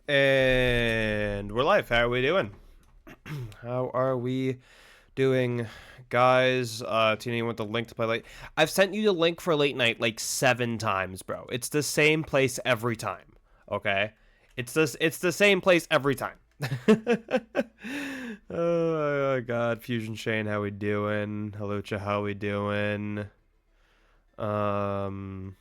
And we're live. How are we doing? How are we doing, guys? Tina, you want the link to play late? I've sent you the link for late night like 7 times, bro. It's the same place every time. Okay, It's the same place every time. Oh my God, Fusion Shane, how we doing? Halucha, how we doing? Um.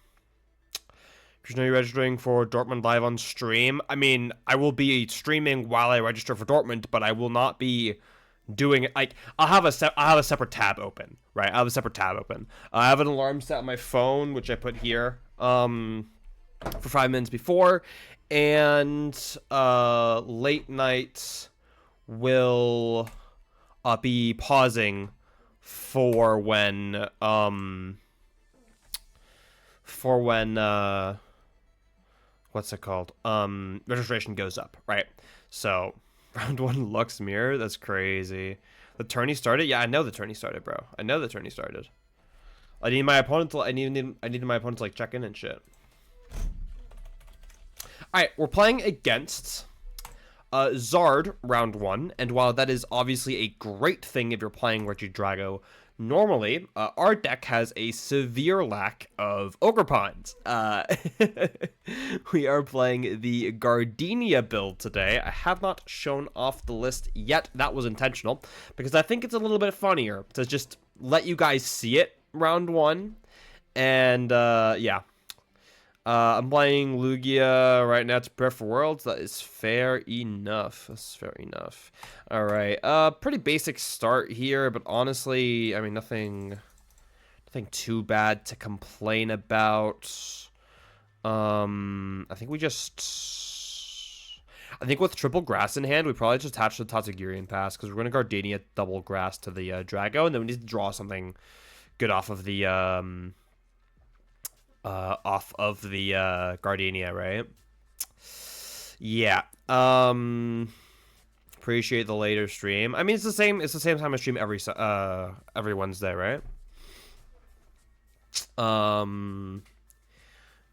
Just know you're registering for Dortmund live on stream. I mean, I will be streaming while I register for Dortmund, but I will not be doing it. Like, I'll have a separate tab open, right? I have a separate tab open. I have an alarm set on my phone, which I put here, for 5 minutes before, and late night will be pausing for when for when what's it called? Registration goes up, right? So round one Lux Mirror, that's crazy. The tourney started? Yeah, I know the tourney started, bro. I know the tourney started. I need my opponent to I needed my opponent to like check in and shit. Alright, we're playing against Zard round one, and while that is obviously a great thing if you're playing Regidrago, normally our deck has a severe lack of Ogerpons. We are playing the Gardenia build today. I have not shown off the list yet. That was intentional, because I think it's a little bit funnier to just let you guys see it round one. And yeah. I'm playing Lugia right now to prepare for Worlds. That is fair enough. That's fair enough. All right. Pretty basic start here, but honestly, I mean, nothing too bad to complain about. I think with triple grass in hand, we probably just attach the Tatsugiri pass, because we're going to Gardenia double grass to the Drago, and then we need to draw something good off of the Gardenia, right? Yeah. Appreciate the later stream. I mean, it's the same time I stream every Wednesday, right?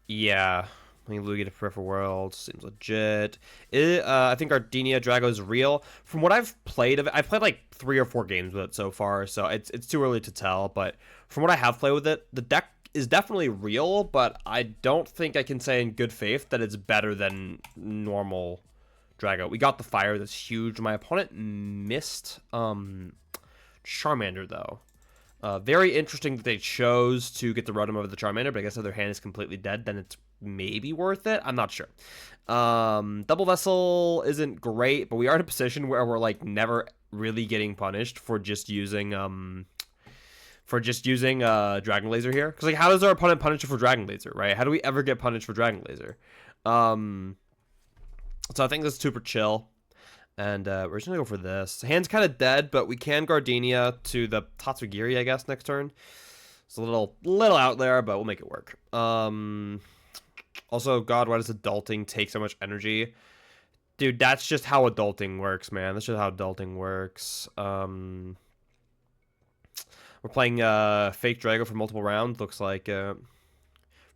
Yeah. I mean, Lugia to Peripheral World seems legit. I think Gardenia Drago is real. From what I've played of it, I've played like 3 or 4 games with it so far, so it's too early to tell. But from what I have played with it, the deck is definitely real, but I don't think I can say in good faith that it's better than normal Drago. We got the fire, that's huge. My opponent missed Charmander, though. Very interesting that they chose to get the Rotom over the Charmander, but I guess if their hand is completely dead, then it's maybe worth it. I'm not sure. Double Vessel isn't great, but we are in a position where we're like never really getting punished for just using Dragon Laser here. Because, like, how does our opponent punish for Dragon Laser, right? How do we ever get punished for Dragon Laser? So I think this is super chill. And we're just going to go for this. Hand's kind of dead, but we can Gardenia to the Tatsugiri, I guess, next turn. It's a little out there, but we'll make it work. Also, God, why does adulting take so much energy? Dude, that's just how adulting works, man. That's just how adulting works. We're playing Fake Drago for multiple rounds. Looks like we're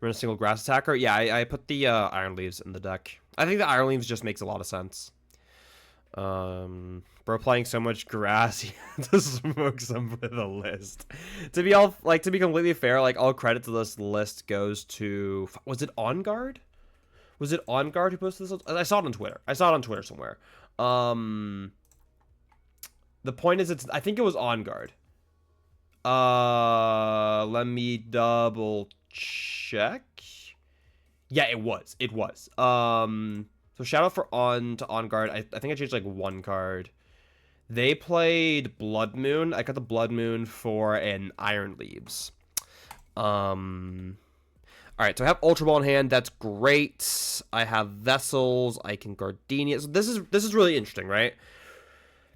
in a single grass attacker. Yeah, I put the Iron Leaves in the deck. I think the Iron Leaves just makes a lot of sense. Bro playing so much grass, he had to smoke some for the list. To be completely fair, like, all credit to this list goes to... Was it On Guard? Was it On Guard who posted this? I saw it on Twitter. I saw it on Twitter somewhere. The point is, I think it was On Guard. Let me double check. Yeah, it was. So shout out for On Guard. I think I changed like 1 card. They played Blood Moon. I got the Blood Moon for an Iron Leaves. Alright, so I have Ultra Ball in hand. That's great. I have Vessels. I can Gardenia. So this is really interesting, right?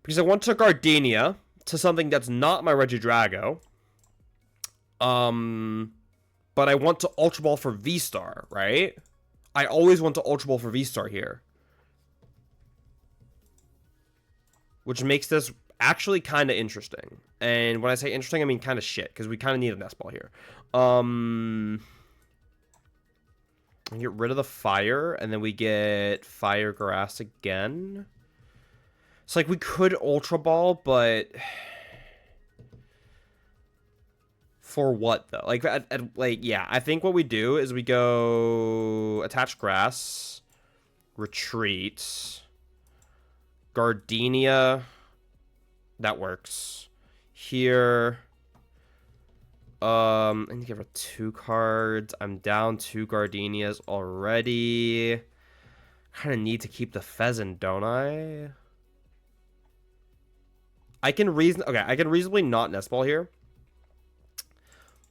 Because I want to Gardenia to something that's not my Regidrago. But I want to Ultra Ball for V-Star, right? I always want to Ultra Ball for V-Star here. Which makes this actually kind of interesting. And when I say interesting, I mean kind of shit, because we kind of need a Nest Ball here. Get rid of the fire, and then we get fire grass again. It's like we could Ultra Ball, but for what though? Like, yeah, I think what we do is we go attach grass, retreat, Gardenia. That works. Here. I need to give her 2 cards. I'm down 2 Gardenias already. Kind of need to keep the pheasant, don't I? I can reasonably not nest ball here.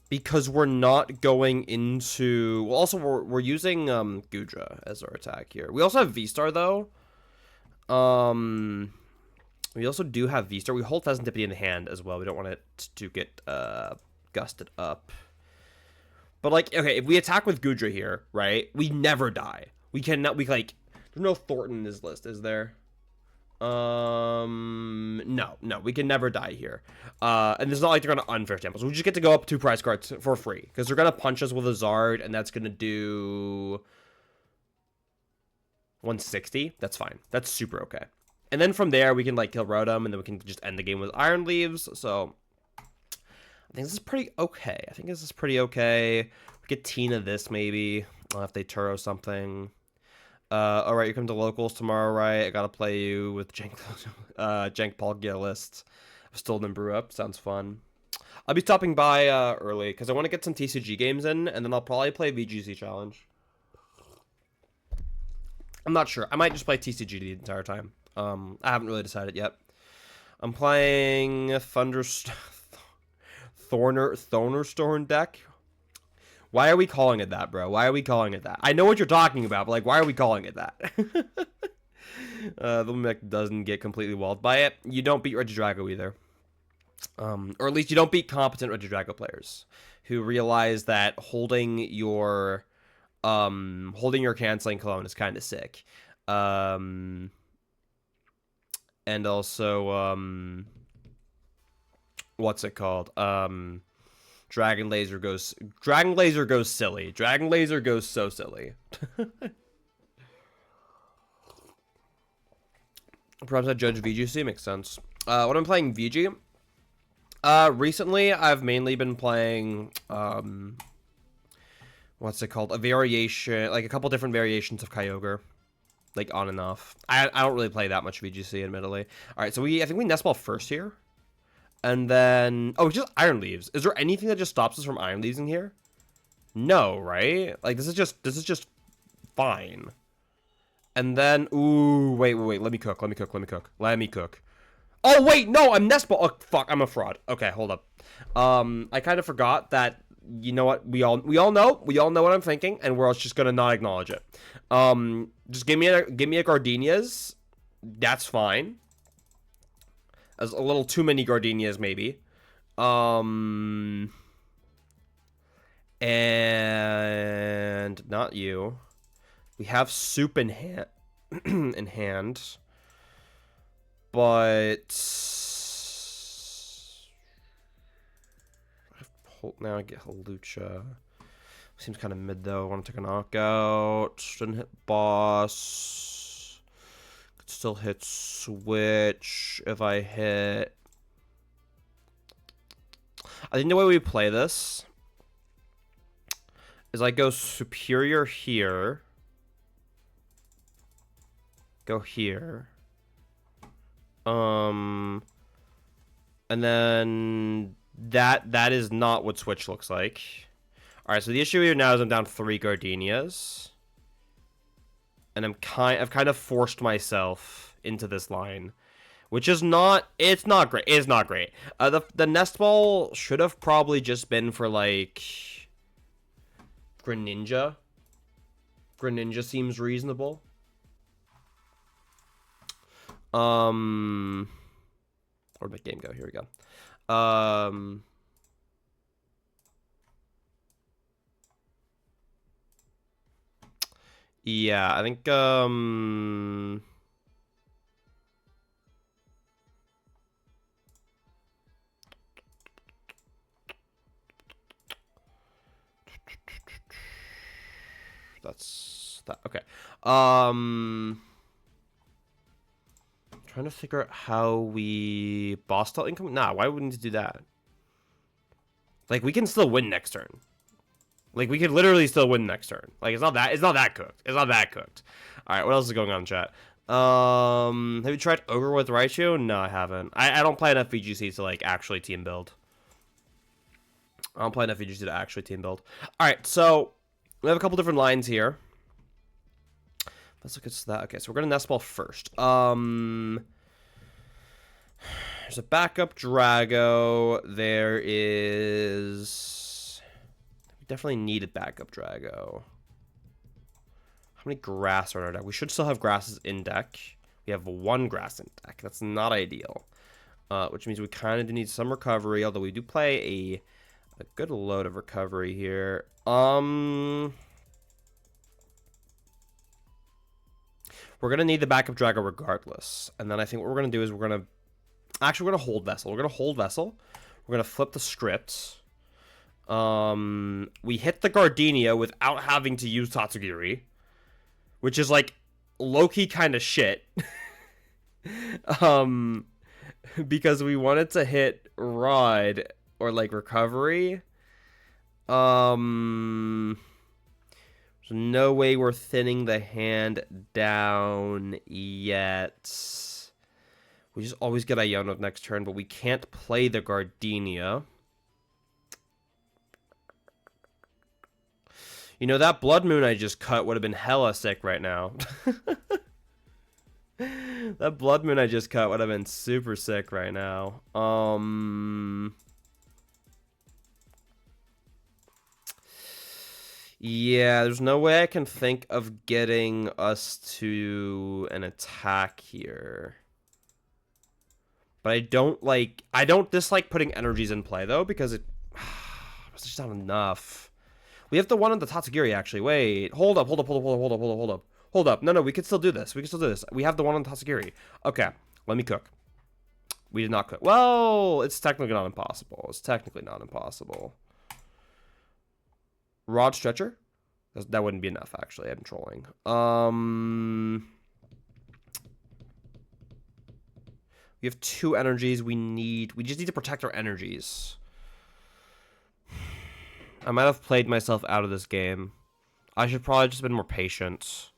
Because we're not going into... Well, also, we're using Gudra as our attack here. We also have V-Star, though. We also do have V-Star. We hold Pheasant Dippity in the hand as well. We don't want it to get gusted up. But, like, okay, if we attack with Gudra here, right, we never die. We cannot... There's no Thornton in this list, is there? No, we can never die here. And it's not like they're gonna unfair samples. We just get to go up 2 prize cards for free because they're gonna punch us with a Zard, and that's gonna do 160. That's fine. That's super okay. And then from there we can like kill Rotom, and then we can just end the game with Iron Leaves. So I think this is pretty okay. We get Tina this maybe if they Turo something. All right, you come to locals tomorrow, right? I gotta play you with Jank Palkia list. I've stolen brew up. Sounds fun. I'll be stopping by early because I want to get some TCG games in, and then I'll probably play VGC Challenge. I'm not sure. I might just play TCG the entire time. I haven't really decided yet. I'm playing Thornstorm deck. Why are we calling it that, bro? Why are we calling it that? I know what you're talking about, but, like, why are we calling it that? The mech doesn't get completely walled by it. You don't beat Regidrago either. Or at least you don't beat competent Regidrago players who realize that holding your canceling clone is kind of sick. And also, what's it called? Dragon Laser goes silly. Dragon Laser goes so silly. Perhaps I judge VGC makes sense. When I'm playing VG, recently I've mainly been playing what's it called? A variation, like a couple different variations of Kyogre, like on and off. I don't really play that much VGC, admittedly. All right, so I think we nest ball first here. And then... Oh, just Iron Leaves. Is there anything that just stops us from Iron Leaves in here? No, right? Like, this is just fine. And then... Ooh, wait. Let me cook. Oh, wait, no, I'm nest ball. Oh, fuck, I'm a fraud. Okay, hold up. I kind of forgot that, you know what? We all know what I'm thinking, and we're just gonna not acknowledge it. Just give me a Gardenias. That's fine. As a little too many Gardenias, maybe. And not you. We have soup in hand. But now I get Halucha. Seems kind of mid though. I want to take a knockout. Shouldn't hit boss. Could still hit switch if I hit. I think the way we play this is I go superior here. Go here. And then that is not what switch looks like. All right, so the issue here now is I'm down 3 Gardenias. And I've kind of forced myself into this line, which is not, it's not great. It's not great. The nest ball should have probably just been for like Greninja. Greninja seems reasonable. Where'd my game go? Here we go. Yeah, I think That's that. Okay. Trying to figure out how we boss stall income. Nah, why wouldn't we do that? Like, we can still win next turn. Like, we could literally still win next turn. Like, it's not that cooked. It's not that cooked. All right, what else is going on in chat? Have you tried Ogre with Raichu? No, I haven't. I don't play enough VGC to, like, actually team build. I don't play enough VGC to actually team build. All right, so we have a couple different lines here. Let's look at that. Okay, so we're going to Nest Ball first. There's a backup Drago. There is... We definitely need a backup Drago. How many grass are in our deck? We should still have grasses in deck. We have 1 grass in deck. That's not ideal. Which means we kind of do need some recovery, although we do play a good load of recovery here. We're going to need the backup Drago regardless. And then I think what we're going to do is we're going to... Actually, we're going to hold Vessel. We're going to hold Vessel. We're going to flip the script. We hit the Gardenia without having to use Tatsugiri, which is, like, low-key kind of shit. Because we wanted to hit Rod or, like, Recovery. There's no way we're thinning the hand down yet. We just always get Iono next turn, but we can't play the Gardenia. You know, that Blood Moon I just cut would have been hella sick right now. That Blood Moon I just cut would have been super sick right now. Yeah, there's no way I can think of getting us to an attack here. But I don't dislike putting energies in play, though, because it's just not enough. We have the one on the Tatsugiri, actually. Wait, hold up. No, we can still do this. We have the one on Tatsugiri. Okay, let me cook. We did not cook. Well, it's technically not impossible. Rod Stretcher? That wouldn't be enough, actually. I'm trolling. We have 2 energies. We just need to protect our energies. I might have played myself out of this game. I should probably just been more patient.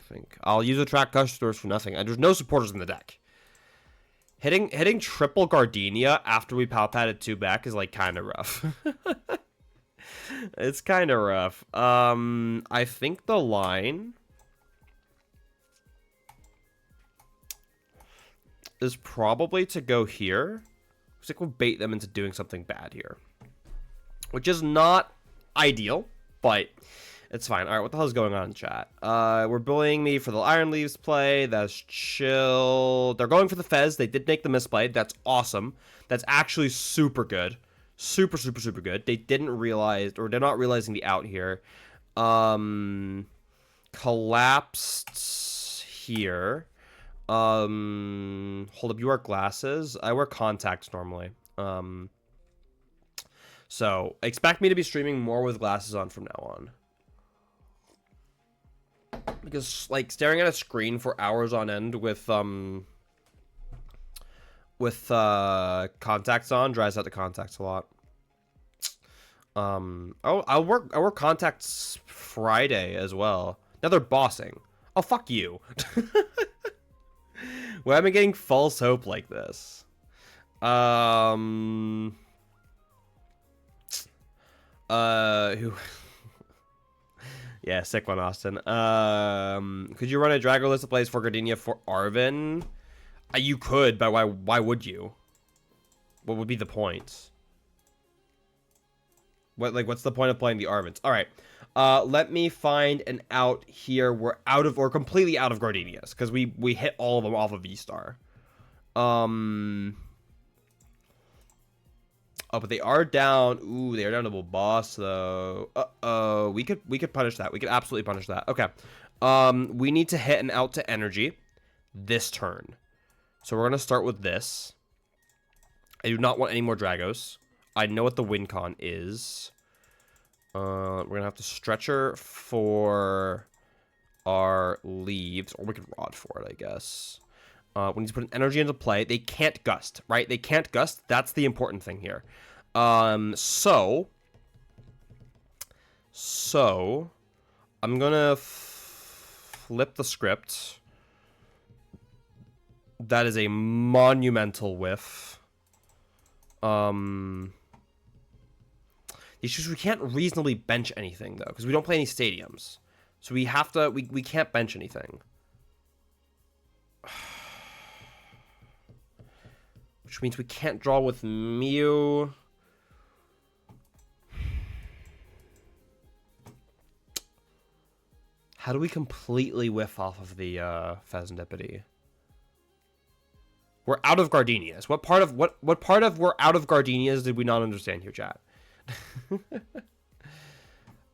Think. I'll use Attract Customers for nothing. There's no supporters in the deck. Hitting triple Gardenia after we Palpated 2 back is, like, kind of rough. It's kind of rough. I think the line is probably to go here. Looks like we'll bait them into doing something bad here, which is not ideal, but it's fine. All right, what the hell is going on in chat? We're bullying me for the Iron Leaves play. That's chill. They're going for the Fez. They did make the misplay. That's awesome. That's actually super good. Super good. They didn't realize, or they're not realizing the out here. Collapsed here. Hold up, you wear glasses? I wear contacts normally. So expect me to be streaming more with glasses on from now on. Because, like, staring at a screen for hours on end with contacts on dries out the contacts a lot. I'll work contacts Friday as well. Now they're bossing. Oh, fuck you. Why am I getting false hope like this? Who? Yeah, sick one, Austin. Could you run a Drago list that plays for Gardenia for Arvin? You could, but why would you? What would be the point? What's the point of playing the Arvins? All right. Let me find an out here. We're completely out of Gardenias because we hit all of them off of V-Star. Oh, but they are down. Ooh, they are down to a boss though. we could punish that. We could absolutely punish that. Okay. We need to hit an out to energy this turn. So we're going to start with this. I do not want any more Dragos. I know what the win con is. We're going to have to Stretcher for our leaves. Or we could Rod for it, I guess. We need to put an energy into play. They can't Gust, right? They can't Gust. That's the important thing here. So I'm going to flip the script. That is a monumental whiff. The issue is we can't reasonably bench anything, though, because we don't play any stadiums. So we have to, we can't bench anything. Which means we can't draw with Mew. How do we completely whiff off of the Phasmidipity? We're out of Gardenias. What part of we're out of Gardenias did we not understand here, chat?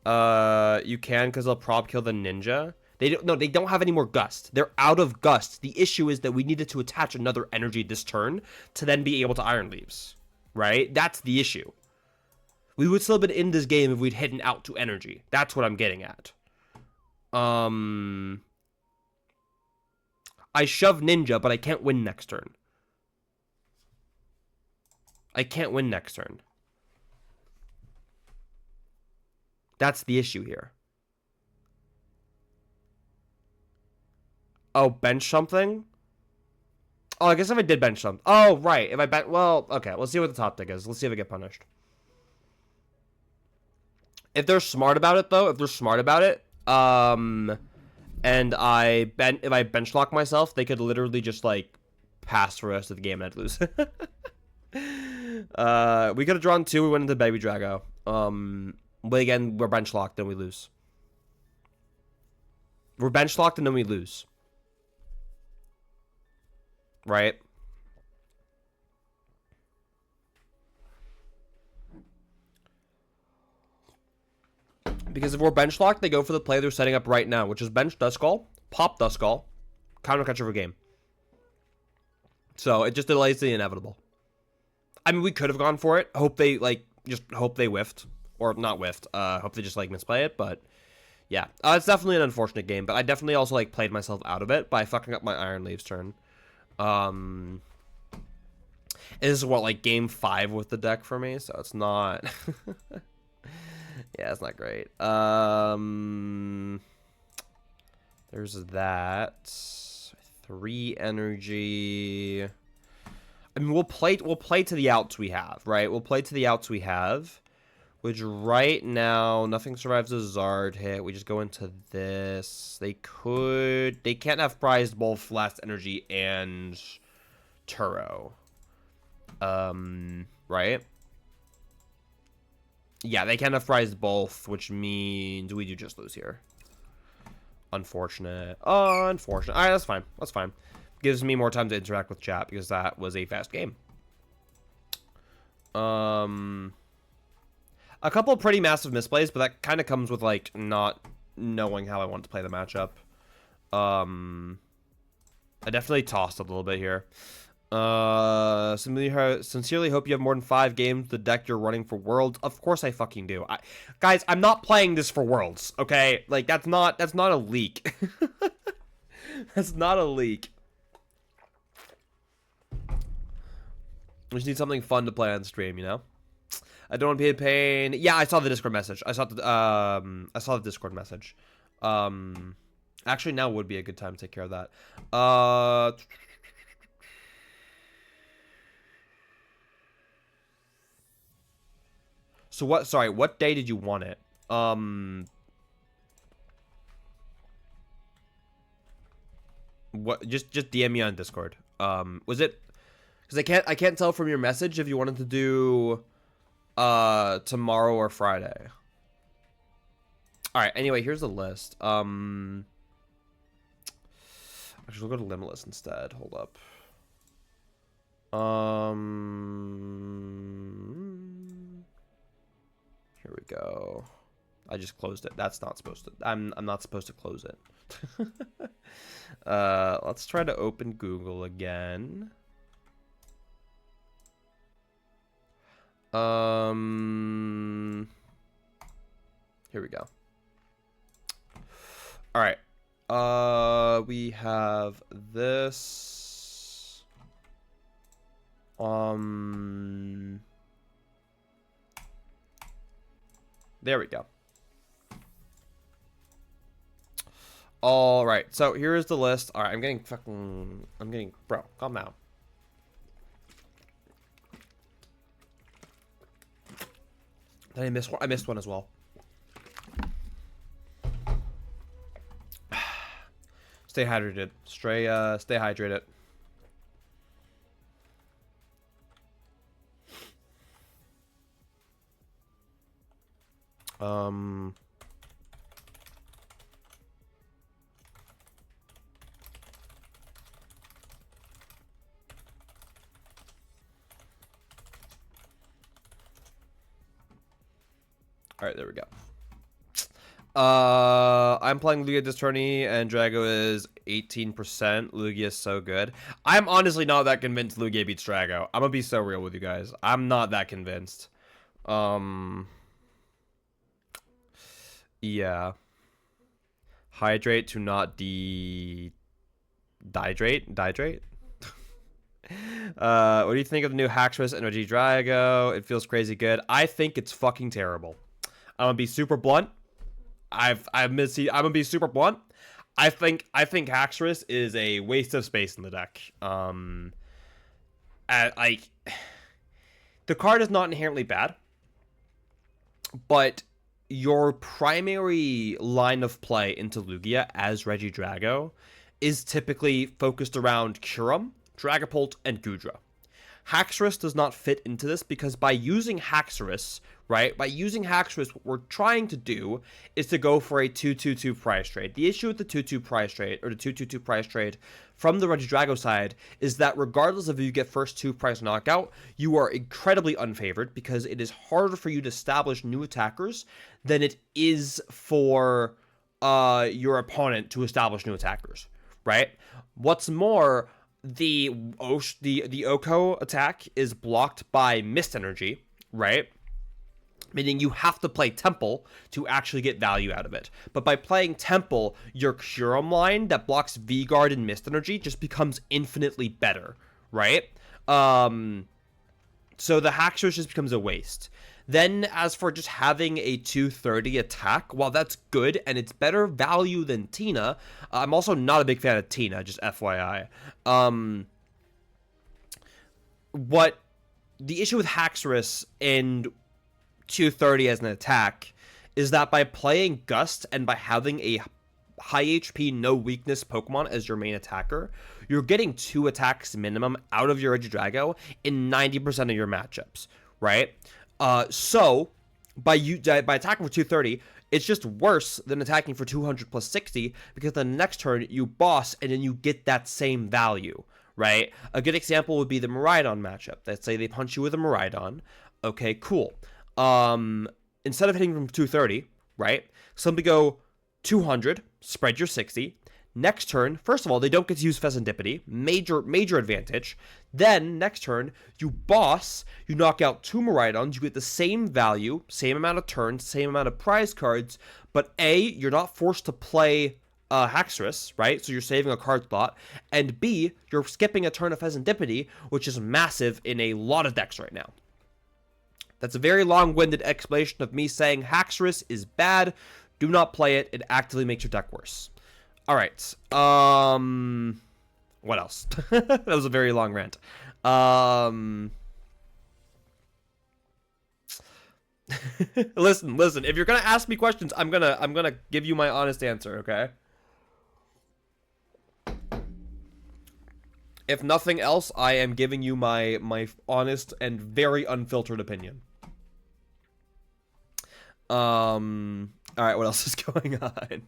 You can because they'll prob kill the ninja. They don't have any more Gust. They're out of Gust. The issue is that we needed to attach another energy this turn to then be able to Iron Leaves. Right? That's the issue. We would still have been in this game if we'd hit an out to energy. That's what I'm getting at. I shove ninja, but I can't win next turn. I can't win next turn. That's the issue here. Oh, bench something? Oh, I guess if I did bench something. Oh, right. If I bench... Well, okay. Let's see what the top deck is. Let's see if I get punished. If they're smart about it, though, and if I bench lock myself, they could literally just, like, pass the rest of the game and I'd lose. We could have drawn 2. We went into Regidrago. But again, we're bench locked, then we lose. We're bench locked and then we lose. Right? Because if we're bench locked, they go for the play they're setting up right now, which is bench Duskull, pop Duskull, counter catcher for game. So it just delays the inevitable. I mean, we could have gone for it. Hope they whiffed. Or not whiffed. Hope they just, like, misplay it, but yeah. It's definitely an unfortunate game, but I definitely also, like, played myself out of it by fucking up my Iron Leaves turn. This is what, like, game 5 with the deck for me, so it's not... Yeah, it's not great. There's that. 3 energy. I mean, we'll play to the outs we have, right? We'll play to the outs we have. Which right now, nothing survives a Zard hit. We just go into this. They can't have prized both Last Energy and Turo. Right? Yeah, they can't have prized both, which means we do just lose here. Unfortunate. Oh, unfortunate. Alright, that's fine. That's fine. Gives me more time to interact with chat because that was a fast game. A couple pretty massive misplays, but that kind of comes with, like, not knowing how I want to play the matchup. I definitely tossed a little bit here. Sincerely hope you have more than 5 games the deck you're running for Worlds. Of course I fucking do. Guys, I'm not playing this for Worlds, okay? Like, that's not a leak. That's not a leak. We just need something fun to play on stream, you know? I don't want to be in pain. Yeah, I saw the Discord message. I saw the Discord message. Actually, now would be a good time to take care of that. So what? Sorry, what day did you want it? What? Just DM me on Discord. Was it? Because I can't tell from your message if you wanted to do tomorrow or Friday. All right. Anyway, here's the list. Actually, we'll go to Limitless instead. Hold up. Here we go. I just closed it. That's not supposed to. I'm not supposed to close it. Let's try to open Google again. Here we go. All right. We have this. There we go. All right. So here's the list. All right. I'm getting, bro, calm down. Did I miss one? I missed one as well. Stay hydrated. Stay hydrated. All right, there we go. I'm playing Lugia this tourney, and Drago is 18%. Lugia is so good. I'm honestly not that convinced Lugia beats Drago. I'm gonna be so real with you guys. I'm not that convinced. Yeah. Hydrate to not dehydrate. What do you think of the new Haxorus and Regidrago? It feels crazy good. I think it's fucking terrible. I'm gonna be super blunt. I'm gonna be super blunt. I think Haxorus is a waste of space in the deck. The card is not inherently bad, but your primary line of play into Lugia as Regidrago is typically focused around Kyurem, Dragapult, and Gudra. Haxorus does not fit into this because by using Haxorus, right? By using Haxorus, what we're trying to do is to go for a 2-2-2 prize trade. The issue with the 2-2 prize trade, or the 2-2-2 prize trade from the Regidrago side, is that regardless of if you get first 2 prize knockout, you are incredibly unfavored because it is harder for you to establish new attackers than it is for your opponent to establish new attackers, right? What's more, the Oko attack is blocked by Mist Energy, right? Meaning you have to play Temple to actually get value out of it. But by playing Temple, your Kyurem line that blocks V-Guard and Mist Energy just becomes infinitely better, right? So the Haxorus just becomes a waste. Then, as for just having a 230 attack, while that's good and it's better value than Tina, I'm also not a big fan of Tina, just FYI. What the issue with Haxorus and 230 as an attack is that by playing Gust and by having a high HP, no weakness Pokemon as your main attacker, you're getting 2 attacks minimum out of your Regidrago in 90% of your matchups, right? So by attacking for 230, it's just worse than attacking for 200 plus 60 because the next turn you boss and then you get that same value, right? A good example would be the Miraidon matchup. Let's say they punch you with a Miraidon. Okay, cool. Instead of hitting from 230, right? Somebody go 200, spread your 60. Next turn, first of all, they don't get to use Pheasantipity. Major advantage. Then, next turn, you boss, you knock out 2 Miraidons, you get the same value, same amount of turns, same amount of prize cards, but A, you're not forced to play Haxorus, right? So you're saving a card slot. And B, you're skipping a turn of Pheasantipity, which is massive in a lot of decks right now. That's a very long-winded explanation of me saying Haxorus is bad. Do not play it. It actively makes your deck worse. All right. What else? That was a very long rant. Listen. If you're gonna ask me questions, I'm gonna give you my honest answer. Okay. If nothing else, I am giving you my honest and very unfiltered opinion. All right. What else is going on?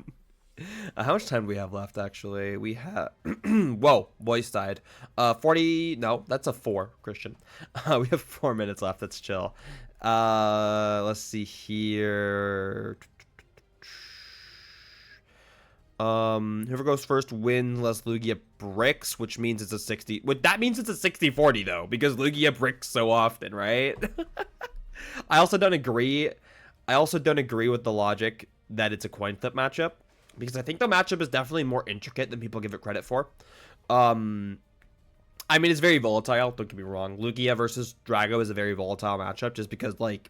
How much time do we have left, actually? We have... Whoa, voice died. 40... No, that's a 4, Christian. We have 4 minutes left. That's chill. Let's see here. Whoever goes first wins unless Lugia bricks, which means it's a 60. That means it's a 60-40 though, because Lugia bricks so often, right? I also don't agree. I also don't agree with the logic that it's a coin flip matchup, because I think the matchup is definitely more intricate than people give it credit for. I mean, it's very volatile. Don't get me wrong. Lugia versus Drago is a very volatile matchup, just because like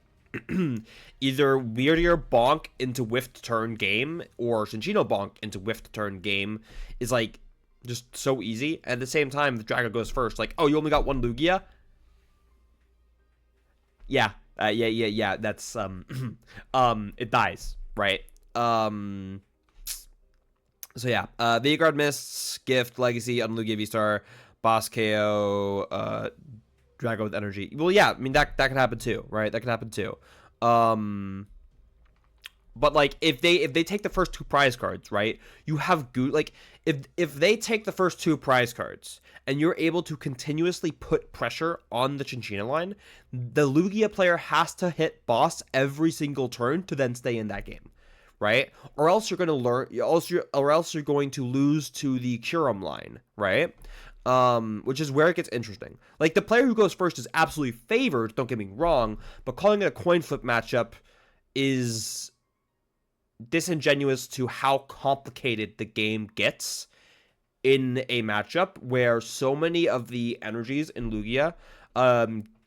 either Weirdier bonk into whiffed turn game or Shinchino bonk into whiffed turn game is like just so easy. At the same time, the Drago goes first. Like, oh, you only got one Lugia? Yeah. Yeah. That's it dies, right? So yeah, Vigard Mists, Gift, Legacy, Unlugia V-Star, Boss KO, Drago with energy. Well, yeah, I mean that could happen too, right? That could happen too. But like if they take the first two prize cards, right? You have like if they take the first two prize cards and you're able to continuously put pressure on the Chinchina line, the Lugia player has to hit boss every single turn to then stay in that game, right? Or else you're going to or else you're going to lose to the Curum line, right? Which is where it gets interesting. Like, the player who goes first is absolutely favored, don't get me wrong, but calling it a coin flip matchup is disingenuous to how complicated the game gets in a matchup where so many of the energies in Lugia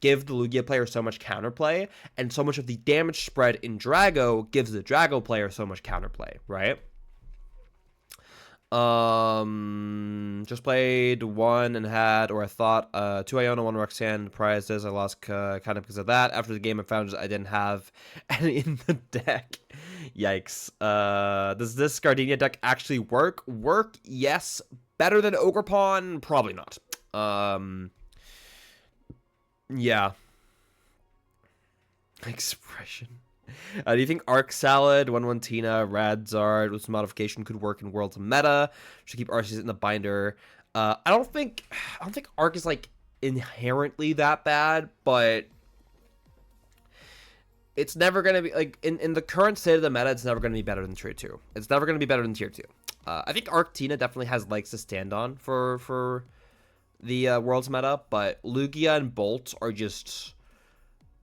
give the Lugia player so much counterplay, and so much of the damage spread in Drago gives the Drago player so much counterplay, right? Just played one and had, or I thought, 2 Iona, 1 Roxanne prizes. I lost kind of because of that. After the game, I found I didn't have any in the deck. Yikes. Does this Gardenia deck actually work? Yes. Better than Ogerpon? Probably not. Yeah. Expression. Do you think Arc Salad, 1/1 Tina, Radzard with some modification could work in World's meta? Should keep Arceus in the binder. I don't think Arc is like inherently that bad, but it's never gonna be like in the current state of the meta. It's never gonna be better than Tier 2. It's never gonna be better than Tier 2. I think Arc Tina definitely has legs to stand on for the World's meta, but Lugia and Bolt are just.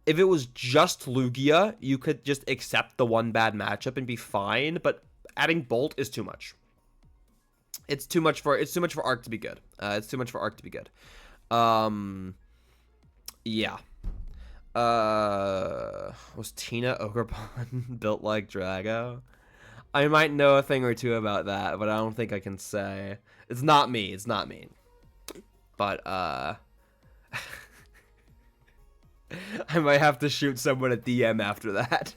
If it was just Lugia, you could just accept the one bad matchup and be fine, but adding Bolt is too much. It's too much for Arc to be good. It's too much for Arc to be good. Yeah. Was Tina Ogerpon built like Drago? I might know a thing or two about that, but I don't think I can say. It's not me. But I might have to shoot someone a DM after that.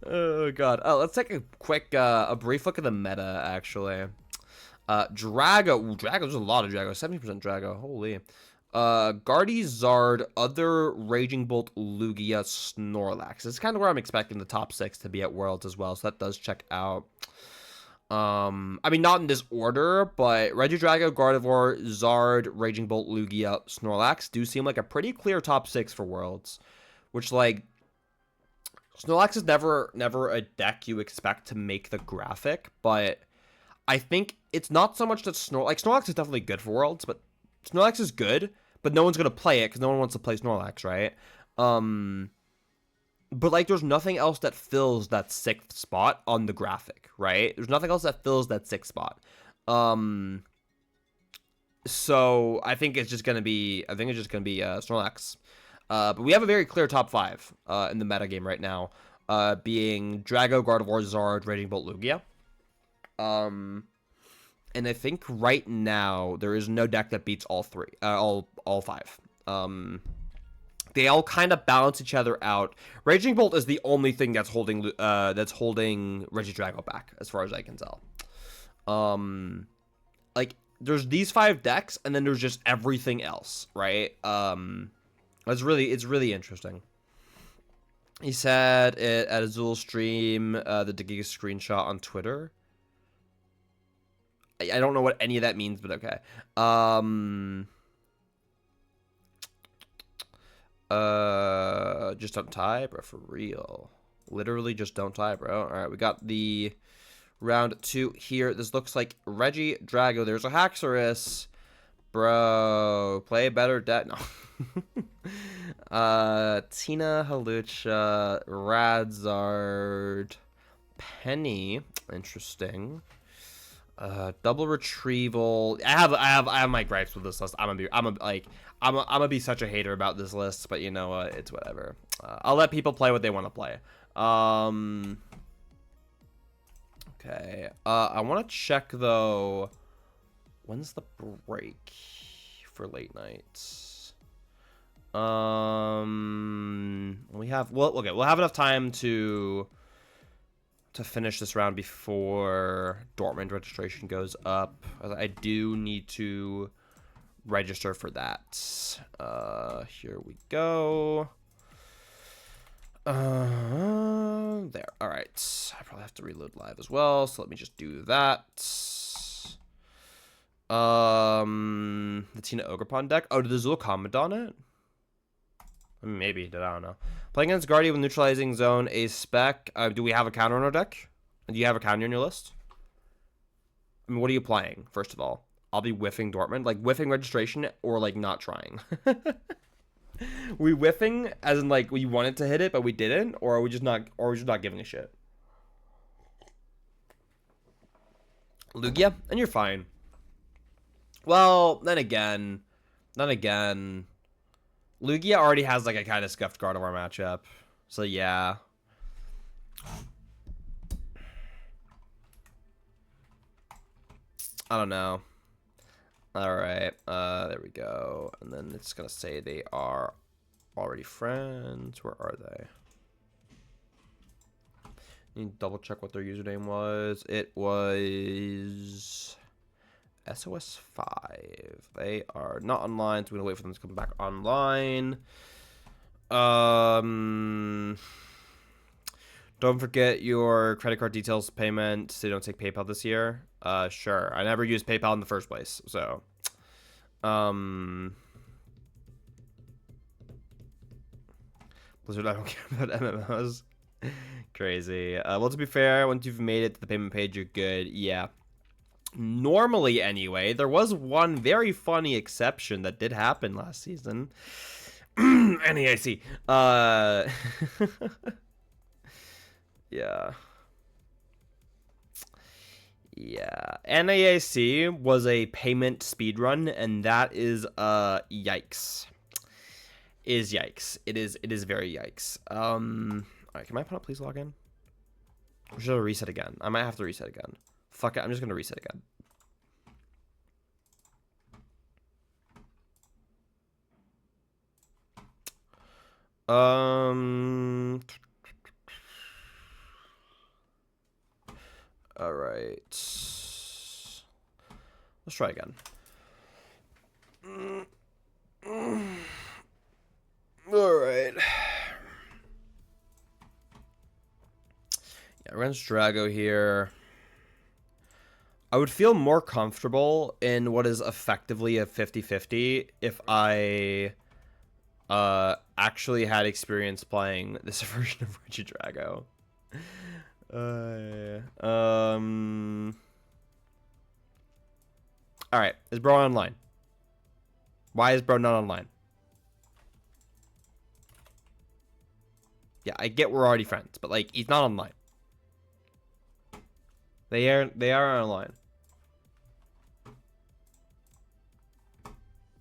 Oh god. Oh, let's take a quick, a brief look at the meta, actually. Drago. Ooh, Drago. There's a lot of Drago. 70% Drago. Holy. Charizard, other Raging Bolt, Lugia, Snorlax. It's kind of where I'm expecting the top 6 to be at Worlds as well, so that does check out. I mean, not in this order, but Regidrago, Gardevoir, Zard, Raging Bolt, Lugia, Snorlax do seem like a pretty clear top 6 for Worlds. Which, like, Snorlax is never a deck you expect to make the graphic, but I think it's not so much that Snorlax is definitely good for Worlds, but Snorlax is good, but no one's going to play it because no one wants to play Snorlax, right? But, like, there's nothing else that fills that 6th spot on the graphic, right? There's nothing else that fills that 6th spot. So I think it's just going to be, Snorlax. But we have a very clear top 5 in the metagame right now, being Drago, Gardevoir, Zard, Raging Bolt, Lugia. And I think right now there is no deck that beats all 3, all 5. They all kind of balance each other out. Raging Bolt is the only thing that's holding Regidrago back, as far as I can tell. Like, there's these 5 decks, and then there's just everything else, right? It's really interesting. He said it at Azul stream, the Giga screenshot on Twitter. I don't know what any of that means, but okay. Just don't tie, bro, for real. Literally just don't tie, bro. All right, we got the Round 2 here. This looks like Regidrago. There's a Haxorus. Bro, play better deck. No. Tina, Halucha, Radzard, Penny. Interesting. Double retrieval. I have my gripes with this list. I'm gonna be such a hater about this list, but you know what? It's whatever. I'll let people play what they want to play. Okay. I want to check though. When's the break for late nights? We have okay. We'll have enough time to finish this round before Dortmund registration goes up. I do need to register for that. Here we go. There. All right. I probably have to reload live as well, so let me just do that. The Tina Ogerpon deck. Oh, did the Zul comment on it? Maybe, I don't know. Playing against Guardian with neutralizing zone, a spec. Do we have a counter on our deck? Do you have a counter on your list? I mean, what are you playing, first of all? I'll be whiffing Dortmund. Like, whiffing registration or, like, not trying. We whiffing as in, like, we wanted to hit it, but we didn't? Or are we just not giving a shit? Lugia? And you're fine. Well, then again, Lugia already has like a kind of scuffed guard of our matchup, so yeah. I don't know. All right, there we go, and then it's gonna say they are already friends. Where are they? You need to double check what their username was. It was SOS5. They are not online, so we're gonna wait for them to come back online. Don't forget your credit card details payment. They don't take PayPal this year. Sure. I never used PayPal in the first place, so Blizzard, I don't care about MMOs. Crazy. Well, to be fair, once you've made it to the payment page, you're good. Yeah. Normally, anyway. There was one very funny exception that did happen last season. NAIC. Yeah. Yeah. NAIC was a payment speedrun, and that is yikes. Yikes. It is very yikes. Alright, can my opponent please log in? Or should I reset again? I might have to reset again. Fuck it, I'm just gonna reset again. Alright. Let's try again. Alright. Yeah, Regidrago here. I would feel more comfortable in what is effectively a 50-50 if I actually had experience playing this version of Regidrago. Alright, is bro online? Why is bro not online? Yeah, I get we're already friends, but like he's not online. They are online.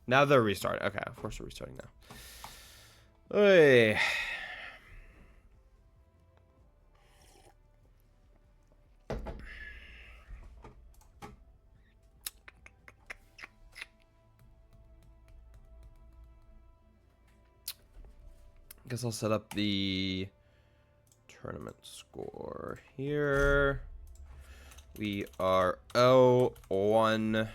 Now they're restarting. Okay, of course they're restarting now. Hey. Guess I'll set up the tournament score here. We are 0-1.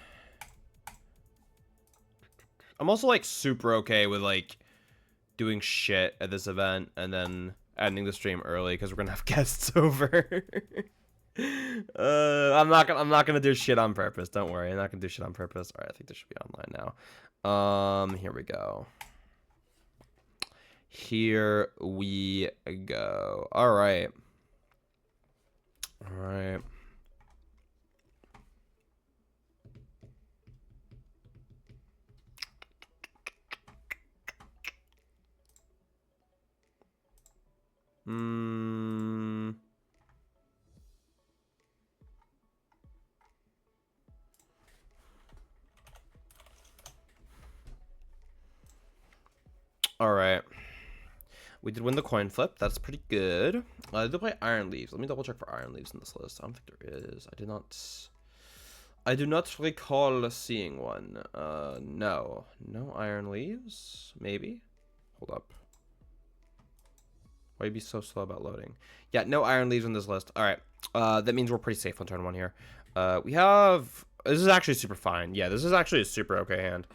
I'm also like super okay with like doing shit at this event and then ending the stream early because we're gonna have guests over. I'm not gonna do shit on purpose. Don't worry, I'm not gonna do shit on purpose. All right, I think this should be online now. Here we go. Here we go. All right. All right. We did win the coin flip. That's pretty good. I did play Iron Leaves. Let me double check for Iron Leaves in this list. I don't think there is. I do not recall seeing one. No. No Iron Leaves? Maybe? Hold up. Why you be so slow about loading? Yeah, no Iron Leaves on this list. All right. That means we're pretty safe on turn 1 here. We have... This is actually super fine. Yeah, this is actually a super okay hand.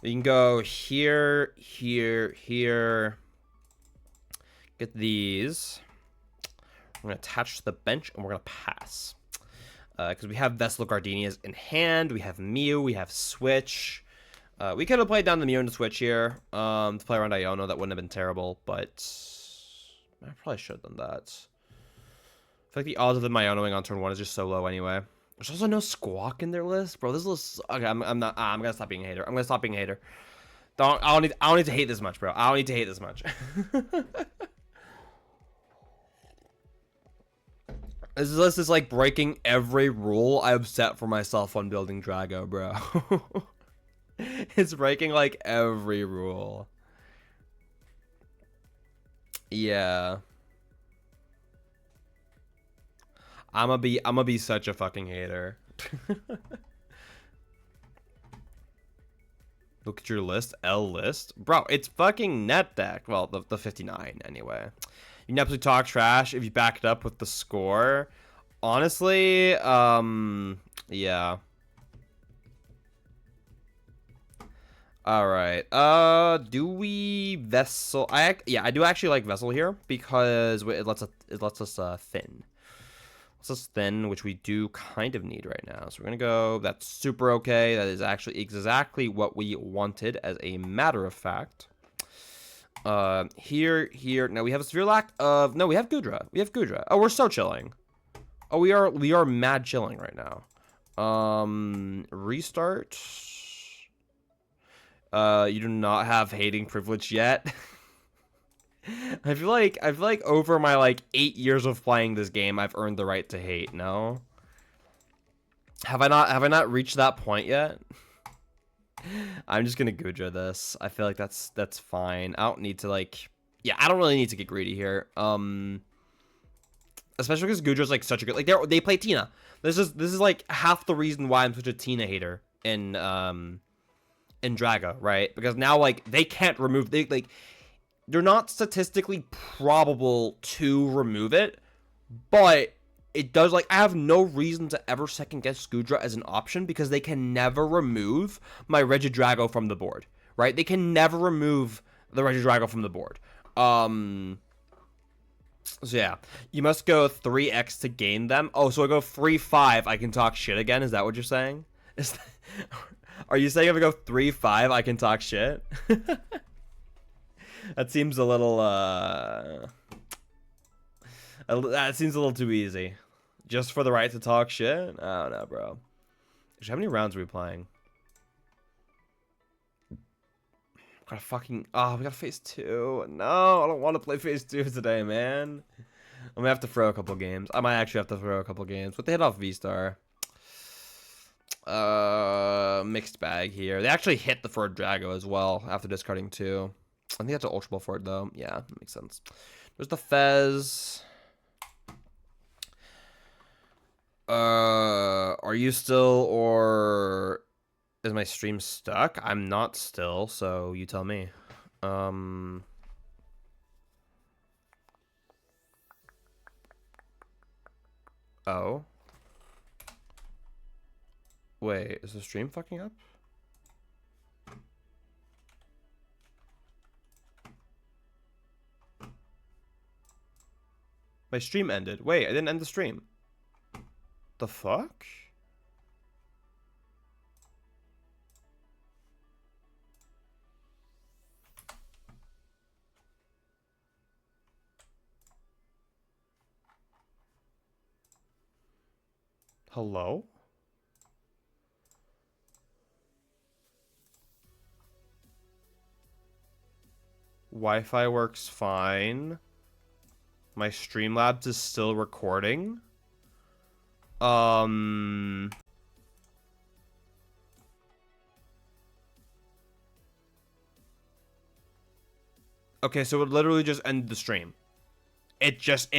We can go here, here, here. Get these. We're going to attach to the bench, and we're going to pass. Because we have Vessel Gardenias in hand. We have Mew. We have Switch. We could have played down the Mew and the Switch here. To play around Iono, that wouldn't have been terrible. But I probably should have done that. I feel like the odds of them Ionoing on turn 1 is just so low anyway. There's also no Squawk in their list, bro. This list. Okay, I'm not. I'm gonna stop being a hater. I'm gonna stop being a hater. I don't need to hate this much, bro. I don't need to hate this much. This list is like breaking every rule I've set for myself on building Drago, bro. It's breaking like every rule. Yeah. I'm gonna be such a fucking hater. Look at your list, L list. Bro, it's fucking net deck. Well, the 59 anyway. You can absolutely talk trash if you back it up with the score. Honestly, yeah. All right. Do we Vessel? Yeah, I do actually like Vessel here because it lets us thin. Us thin, which we do kind of need right now. So we're gonna go. That's super okay. That is actually exactly what we wanted, as a matter of fact. Here. Now we have a severe lack of. No, we have Gudra. We have Gudra. Oh, we're so chilling. Oh, we are mad chilling right now. Restart. You do not have hating privilege yet. I feel like over my like 8 years of playing this game, I've earned the right to hate. No, have I not reached that point yet? I'm just gonna Gudra this. I feel like that's fine. I don't need to like, yeah, I don't really need to get greedy here. Especially because Gudra's like such a good, like they play Tina. This is like half the reason why I'm such a Tina hater in Drago, right? Because now like they can't remove they're not statistically probable to remove it, but it does, like, I have no reason to ever second guess Gudra as an option because they can never remove my Regidrago from the board, right? They can never remove the Regidrago from the board. So yeah, you must go 3x to gain them. Oh, so I go 3-5, I can talk shit again? Is that what you're saying? Are you saying if I go 3-5, I can talk shit? That seems a little, that seems a little too easy. Just for the right to talk shit? I don't know, bro. How many rounds are we playing? Gotta fucking... Oh, we got phase 2. No, I don't want to play phase 2 today, man. I'm gonna have to throw a couple games. I might actually have to throw a couple games. But they hit off V-Star. Mixed bag here. They actually hit the Ford Drago as well after discarding 2. I think that's an Ultra Ball for it, though. Yeah, that makes sense. There's the Fez. Are you still, or is my stream stuck? I'm not still, so you tell me. Oh. Wait, is the stream fucking up? My stream ended. Wait, I didn't end the stream. The fuck? Hello? Wi-Fi works fine. My Streamlabs is still recording. Okay, so it literally just ended the stream. It just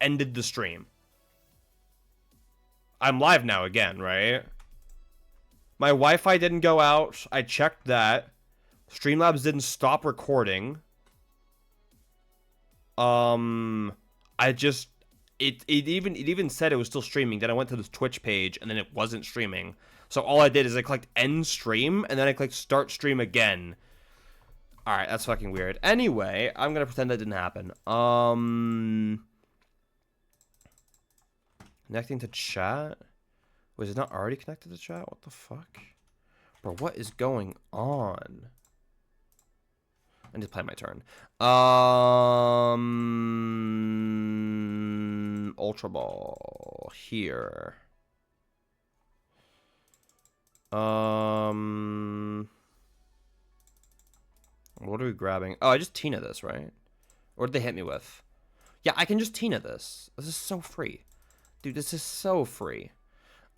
ended the stream. I'm live now again, right? My Wi-Fi didn't go out. I checked that. Streamlabs didn't stop recording. It even said it was still streaming. Then I went to this Twitch page and then it wasn't streaming. So all I did is I clicked end stream and then I clicked start stream again. All right, that's fucking weird. Anyway, I'm gonna pretend that didn't happen. Connecting to chat. Was it not already connected to chat? What the fuck? Bro, what is going on? I need to play my turn. Ultra Ball here. What are we grabbing? Oh, I just Tina this, right? What did they hit me with? Yeah, I can just Tina this. This is so free. Dude, this is so free.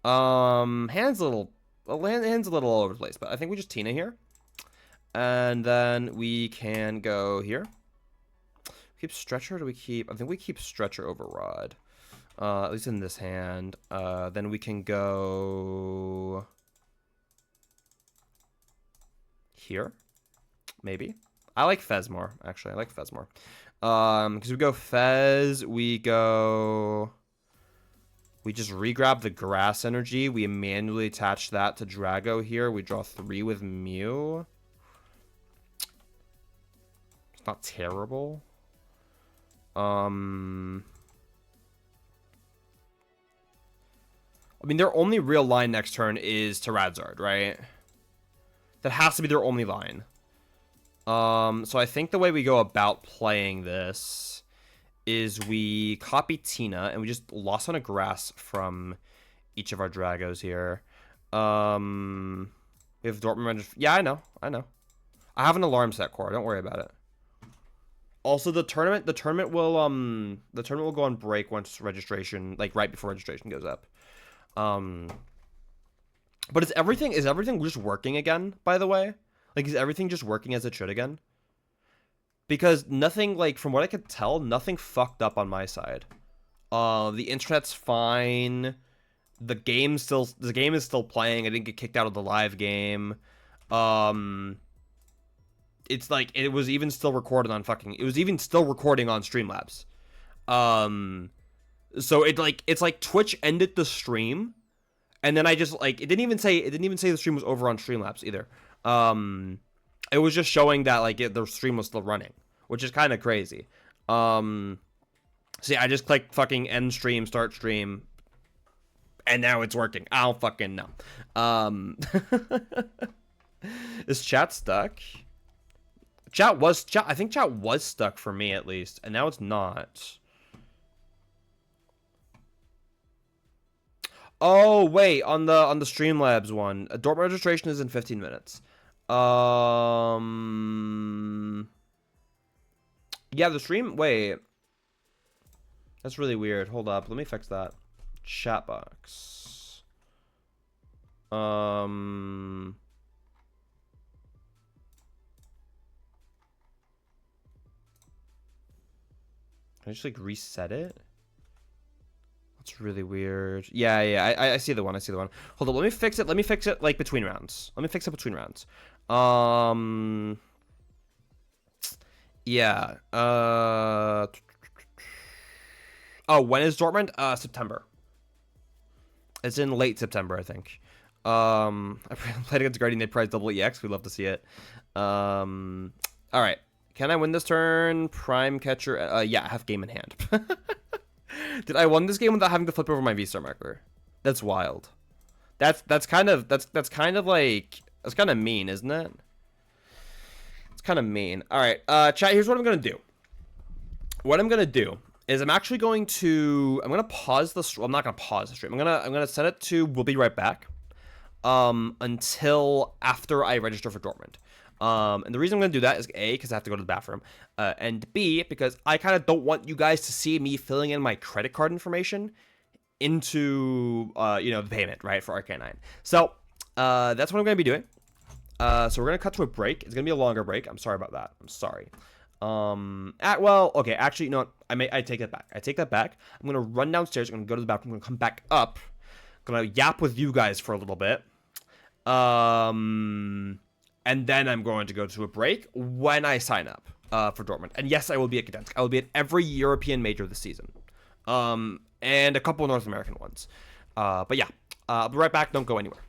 Hand's a little all over the place, but I think we just Tina here. And then we can go here. Keep Stretcher, or do we keep... I think we keep Stretcher over Rod. At least in this hand. Then we can go... here. Maybe. I like Fez more, actually. I like Fez more. Because we go Fez, we go... We just re-grab the grass energy. We manually attach that to Drago here. We draw 3 with Mew. It's not terrible. I mean, their only real line next turn is Charizard, right? That has to be their only line. So I think the way we go about playing this is we copy Tina and we just loss on a grass from each of our Dragos here. We have Dortmund. Yeah, I know. I have an alarm set core. Don't worry about it. Also, the tournament will go on break once registration, like right before registration goes up. But is everything just working again, by the way? Like, is everything just working as it should again? Because nothing, like, from what I could tell, nothing fucked up on my side. The internet's fine. The game is still playing. I didn't get kicked out of the live game. It's like, it was even still recorded on Streamlabs. So it's like Twitch ended the stream, and then I just, like, it didn't even say the stream was over on Streamlabs either. It was just showing that, like, the stream was still running, which is kind of crazy. So yeah, I just clicked fucking end stream, start stream, and now it's working. I don't fucking know. Is chat stuck? I think chat was stuck for me, at least, and now it's not. Oh wait, on the Streamlabs one, Dortmund registration is in 15 minutes. Yeah, the stream. Wait, that's really weird. Hold up, let me fix that. Chat box. Can I just like reset it? That's really weird. Yeah, I see the one. Hold on, let me fix it like between rounds. Yeah. Oh, when is Dortmund? September. It's in late September, I think. I played against Guardian. They prize double EX. We'd love to see it. All right. Can I win this turn? Prime catcher. Yeah, I have game in hand. Did I win this game without having to flip over my V-Star marker? That's wild. That's kind of mean, isn't it? It's kind of mean. All right, chat. Here's what I'm gonna do. What I'm gonna do is I'm gonna pause the stream. I'm not gonna pause the stream. I'm gonna set it to we'll be right back. Until after I register for Dortmund. And the reason I'm going to do that is A, because I have to go to the bathroom, and B, because I kind of don't want you guys to see me filling in my credit card information into, the payment, right, for Arcanine. So, that's what I'm going to be doing. So we're going to cut to a break. It's going to be a longer break. I'm sorry about that. I'm sorry. Well, okay, actually, no, I take that back. I take that back. I'm gonna run downstairs. I'm gonna go to the bathroom. I'm gonna come back up. I'm gonna yap with you guys for a little bit. And then I'm going to go to a break when I sign up for Dortmund. And yes, I will be at Gdansk. I will be at every European major this season. And a couple North American ones. But yeah, I'll be right back. Don't go anywhere.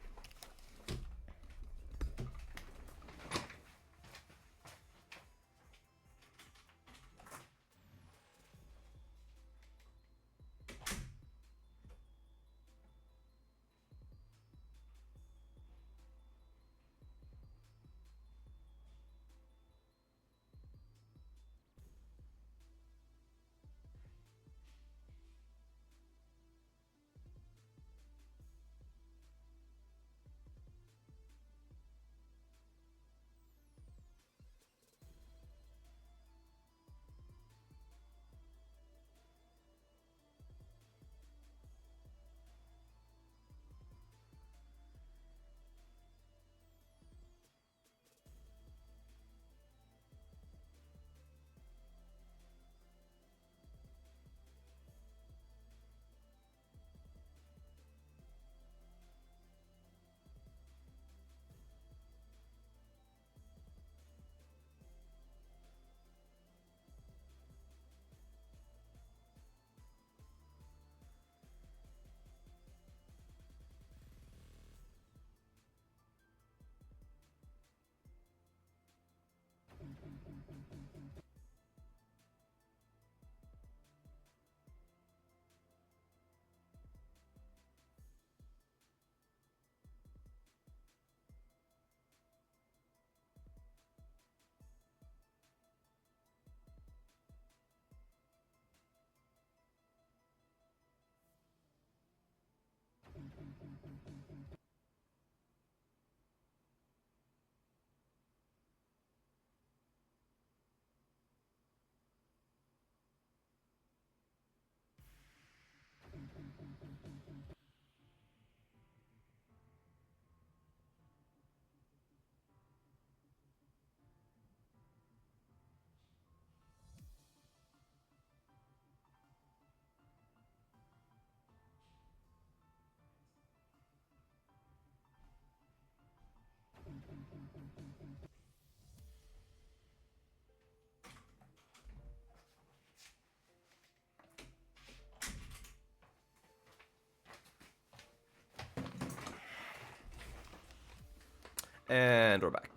And we're back.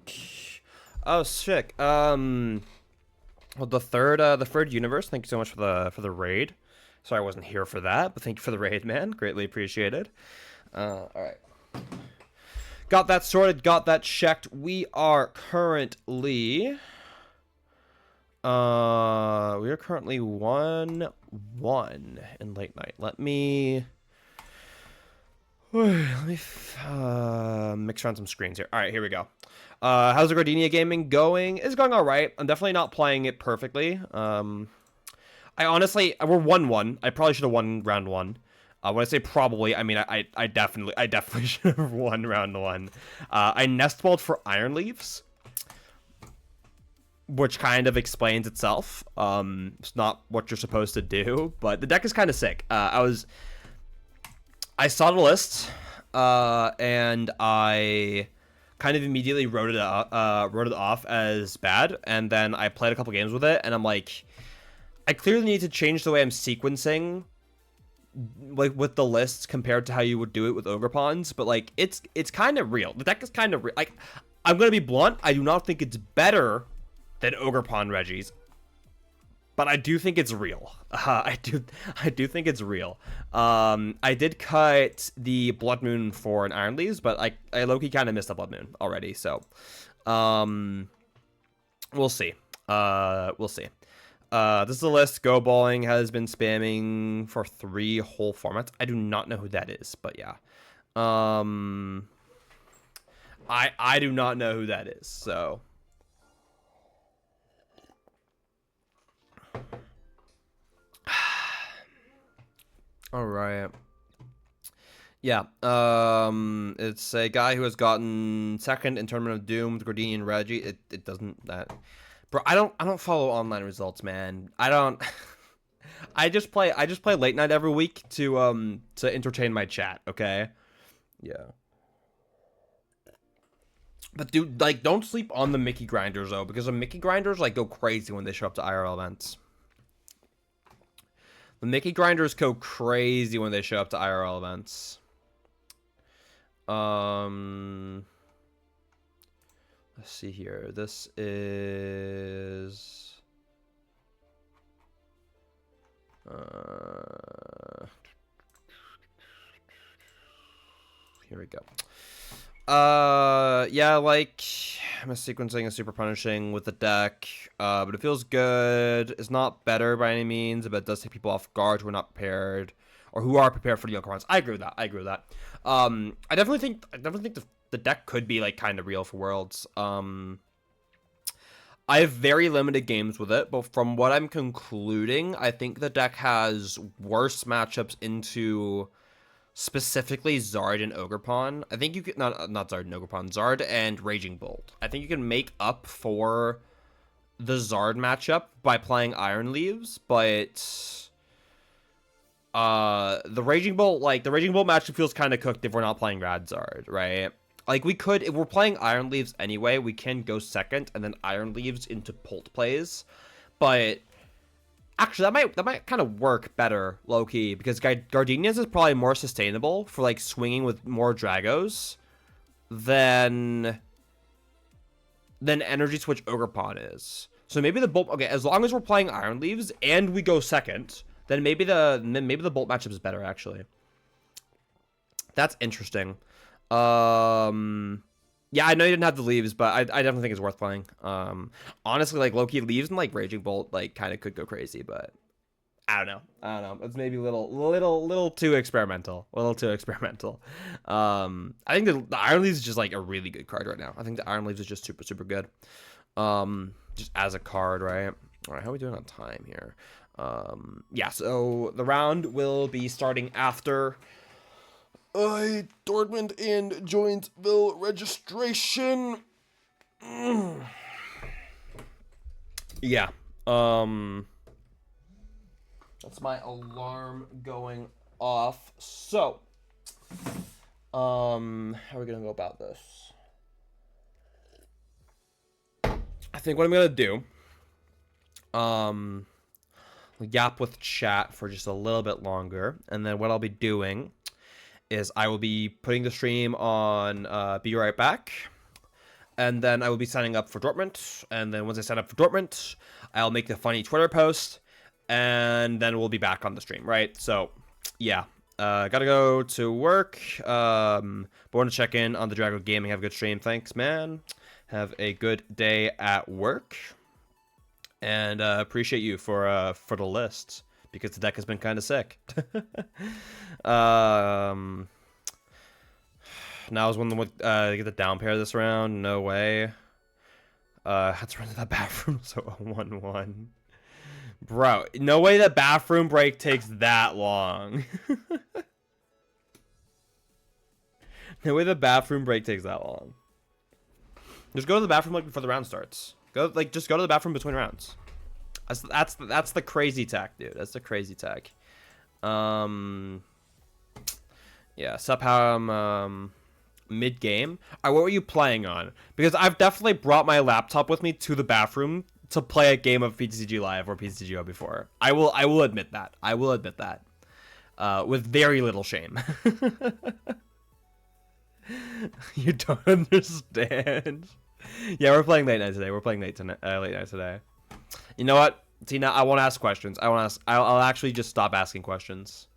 Oh, sick. Well, the third universe. Thank you so much for the raid. Sorry I wasn't here for that, but thank you for the raid, man. Greatly appreciated. All right. Got that sorted. Got that checked. We are currently. We are currently 1-1 in late night. Let me mix around some screens here. All right, here we go. How's the Gardenia gaming going? It's going all right. I'm definitely not playing it perfectly. I honestly, we're 1-1. I probably should have won round 1. When I say probably, I mean I definitely should have won round 1. I nest balled for Iron Leaves, which kind of explains itself. It's not what you're supposed to do, but the deck is kind of sick. I saw the list, and I kind of immediately wrote it off as bad, and then I played a couple games with it, and I'm like, I clearly need to change the way I'm sequencing, like with the lists compared to how you would do it with Ogerpons. But like, it's kind of real. The deck is kind of real. Like, I'm gonna be blunt. I do not think it's better than Ogerpon Regis, but I do think it's real. I do think it's real. I did cut the Blood Moon for an Iron Leaves, but I low-key kind of missed the Blood Moon already, so we'll see. We'll see. This is the list. Go Bowling has been spamming for 3 whole formats. I do not know who that is, but yeah. I do not know who that is, so. All right. Yeah. It's a guy who has gotten second in Tournament of Doom with Gardenia and Reggie. It doesn't that Bro, I don't follow online results, man. I don't. I just play late night every week to entertain my chat. Okay. Yeah. But dude, like, don't sleep on the Mickey grinders though, because the Mickey grinders like go crazy when they show up to IRL events. The Mickey grinders go crazy when they show up to IRL events. Let's see here. This is here we go. Yeah, like, miss sequencing is super punishing with the deck, but it feels good. It's not better by any means, but it does take people off guard who are not prepared, or who are prepared for the Ogerpons. I agree with that. I agree with that. I definitely think the deck could be like kind of real for Worlds. I have very limited games with it, but from what I'm concluding, I think the deck has worse matchups into specifically Zard and Ogerpon. I think you could not Zard and Ogerpon, Zard and Raging Bolt. I think you can make up for the Zard matchup by playing Iron Leaves, but the Raging Bolt matchup feels kind of cooked if we're not playing Rad Zard, right? Like, we could, if we're playing Iron Leaves anyway, we can go second and then Iron Leaves into Bolt plays, but actually, that might kind of work better, low-key, because Gardenia's is probably more sustainable for, like, swinging with more Dragos than Energy Switch Ogerpon is. So maybe the Bolt... Okay, as long as we're playing Iron Leaves and we go second, then maybe the Bolt matchup is better, actually. That's interesting. Yeah, I know you didn't have the Leaves, but I definitely think it's worth playing. Honestly, like, low-key Leaves and, like, Raging Bolt, like, kind of could go crazy, but I don't know. It's maybe a little too experimental. A little too experimental. I think the Iron Leaves is just, like, a really good card right now. I think the Iron Leaves is just super, super good. Just as a card, right? All right, how are we doing on time here? Yeah, so the round will be starting after Dortmund and Jointville registration. Yeah. That's my alarm going off. So, how are we gonna go about this? I think what I'm gonna do, yap with chat for just a little bit longer, and then what I'll be doing is I will be putting the stream on Be Right Back, and then I will be signing up for Dortmund, and then once I sign up for Dortmund, I'll make the funny Twitter post, and then we'll be back on the stream, right? So, yeah. Gotta go to work. Born to check in on the Drago Gaming. Have a good stream. Thanks, man. Have a good day at work. And appreciate you for the list, because the deck has been kind of sick. Now is when we get the down pair this round. No way. Had to run to that bathroom, so 1-1. Bro, no way that bathroom break takes that long. No way the bathroom break takes that long. Just go to the bathroom like before the round starts. Just go to the bathroom between rounds. That's the crazy tech, dude. That's the crazy tech. Yeah, sup how I'm mid game. Alright, what were you playing on? Because I've definitely brought my laptop with me to the bathroom to play a game of PTCG Live or PTCGO before. I will admit that. I will admit that. With very little shame. You don't understand. Yeah, we're playing late night today. We're playing late night today. You know what, Tina? I won't ask questions. I'll actually just stop asking questions.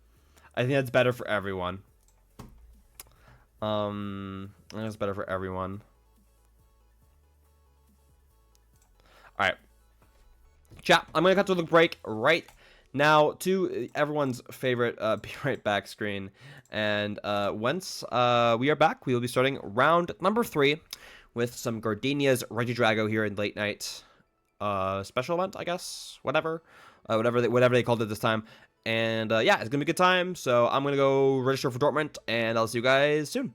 I think that's better for everyone. I think it's better for everyone. All right, chat. I'm gonna cut to the break right now to everyone's favorite Be Right Back screen, and once we are back, we will be starting round number 3 with some Gardenia's Regidrago here in late night special event, I guess. Whatever they called it this time. And yeah, it's gonna be a good time. So I'm gonna go register for Dortmund, and I'll see you guys soon.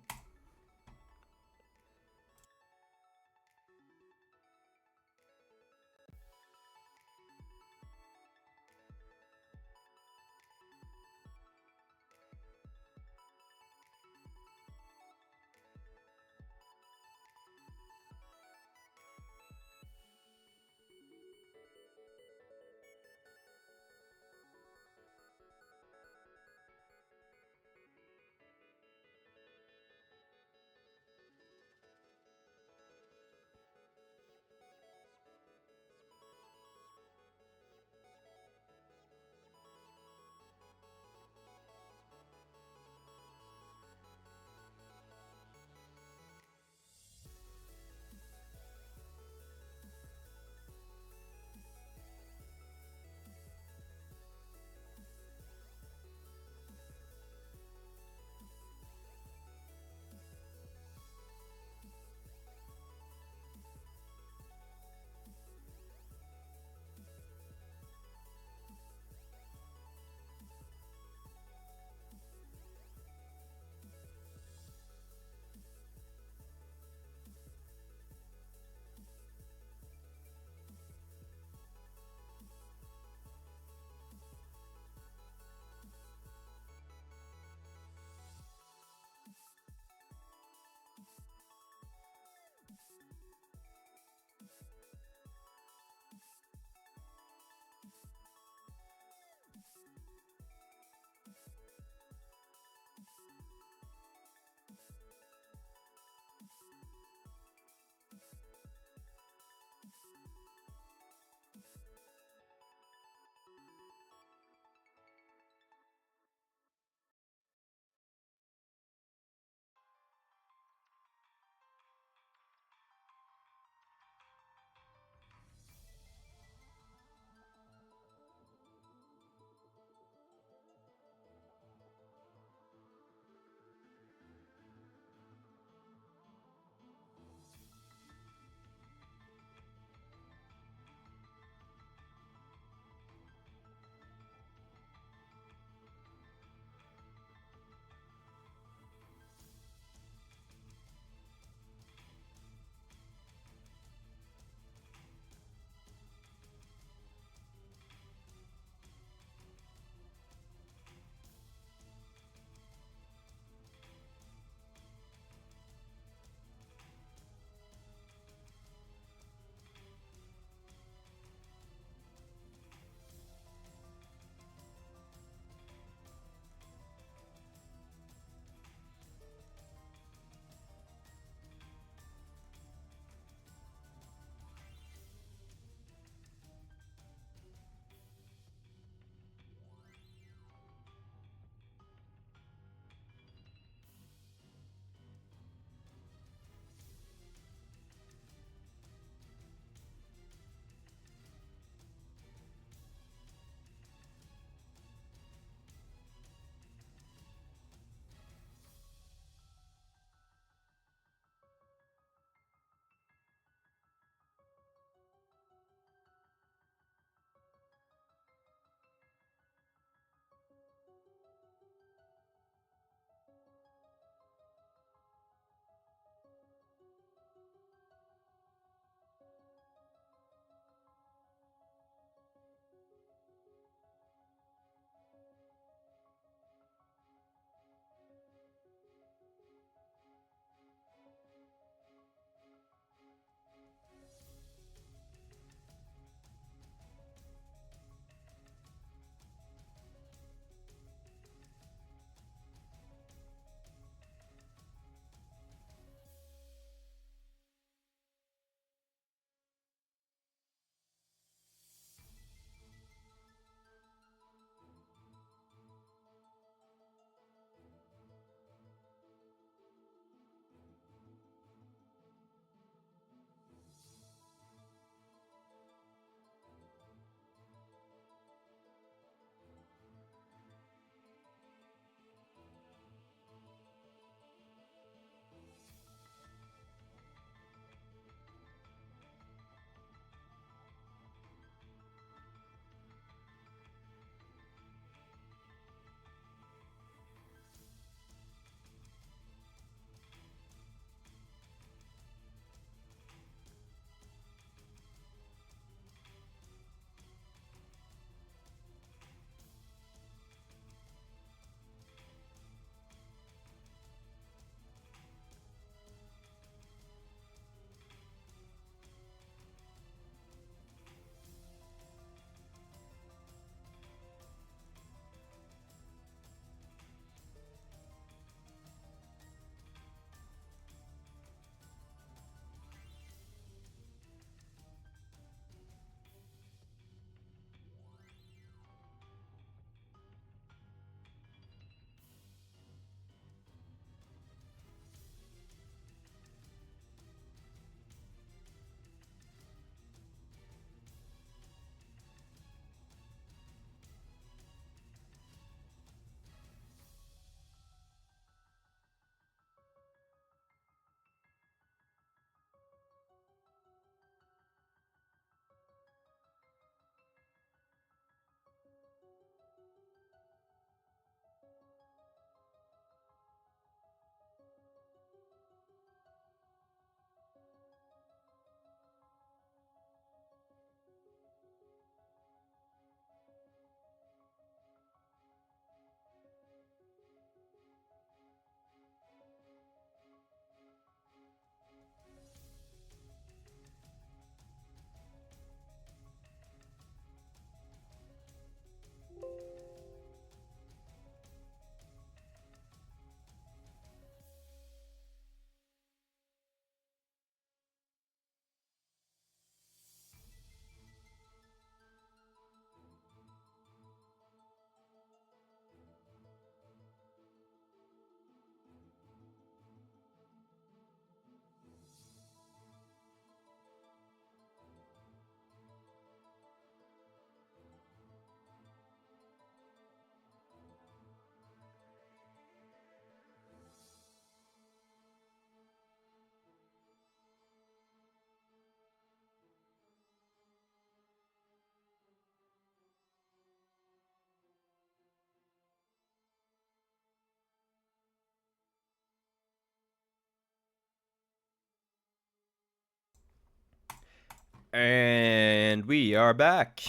And we are back.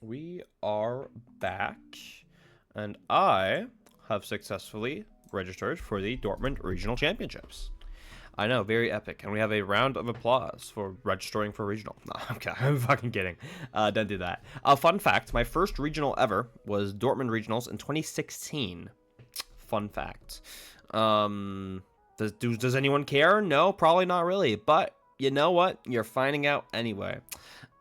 We are back. And I have successfully registered for the Dortmund Regional Championships. I know, very epic. And we have a round of applause for registering for regional. No, okay, I'm fucking kidding. Don't do that. Fun fact, my first regional ever was Dortmund Regionals in 2016. Fun fact. Does anyone care? No, probably not really. But you know what? You're finding out anyway.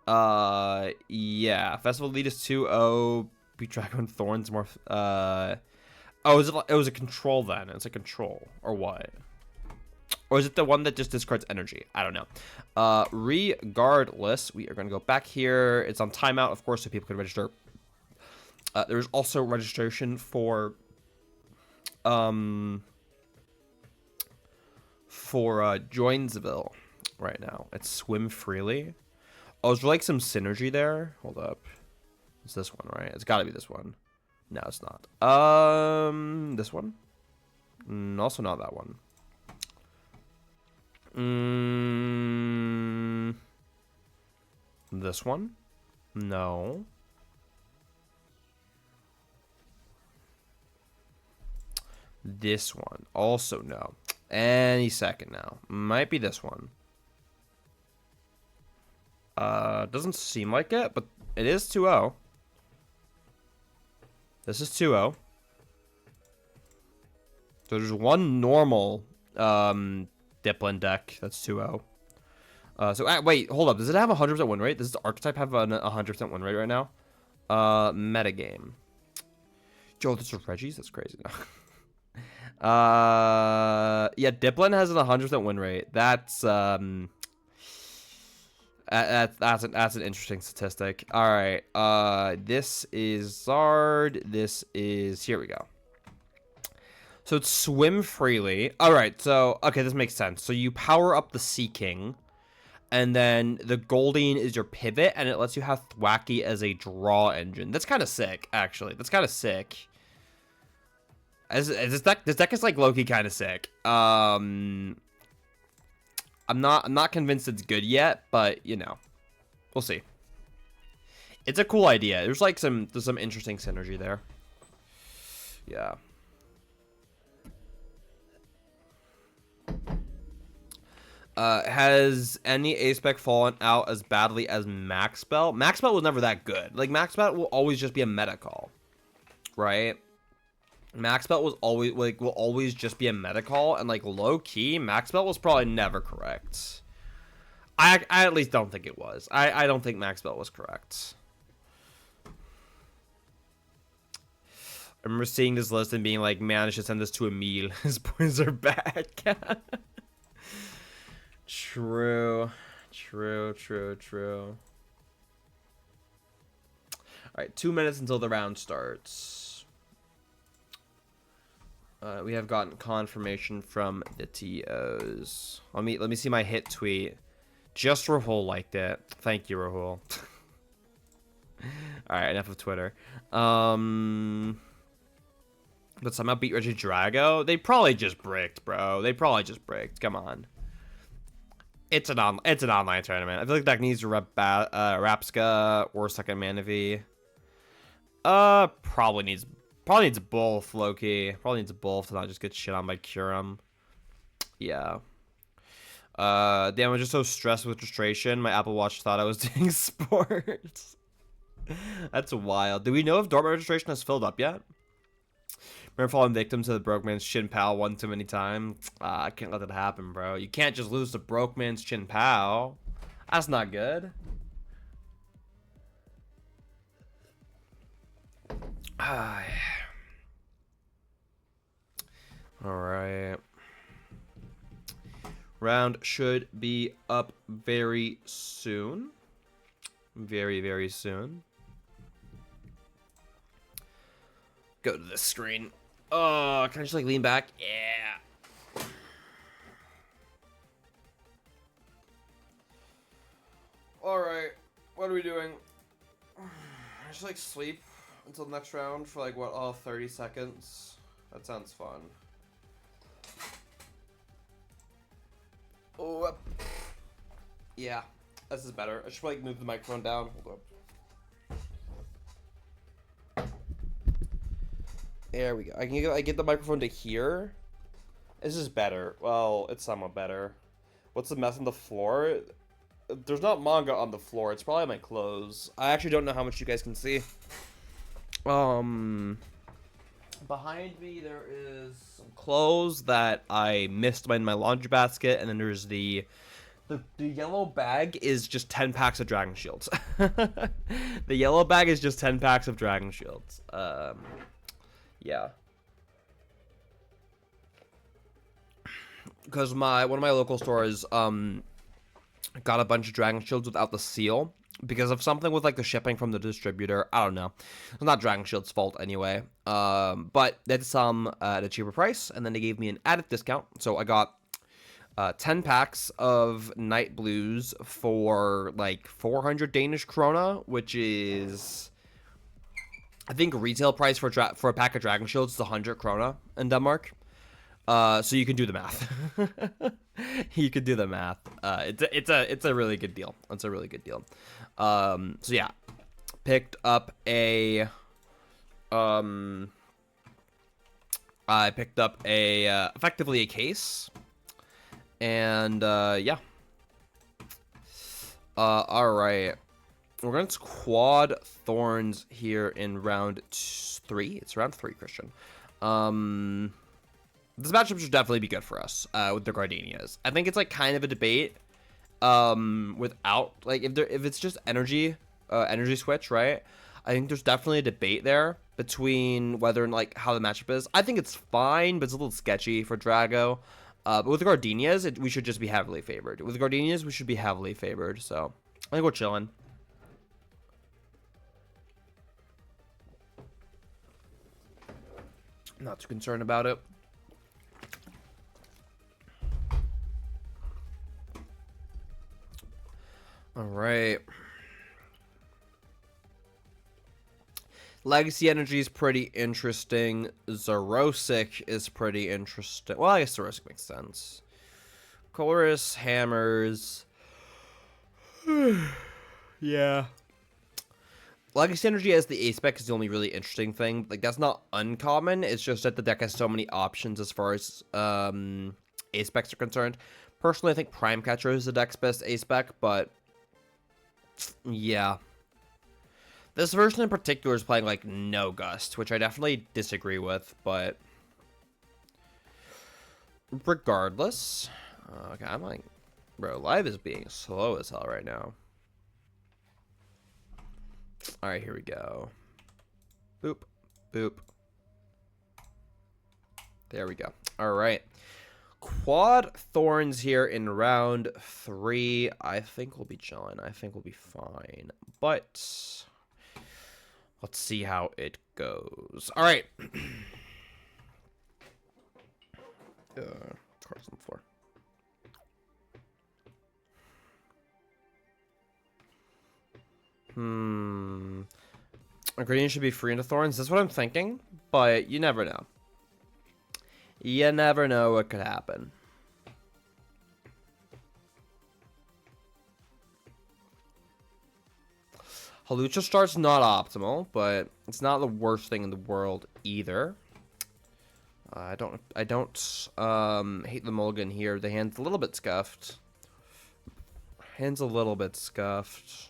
Yeah. Festival lead is 2-0. Regidrago and Thorns more. Oh, it was a control then. It's a control or what? Or is it the one that just discards energy? I don't know. Regardless, we are going to go back here. It's on timeout, of course, so people can register. There's also registration for Joinsville right now. It's swim freely. Oh, is there like some synergy there? Hold up. It's this one, right? It's got to be this one. No, it's not. This one? Also not that one. This one? No. This one. Also no. Any second now. Might be this one. Doesn't seem like it, but it is 2-0. This is 2-0. So there's one normal Diplin deck that's 2-0. Wait, hold up. Does it have a 100% win rate? Does the archetype have a 100% win rate right now? Metagame. Joe, this is Reggie's? That's crazy. Yeah, Diplin has a 100% win rate. That's an interesting statistic. All right. This is Zard. This is, here we go. So it's swim freely. All right. So, okay, this makes sense. So you power up the Sea King, and then the Goldeen is your pivot, and it lets you have Thwacky as a draw engine. That's kind of sick, actually. That's kind of sick. This deck is like low-key kind of sick. I'm not convinced it's good yet, but you know, we'll see. It's a cool idea. There's some interesting synergy there. Yeah. Has any A-Spec fallen out as badly as Max Spell? Max Spell was never that good. Like, Max Spell will always just be a meta call, right? Max Belt was always will always just be a meta call, and like low key, Max Belt was probably never correct. I at least don't think it was. I don't think Max Belt was correct. I remember seeing this list and being like, man, I should send this to Emil. His points are back. True. Alright, 2 minutes until the round starts. We have gotten confirmation from the TOs. Let me see my hit tweet. Just Rahul liked it. Thank you, Rahul. Alright, enough of Twitter. But somehow beat Regidrago? They probably just bricked, bro. They probably just bricked. Come on. It's an online tournament. I feel like that needs to rep Rapska or second Manavy. Probably needs both, Loki. Probably needs both to not just get shit on by Curum. Yeah. Damn, I'm just so stressed with registration. My Apple Watch thought I was doing sports. That's wild. Do we know if Dortmund registration has filled up yet? Remember falling victim to the Brokeman's Chin Pow one too many times? I can't let that happen, bro. You can't just lose to Brokeman's Chin Pow. That's not good. Alright. Round should be up very soon. Very, very soon. Go to this screen. Oh, can I just like lean back? Yeah. Alright. What are we doing? I just like sleep until next round for like, what, 30 seconds? That sounds fun. Oh, yeah. This is better. I should probably move the microphone down. Hold up. There we go. I get the microphone to here. This is better. Well, it's somewhat better. What's the mess on the floor? There's not manga on the floor. It's probably my clothes. I actually don't know how much you guys can see. Behind me there is some clothes that I missed in my laundry basket, and then there's the yellow bag is just 10 packs of Dragon Shields. The yellow bag is just 10 packs of Dragon Shields. Yeah. Because one of my local stores got a bunch of Dragon Shields without the seal because of something with like the shipping from the distributor. I don't know. It's not Dragon Shield's fault anyway. But they did some at a cheaper price, and then they gave me an added discount. So I got 10 packs of Night Blues for like 400 Danish krona, which is, I think, retail price for a pack of Dragon Shields is 100 krona in Denmark. So you can do the math. You can do the math. It's a really good deal. It's a really good deal. So yeah, picked up a effectively a case, and yeah. All right, we're gonna quad Thorns here in round 3. It's round 3, Christian. This matchup should definitely be good for us with the Gardenias. I think it's like kind of a debate without like if it's just energy switch, right? I think there's definitely a debate there between whether and like how the matchup is. I think it's fine, but it's a little sketchy for Drago. But with the Gardenias, we should just be heavily favored. With the Gardenias, we should be heavily favored. So I think we're chilling. Not too concerned about it. All right. Legacy Energy is pretty interesting. Zerosic is pretty interesting. Well, I guess Zerosic makes sense. Chorus, Hammers. Yeah. Legacy Energy as the A-Spec is the only really interesting thing. Like, that's not uncommon. It's just that the deck has so many options as far as A-Specs are concerned. Personally, I think Prime Catcher is the deck's best A-Spec, but yeah. This version in particular is playing, like, no Gust, which I definitely disagree with, but regardless. Okay, I'm like, bro, live is being slow as hell right now. Alright, here we go. Boop, boop. There we go. Alright. Quad Thorns here in round 3. I think we'll be chilling. I think we'll be fine. But let's see how it goes. All right. Cards on the floor. Gradient should be free into Thorns. That's what I'm thinking, but you never know. You never know what could happen. Halucha start's not optimal, but it's not the worst thing in the world either. I don't hate the mulligan here. The hand's a little bit scuffed. Hand's a little bit scuffed.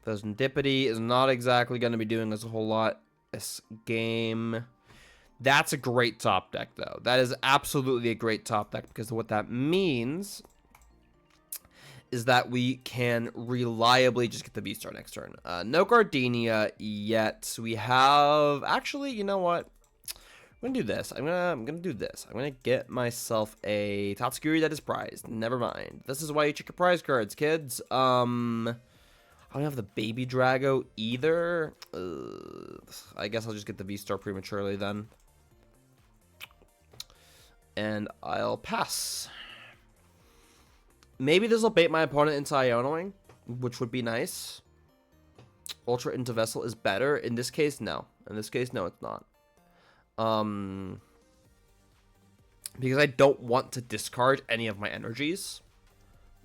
The Zendipity is not exactly going to be doing us a whole lot this game. That's a great top deck, though. That is absolutely a great top deck, because what that means is that we can reliably just get the V-Star next turn. No Gardenia yet. We have... Actually, you know what? I'm gonna do this. I'm gonna do this. I'm gonna get myself a Tatsugiri that is prized. Never mind. This is why you check your prize cards, kids. I don't have the Baby Drago either. I guess I'll just get the V-Star prematurely then. And I'll pass. Maybe this will bait my opponent into Ionoing, which would be nice. Ultra into Vessel is better. In this case, no. In this case, no, it's not. because I don't want to discard any of my energies.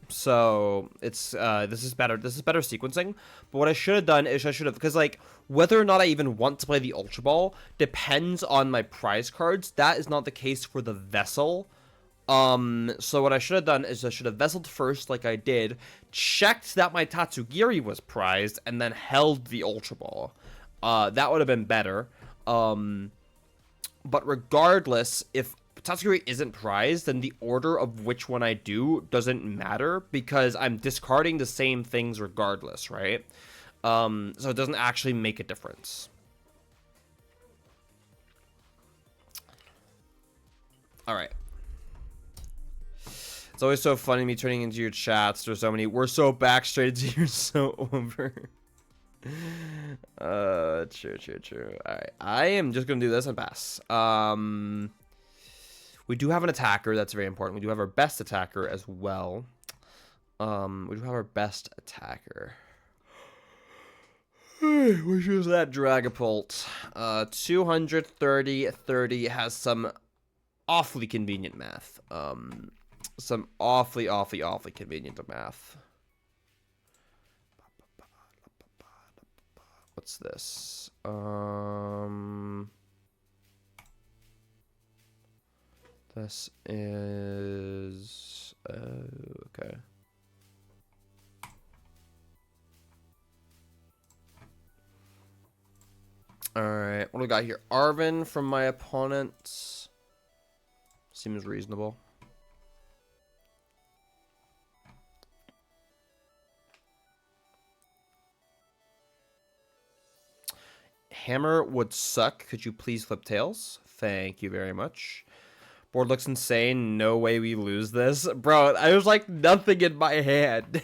So it's this is better. This is better sequencing. But what I should have done is I should have, because like whether or not I even want to play the Ultra Ball depends on my prize cards. That is not the case for the Vessel. So what I should have done is I should have Vesseled first, like I did, checked that my Tatsugiri was prized, and then held the Ultra Ball. That would have been better. But regardless, if Tatsugiri isn't prized, then the order of which one I do doesn't matter, because I'm discarding the same things regardless, right? So it doesn't actually make a difference. Alright. It's always so funny me turning into your chats. There's so many. We're so back straight into you're so over. True. Alright. I am just gonna do this and pass. We do have an attacker, that's very important. We do have our best attacker as well. We do have our best attacker. Which is that Dragapult. 230, 30 has some awfully convenient math. Some awfully convenient math. What's this? This is okay. All right, what do we got here? Arvin from my opponent. Seems reasonable. Hammer would suck. Could you please flip tails? Thank you very much. Board looks insane. No way we lose this. Bro, I was like nothing in my hand.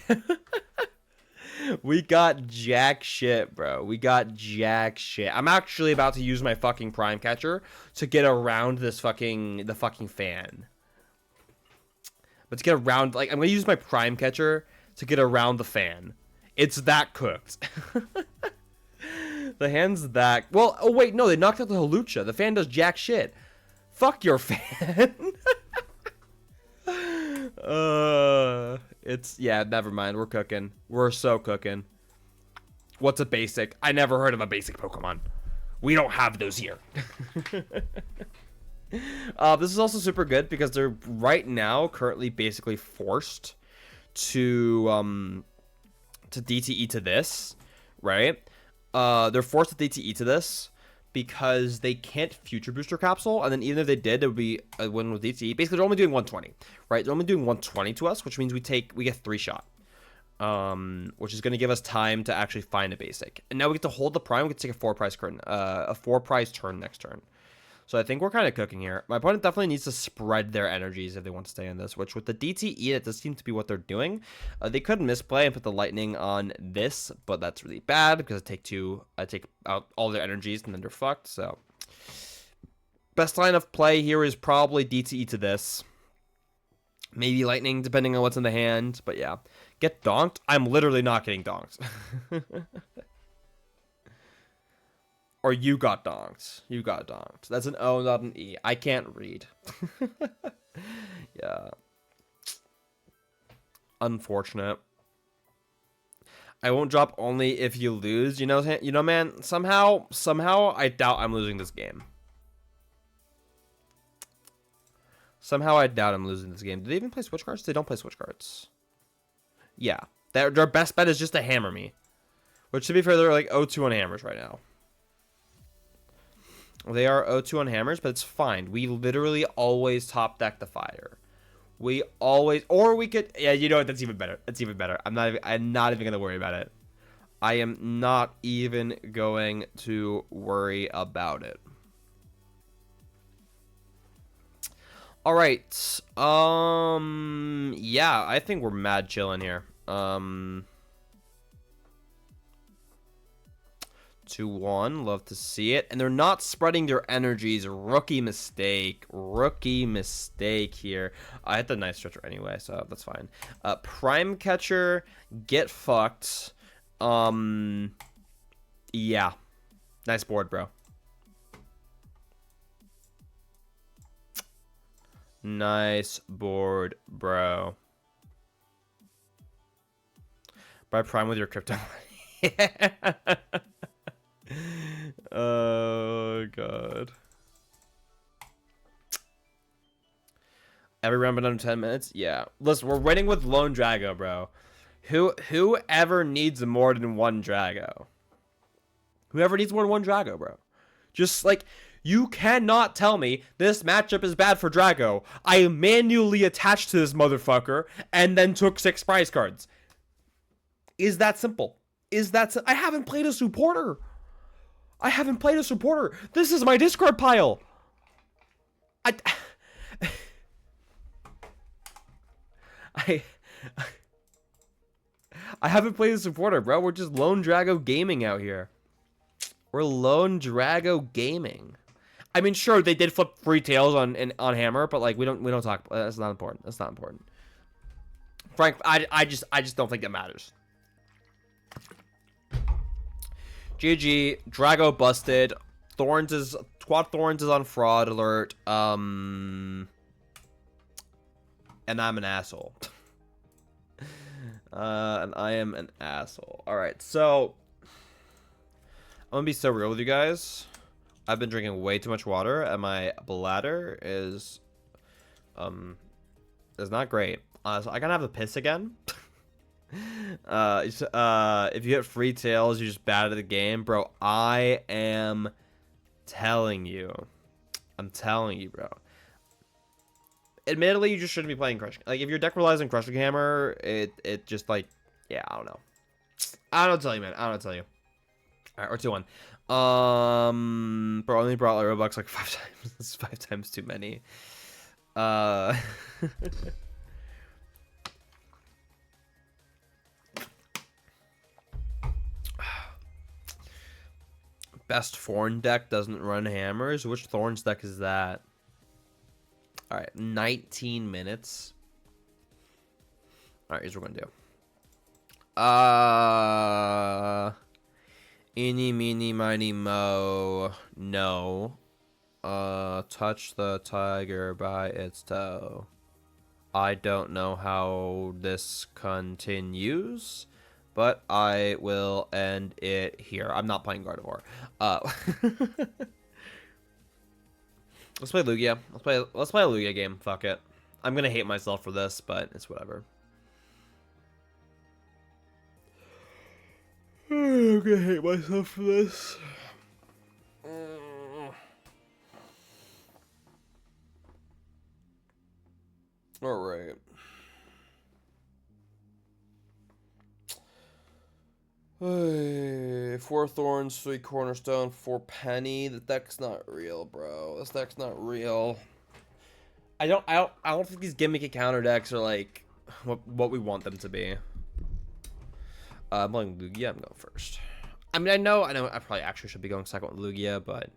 We got jack shit, bro. We got jack shit. I'm actually about to use my fucking Prime Catcher to get around this the fucking fan. But to get around, like, I'm gonna use my Prime Catcher to get around the fan. It's that cooked. The hand's that... Well, oh wait, no, they knocked out the Hawlucha. The fan does jack shit. Fuck your fan. Yeah, never mind. We're cooking. We're so cooking. What's a basic? I never heard of a basic Pokemon. We don't have those here. This is also super good because they're right now currently basically forced to DTE to this, right? They're forced to DTE to this because they can't Future Booster Capsule, and then even if they did, it would be a win with DTE. Basically, they're only doing 120, right? They're only doing 120 to us, which means we get 3 shot, which is going to give us time to actually find a basic. And now we get to hold the Prime. We get to take a 4-prize turn next turn. So I think we're kind of cooking here. My opponent definitely needs to spread their energies if they want to stay in this, which with the DTE, it does seem to be what they're doing. They could misplay and put the Lightning on this, but that's really bad because I take out all their energies and then they're fucked. So best line of play here is probably DTE to this. Maybe Lightning, depending on what's in the hand. But yeah, get donked. I'm literally not getting donked. Or you got donked. You got donked. That's an O, not an E. I can't read. Yeah. Unfortunate. I won't drop only if you lose. You know, man. Somehow, I doubt I'm losing this game. Somehow, I doubt I'm losing this game. Do they even play switch cards? They don't play switch cards. Yeah. Their best bet is just to hammer me. Which, to be fair, they're like 0-2 on hammers right now. They are 0-2 on hammers, but it's fine. We literally always top deck the fire. We always, or we could, yeah, you know what? That's even better. That's even better. I'm not even gonna worry about it. I am not even going to worry about it. All right. Yeah, I think we're mad chilling here. 2-1, love to see it. And they're not spreading their energies. Rookie mistake. Rookie mistake here. I hit the Night Stretcher anyway, so that's fine. Prime Catcher, get fucked. Yeah. Nice board, bro. Nice board, bro. Buy Prime with your crypto money. Oh, God. Every round but under 10 minutes? Yeah. Listen, we're winning with Lone Drago, bro. Whoever needs more than one Drago? Whoever needs more than one Drago, bro. Just, like, you cannot tell me this matchup is bad for Drago. I manually attached to this motherfucker and then took 6 prize cards. Is that simple? I haven't played a supporter. This is my discard pile. I haven't played a supporter, bro. We're just Lone Drago gaming out here. We're Lone Drago gaming. I mean, sure, they did flip free tails on Hammer, but like we don't talk. That's not important. That's not important. Frank, I just don't think that matters. GG, Drago busted. Quad Thorns is on fraud alert. And I'm an asshole. And I am an asshole. Alright, so I'm gonna be so real with you guys. I've been drinking way too much water, and my bladder is not great. So I gotta have a piss again. If you hit free tails, you're just bad at the game, bro. I am telling you. I'm telling you, bro. Admittedly, you just shouldn't be playing Crushing. Like, if your deck relies on Crushing Hammer, it just, like, yeah, I don't know. I don't tell you, man. I don't tell you. Alright, we're 2-1. Bro, only brought like Robux like 5 times. This is 5 times too many. Best Thorn deck doesn't run hammers. Which Thorns deck is that? Alright, 19 minutes. Alright, here's what we're gonna do. Eeny, meeny, miny, mo. No. Touch the tiger by its toe. I don't know how this continues, but I will end it here. I'm not playing Gardevoir. Let's play Lugia. Let's play a Lugia game. Fuck it. I'm gonna hate myself for this, but it's whatever. I'm gonna hate myself for this. Alright. Hey, 4 Thorns, 3 Cornerstone, 4 Penny. The deck's not real, bro. This deck's not real. I don't think these gimmicky counter decks are like what we want them to be. I'm playing Lugia. I'm going first. I mean, I know I probably actually should be going second with Lugia, but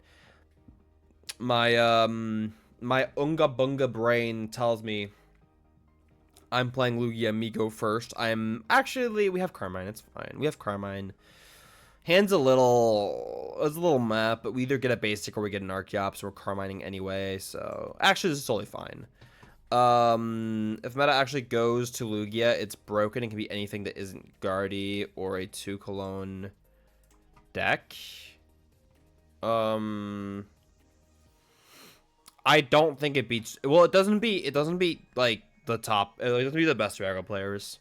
my my Unga Bunga brain tells me I'm playing Lugia, me go first. We have Carmine, it's fine. We have Carmine. Hand's it's a little map, but we either get a basic or we get an Archeops, so we're Carmining anyway, so actually this is totally fine. If meta actually goes to Lugia, it's broken. It can be anything that isn't Guardy or a 2 cologne deck. I don't think it beats. Well, it doesn't beat like the top. It doesn't beat the best Drago players.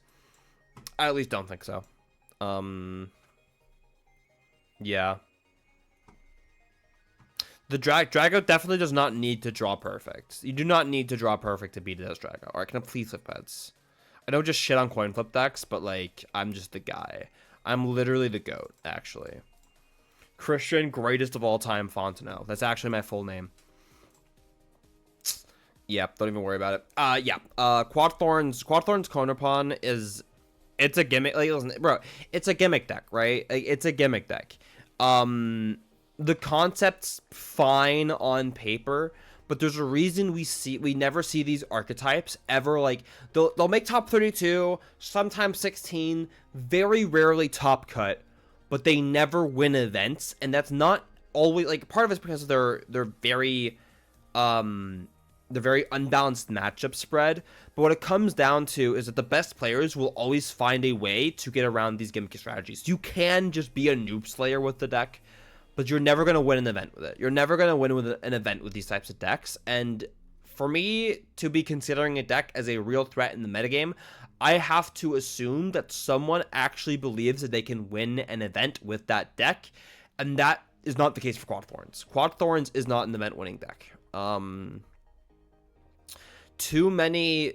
I at least don't think so. Yeah. The Drago definitely does not need to draw perfect. You do not need to draw perfect to beat this Drago. Alright, can I please flip heads? I don't just shit on coin flip decks, but like, I'm just the guy. I'm literally the GOAT, actually. Christian, greatest of all time, Fontenelle. That's actually my full name. Yeah, don't even worry about it. Quad Thorns Ogerpon it's a gimmick. Like, listen, bro, it's a gimmick deck, right? Like, it's a gimmick deck. The concept's fine on paper, but there's a reason we never see these archetypes ever. Like, they'll make top 32, sometimes 16, very rarely top cut, but they never win events, and that's not always like part of it's because they're very They're very unbalanced matchup spread. But what it comes down to is that the best players will always find a way to get around these gimmicky strategies. You can just be a noob slayer with the deck, but you're never going to win an event with it. You're never going to win with an event with these types of decks. And for me to be considering a deck as a real threat in the metagame, I have to assume that someone actually believes that they can win an event with that deck. And that is not the case for Quad Thorns. Quad Thorns is not an event-winning deck. Too many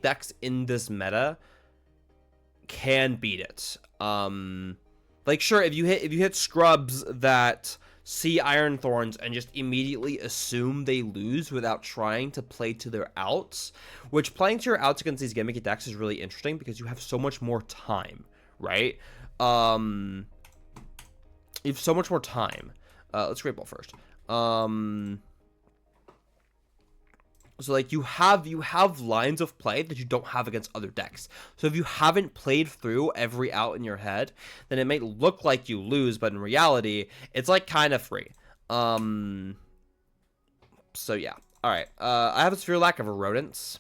decks in this meta can beat it. Like sure, if you hit scrubs that see Iron Thorns and just immediately assume they lose without trying to play to their outs, which playing to your outs against these gimmicky decks is really interesting because you have so much more time, right? You have so much more time. Let's Great Ball first. So like you have lines of play that you don't have against other decks. So if you haven't played through every out in your head, then it may look like you lose, but in reality, it's like kind of free. So yeah. All right. I have a severe lack of rodents.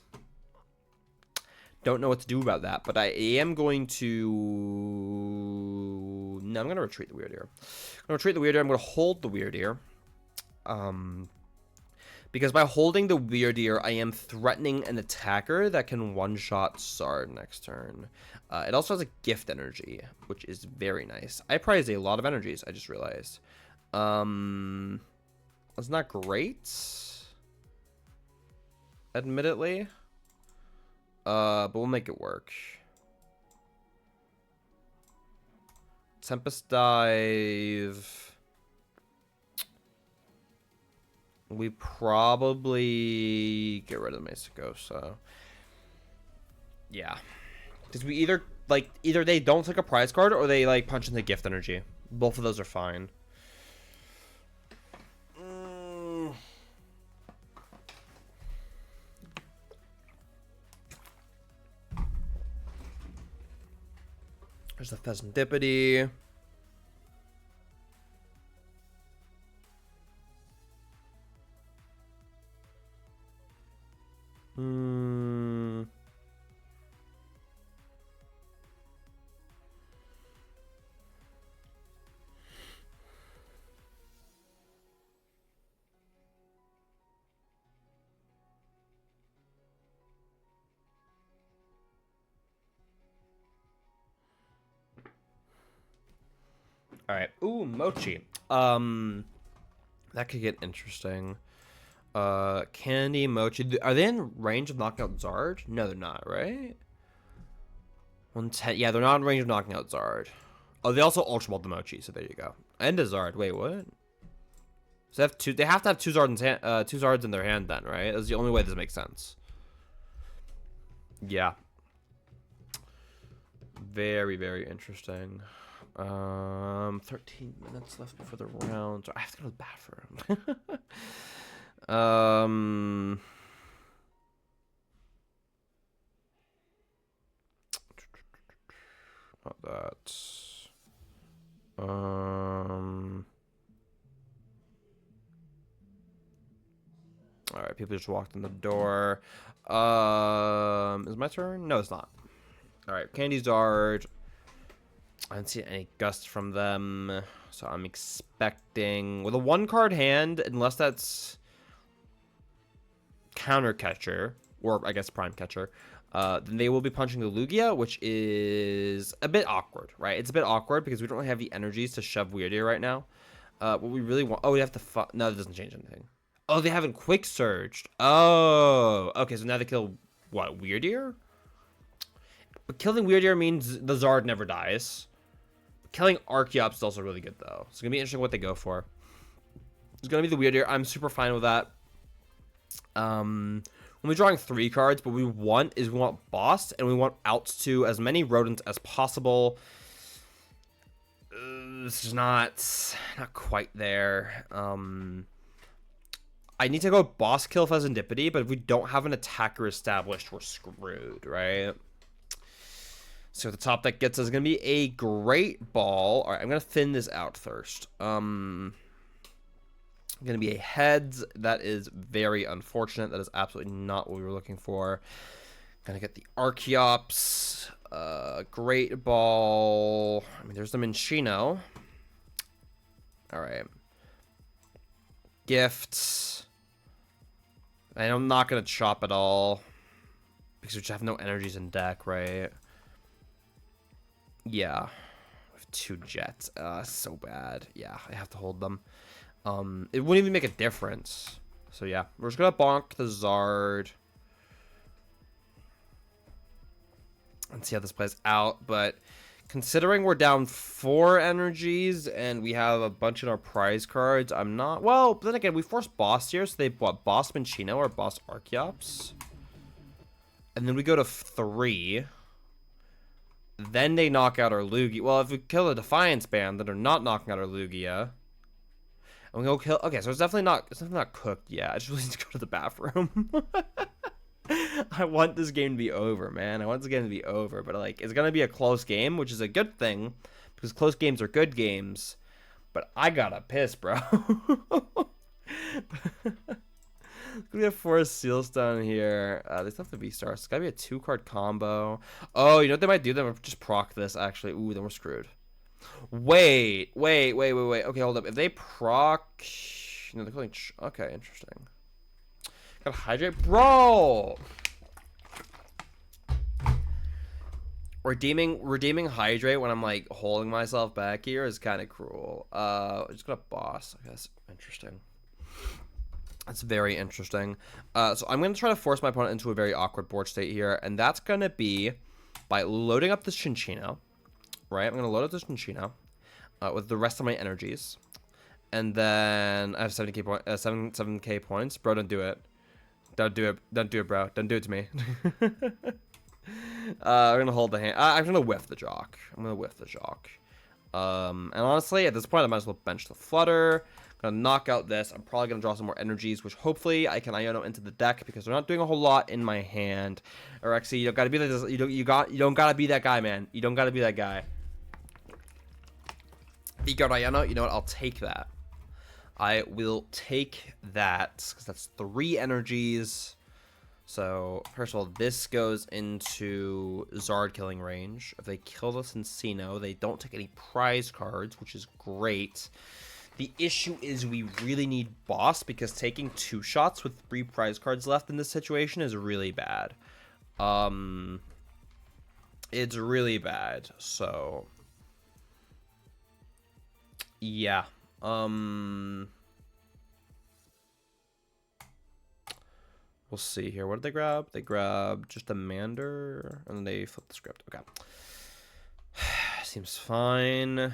Don't know what to do about that, but I am going to. No, I'm gonna retreat the Weird Ear. I'm gonna retreat the Weird Ear. I'm gonna hold the Weird Ear. Because by holding the Weird Ear, I am threatening an attacker that can one-shot Zard next turn. It also has a gift energy, which is very nice. I prize a lot of energies, I just realized. That's not great, admittedly. But we'll make it work. Tempest Dive. We probably get rid of Mesagosa. Yeah. Because we either they don't take a prize card or they like punch in the gift energy. Both of those are fine. There's the Pheasantipity. All right. Ooh, Mochi. That could get interesting. Candy, Mochi. Are they in range of knocking out Zard? No, they're not, right? 110. Yeah, they're not in range of knocking out Zard. Oh, they also Ultra Ball the Mochi, so there you go. And a Zard. Wait, what? So they have two. They have to have two Zards in their hand then, right? That's the only way this makes sense. Yeah. Very, very interesting. 13 minutes left before the round. I have to go to the bathroom. Not that. All right, people just walked in the door. Is it my turn? No, it's not. All right, Candy Zard. I didn't see any gust from them, so I'm expecting with a 1-card hand, unless that's counter catcher or I guess prime catcher. Then they will be punching the Lugia, which is a bit awkward, right? It's a bit awkward because we don't really have the energies to shove Weird Ear right now. What we really want... Oh, we have to... No, that doesn't change anything. Oh, they haven't Quick Surged. Oh, okay, so now they kill, what, Weird Ear? But killing Weird Ear means the Zard never dies. Killing Archeops is also really good, though. It's going to be interesting what they go for. It's going to be the Weird Ear. I'm super fine with that. We'll be drawing 3 cards, but we want Boss, and we want outs to as many rodents as possible. This is not quite there. I need to go Boss kill Pheasantipity, but if we don't have an attacker established, we're screwed, right? So the top deck gets us is going to be a Great Ball. All right, I'm going to thin this out first. Going to be a heads. That is very unfortunate. That is absolutely not what we were looking for. Gonna get the Archeops. Great Ball. I mean, there's the Minchino. All right. Gifts. And I'm not gonna chop at all because we just have no energies in deck, right? Yeah. We have 2 Jets. So bad. Yeah, I have to hold them. It wouldn't even make a difference. So yeah, we're just gonna bonk the Zard and see how this plays out. But considering we're down 4 energies and we have a bunch in our prize cards, I'm not... Well, then again, we forced Boss here, so they what, Boss Minchino or Boss Archeops. And then we go to 3. Then they knock out our Lugia. Well, if we kill the Defiance Band, then they're not knocking out our Lugia. And we go kill... Okay, so it's definitely not cooked yet. I just really need to go to the bathroom. I want this game to be over, man. I want this game to be over. But, like, it's going to be a close game, which is a good thing. Because close games are good games. But I gotta piss, bro. We have 4 Sealstone here. They still have the V-Star. It's gotta be a 2-card combo. Oh, you know what they might do? They might just proc this, actually. Ooh, then we're screwed. Wait. Okay, hold up. If they proc... No, they're calling... Okay, interesting. Gotta hydrate. Bro! Redeeming hydrate when I'm, like, holding myself back here is kind of cruel. Just gonna boss, I guess. Interesting. That's very interesting. So I'm going to try to force my opponent into a very awkward board state here, and that's going to be by loading up this Chinchino, right? I'm going to load up this Chinchino with the rest of my energies, and then I have 7k points. Bro, don't do it. Don't do it. Don't do it, bro. Don't do it to me. I'm going to hold the hand. I'm going to whiff the Jock. And honestly, at this point, I might as well bench the Flutter. Gonna knock out this. I'm probably gonna draw some more energies, which hopefully I can Iono into the deck because they're not doing a whole lot in my hand. Rexy, you don't gotta be that. You don't gotta be that guy, man. You don't gotta be that guy. V-Guard Iono, you know what? I'll take that. I will take that because that's 3 energies. So first of all, this goes into Zard killing range. If they kill the Cincino, they don't take any prize cards, which is great. The issue is we really need Boss because taking 2 shots with 3 prize cards left in this situation is really bad. It's really bad. So, yeah. We'll see here. What did they grab? They grabbed just a Mander, and then they flipped the script. Okay. Seems fine.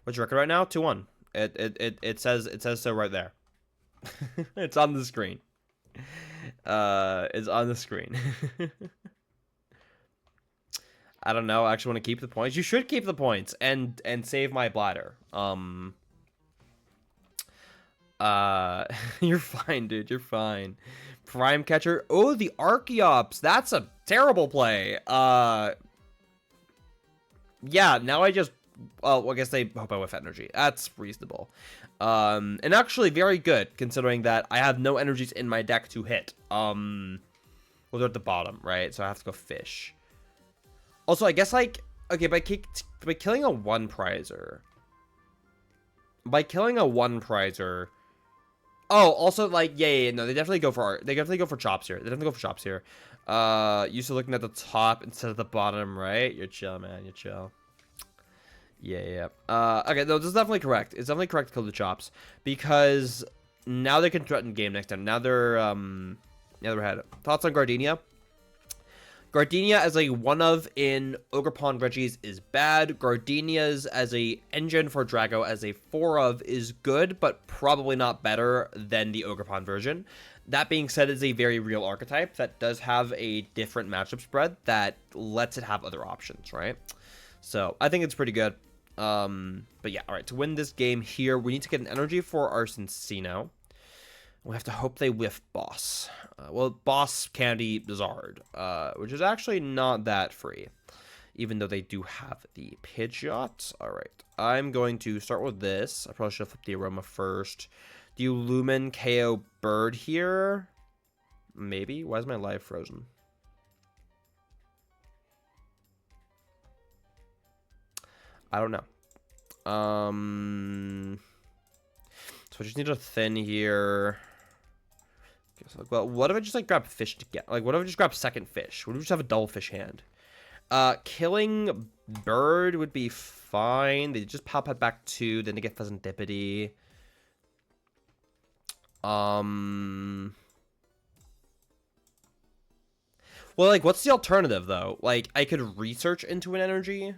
What's your record right now? 2-1. It says so right there. It's on the screen. It's on the screen. I don't know. I actually want to keep the points. You should keep the points and save my bladder. You're fine, dude. You're fine. Prime Catcher. Oh, the Archeops. That's a terrible play. Yeah, now I just... Well, I guess they hope I whiff energy. That's reasonable. And actually very good, considering that I have no energies in my deck to hit. Well, they're at the bottom, right? So I have to go fish. Also, I guess, like... Okay, by killing a 1-prizer... By killing a 1-prizer... Oh, also, like, yeah, no, they definitely go for chops here. Used to looking at the top instead of the bottom, right? You're chill, man. You're chill. Yeah. Okay, no, this is definitely correct. It's definitely correct to kill the chops because now they can threaten game next time. Now they're ahead. Thoughts on Gardenia? Gardenia as a 1-of in Ogerpon Regis is bad. Gardenia's as a engine for Drago as a 4-of is good, but probably not better than the Ogerpon version. That being said, it's a very real archetype that does have a different matchup spread that lets it have other options, right? So I think it's pretty good. But yeah, all right. To win this game here, we need to get an energy for our Cincino. We have to hope they whiff Boss. Well, Boss Candy Zard, which is actually not that free. even though they do have the Pidgeot. All right, I'm going to start with this. I probably should have flipped the Aroma first. Do you Lumen KO Bird here? Maybe. Why is my live frozen? I don't know. So I just need a thin here. Well, what if I just like grab fish to get? Like, what if I just grab second fish? What if we just have a double fish hand? Killing bird would be fine. They just pop it back 2, then they get Pheasantipity. Well, like, what's the alternative though? Like, I could research into an energy.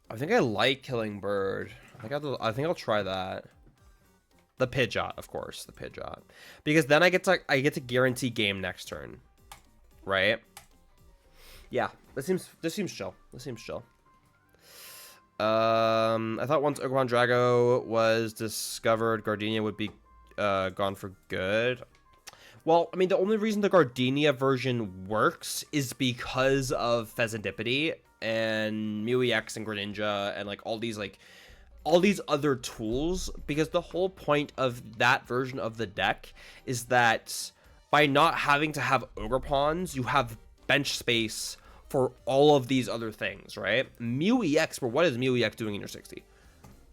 I think I like killing bird. I think I'll try that. The Pidgeot, of course, the Pidgeot, because then I get to guarantee game next turn, right? Yeah, this seems chill. This seems chill. I thought once Ogerpon Drago was discovered, Gardenia would be gone for good. Well, I mean, the only reason the Gardenia version works is because of Pheasantipity and Mew-EX and Greninja and like all these other tools, because the whole point of that version of the deck is that by not having to have Ogerpons, you have bench space for all of these other things, right? Mew-EX, bro, what is Mew-EX doing in your 60?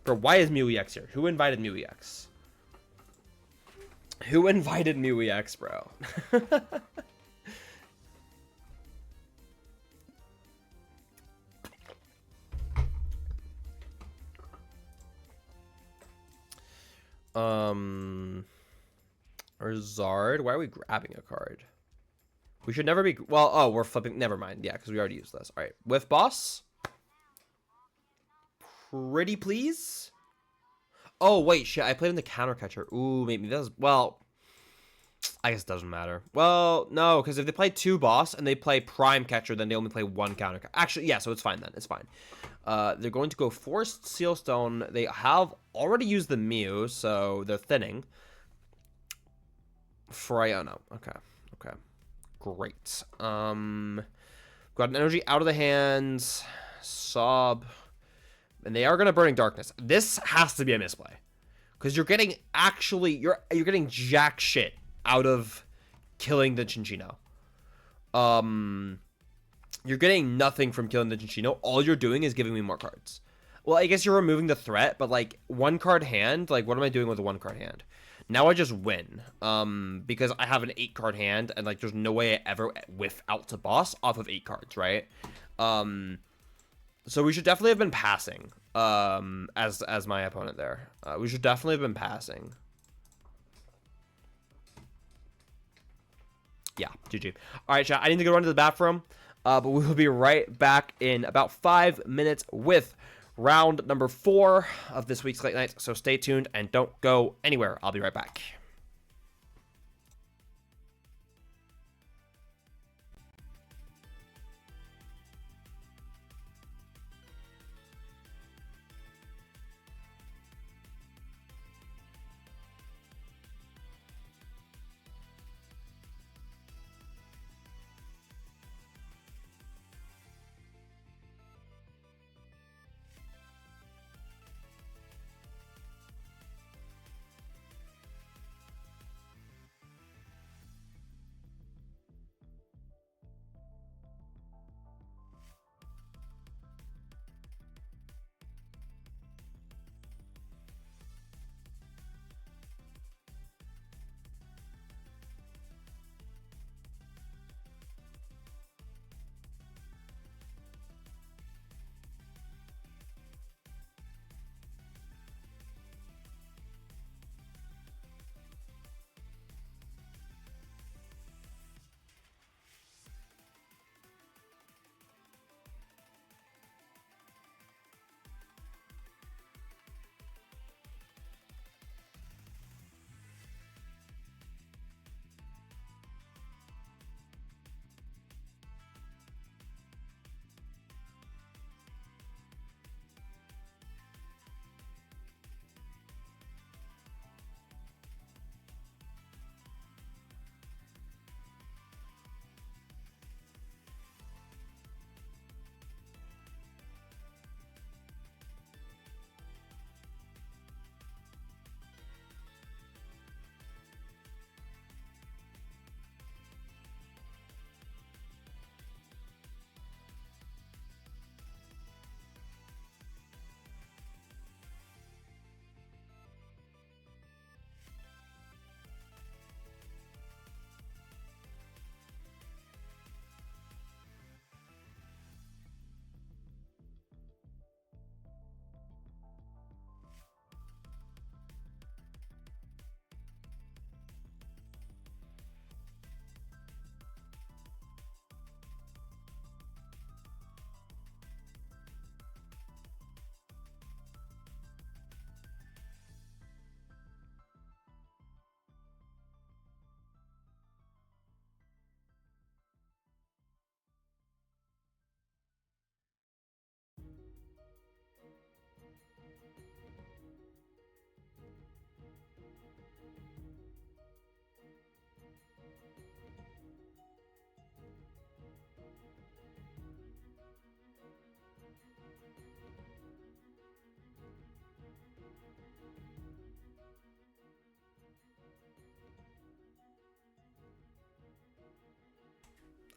Bro, why is Mew-EX here? Who invited Mew-EX? Who invited Mew-EX, bro? Charizard. Why are we grabbing a card? We should never be. Well, oh, we're flipping. Never mind. Yeah, because we already used this. All right, Whiff Boss. Pretty please. Oh wait, shit. I played in the counter catcher. Ooh, maybe that's well. I guess it doesn't matter. Well, no, because if they play 2 boss and they play prime catcher, then they only play 1 counter. Actually, yeah, so it's fine then. It's fine. They're going to go Forced Sealstone. They have already used the Mew, so they're thinning. No. Okay. Okay. Great. Got an energy out of the hands. Sob. And they are going to Burning Darkness. This has to be a misplay. Because you're getting you're getting jack shit out of killing the Chinchino. You're getting nothing from killing the Chinchino. All you're doing is giving me more cards. Well, I guess you're removing the threat, but like 1 card hand, like what am I doing with a 1 card hand? Now I just win. Because I have an 8 card hand and like there's no way I ever whiff out to boss off of 8 cards, right? So we should definitely have been passing. As my opponent there. We should definitely have been passing. Yeah, GG. All right, chat. I need to go run to the bathroom, but we will be right back in about 5 minutes with round number 4 of this week's Late Nights. So stay tuned and don't go anywhere. I'll be right back.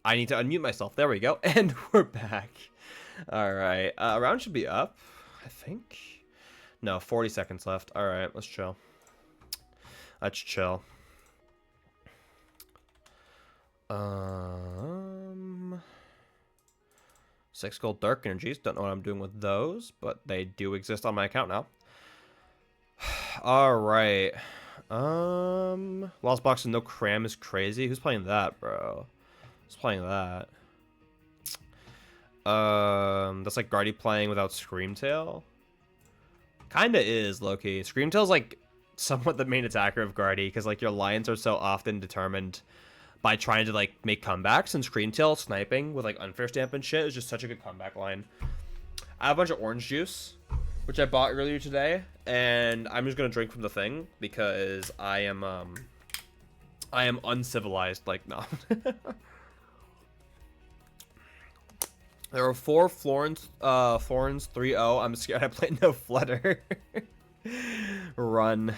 I need to unmute myself. There we go. And we're back. All right. Round should be up, I think. No, 40 seconds left. All right, let's chill. Let's chill. 6 gold dark energies. Don't know what I'm doing with those, but they do exist on my account now. All right. Lost box and no cram is crazy. Who's playing that, bro? Who's playing that? That's like Guardy playing without Screamtail. Kinda is, low-key. Screamtail's like somewhat the main attacker of Guardy, because like your lions are so often determined by trying to like make comebacks, and Screamtail sniping with like unfair stamp and shit is just such a good comeback line. I have a bunch of orange juice, which I bought earlier today, and I'm just gonna drink from the thing because I am uncivilized. Like, no. There are 4 Thorns 3-0. I'm scared I played no Flutter. Run.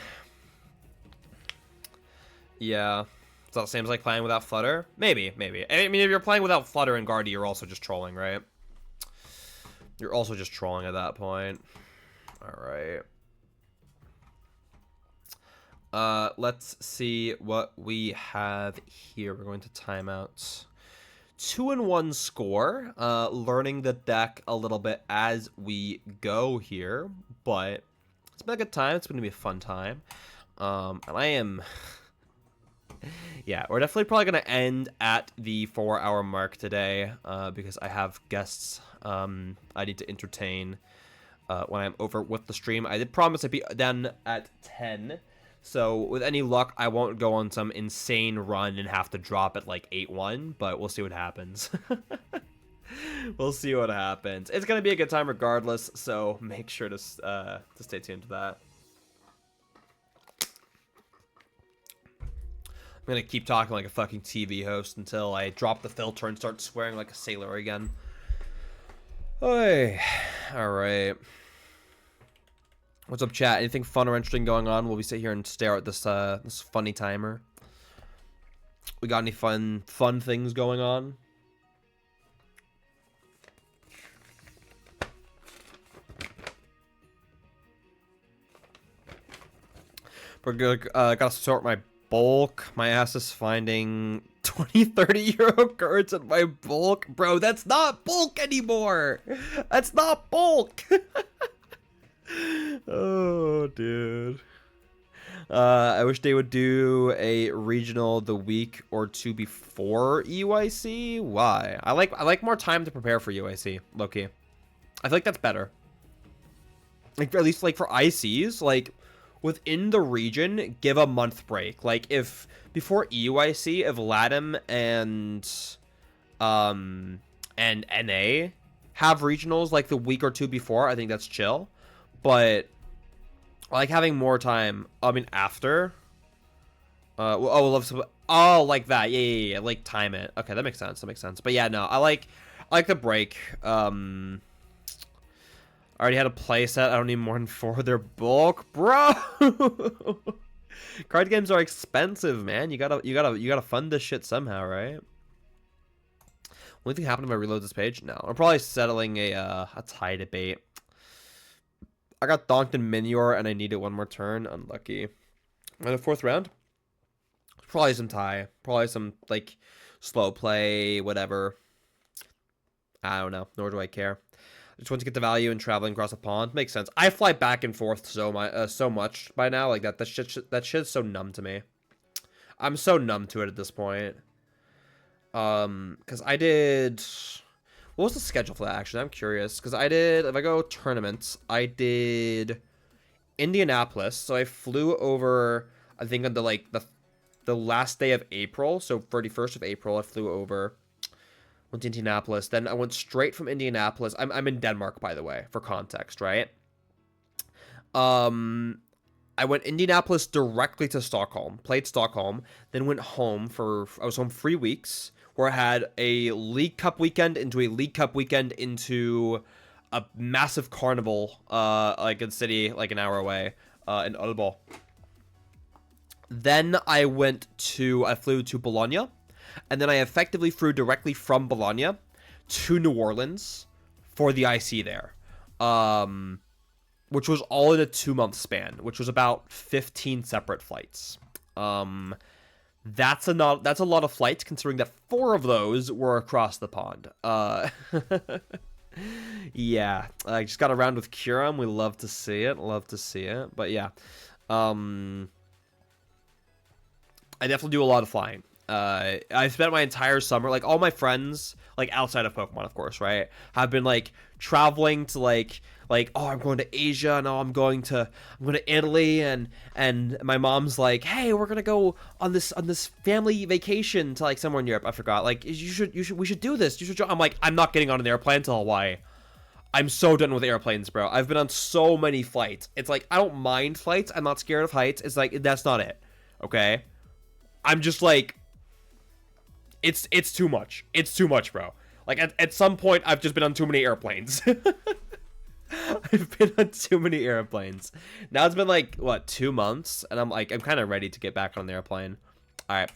Yeah. So that seems like playing without Flutter? Maybe. I mean, if you're playing without Flutter and Guardy, you're also just trolling, right? You're also just trolling at that point. Alright. Let's see what we have here. We're going to timeouts. 2-1 score, learning the deck a little bit as we go here, but it's been a good time. It's going to be a fun time, and I am, yeah, we're definitely probably going to end at the 4-hour mark today, because I have guests I need to entertain when I'm over with the stream. I did promise I'd be done at 10. So, with any luck, I won't go on some insane run and have to drop at, like, 8-1, but we'll see what happens. We'll see what happens. It's going to be a good time regardless, so make sure to stay tuned to that. I'm going to keep talking like a fucking TV host until I drop the filter and start swearing like a sailor again. Hey, alright. What's up, chat? Anything fun or interesting going on while we sit here and stare at this this funny timer? We got any fun things going on? We're good. Gotta sort my bulk. My ass is finding 20-30 euro cards in my bulk. Bro, that's not bulk anymore. That's not bulk. Oh, dude. I wish they would do a regional the week or two before UIC. Why? I like more time to prepare for UIC, low-key. I feel like that's better. Like, at least like for ICs, like within the region, give a month break. Like if before EUIC, if LATAM and NA have regionals like the week or two before, I think that's chill. But I like having more time. I mean, after. Oh, like that. Yeah. Like time it. Okay, that makes sense. But yeah, no, I like the break. I already had a playset. I don't need more than 4 of their bulk, bro. Card games are expensive, man. You gotta fund this shit somehow, right? Only thing happened if I reload this page? No, I'm probably settling a tie debate. I got donked in Minior and I needed one more turn. Unlucky. In the 4th round, probably some tie. Probably some like slow play, whatever. I don't know. Nor do I care. I just want to get the value in traveling across a pond. Makes sense. I fly back and forth so much by now. Like that shit's so numb to me. I'm so numb to it at this point. Because I did. What was the schedule for that, actually? I'm curious. Because I did, if I go tournaments, I did Indianapolis. So I flew over, I think, on the last day of April. So 31st of April, I flew over. Went to Indianapolis. Then I went straight from Indianapolis. I'm in Denmark, by the way, for context, right? I went Indianapolis directly to Stockholm. Played Stockholm. Then went home I was home 3 weeks. Where I had a League Cup weekend into a League Cup weekend into a massive carnival, like in city, like an hour away, in Aalborg. Then I flew to Bologna. And then I effectively flew directly from Bologna to New Orleans for the IC there. Which was all in a 2-month span, which was about 15 separate flights. That's a lot of flights, considering that 4 of those were across the pond. Yeah, I just got around with Curum. We love to see it. But yeah, I definitely do a lot of flying. I spent my entire summer, like all my friends, like outside of Pokemon, of course, right, have been like traveling to like oh, I'm going to Asia, no, I'm going to Italy, and my mom's like, hey, we're gonna go on this family vacation to like somewhere in Europe. I forgot. Like, we should do this. I'm like, I'm not getting on an airplane to Hawaii. I'm so done with airplanes, bro. I've been on so many flights. It's like, I don't mind flights. I'm not scared of heights. It's like, that's not it. Okay? I'm just like, it's too much. It's too much, bro. Like, at some point, I've just been on too many airplanes. I've been on too many airplanes. Now it's been like, what, 2 months? And I'm kind of ready to get back on the airplane. Alright.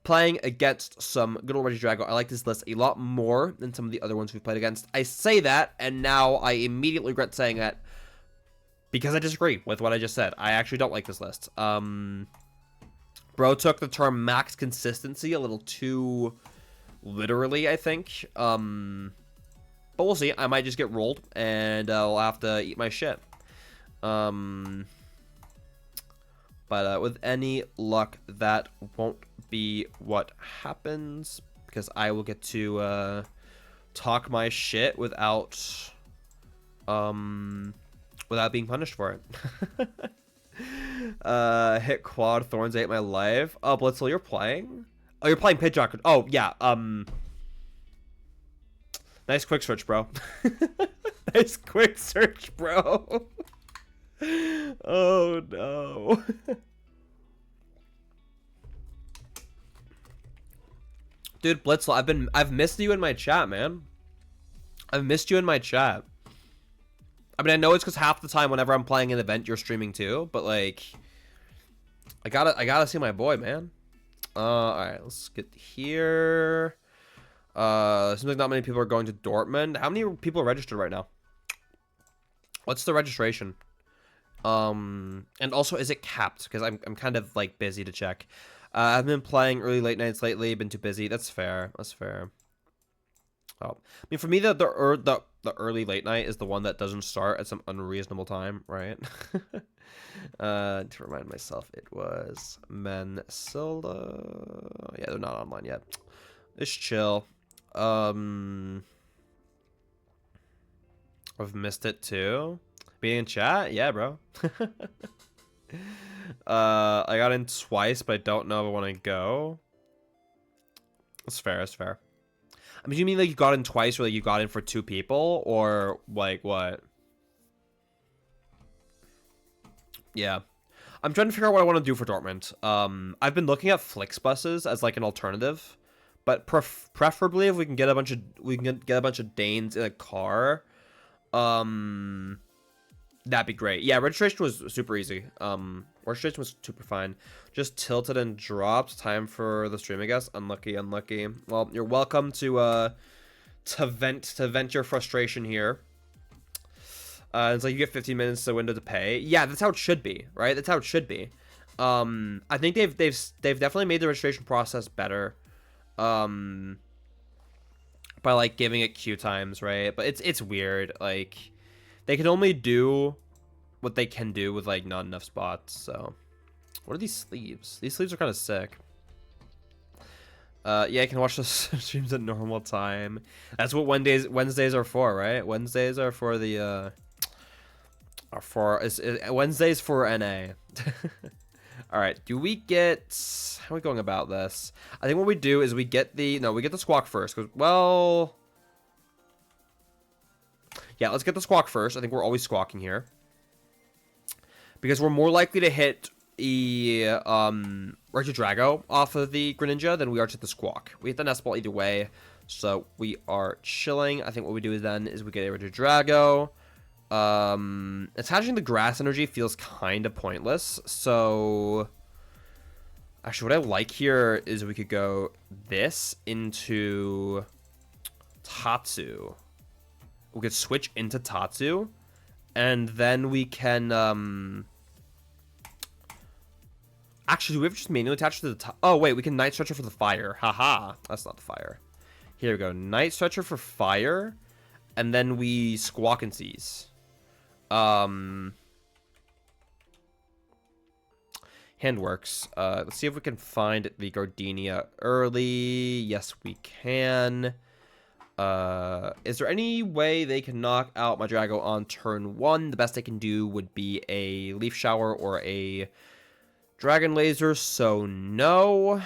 Playing against some good old Regidrago. I like this list a lot more than some of the other ones we've played against. I say that, and now I immediately regret saying that because I disagree with what I just said. I actually don't like this list. Bro took the term max consistency a little too literally, I think. But we'll see. I might just get rolled, and I'll have to eat my shit. But with any luck, that won't be what happens, because I will get to talk my shit without being punished for it. Hit quad, Thorns ate my life. Oh, Blitzel, you're playing? Oh, you're playing Pidgeot. Oh, yeah. Nice quick search, bro. Nice quick search, bro. Oh, no. Dude, Blitzel, I've missed you in my chat, man. I've missed you in my chat. I mean, I know it's because half the time whenever I'm playing an event, you're streaming too, but like, I gotta see my boy, man. Alright, let's get here. Seems like not many people are going to Dortmund. How many people are registered right now? What's the registration? And also, is it capped? Because I'm kind of like busy to check. I've been playing early late nights lately. Been too busy. That's fair. That's fair. Oh, I mean, for me, the early late night is the one that doesn't start at some unreasonable time, right? To remind myself, it was Mensilda. Yeah, they're not online yet. Just chill. I've missed it too. Being in chat? Yeah, bro. I got in twice, but I don't know if I want to go. That's fair, that's fair. I mean, you mean like you got in twice, or like you got in for 2 people, or like what? Yeah. I'm trying to figure out what I want to do for Dortmund. I've been looking at Flixbuses as like an alternative, but preferably if we can get a bunch of Danes in a car, that'd be great. Yeah, registration was super easy. Registration was super fine. Just tilted and dropped. Time for the stream, I guess. Unlucky, unlucky. Well, you're welcome to vent your frustration here. It's like you get 15 minutes to window to pay. Yeah, that's how it should be, right? That's how it should be. I think they've definitely made the registration process better. By like giving it queue times, right? But it's weird. Like, they can only do what they can do with like not enough spots. So, what are these sleeves? These sleeves are kind of sick. Yeah, I can watch the streams at normal time. That's what Wednesdays are for, right? Wednesdays are for the Wednesdays for NA. All right, do we get, how are we going about this? I think what we do is we get the squawk first, because, well, yeah, let's get the squawk first. I think we're always squawking here, because we're more likely to hit the Regidrago off of the Greninja than we are to the squawk. We hit the Nest Ball either way, so we are chilling. I think what we do then is we get a Regidrago. Attaching the grass energy feels kind of pointless, so Actually, what I like here is we could go this into Tatsu. We could switch into Tatsu, and then we can, actually, do we have just manually attached to the oh, wait, we can Night Stretcher for the fire. Haha, that's not the fire. Here we go, Night Stretcher for fire, and then we Squawk and Seize. Hand works. Let's see if we can find the Gardenia early. Yes, we can. Is there any way they can knock out my Drago on turn 1? The best they can do would be a Leaf Shower or a Dragon Laser, so no.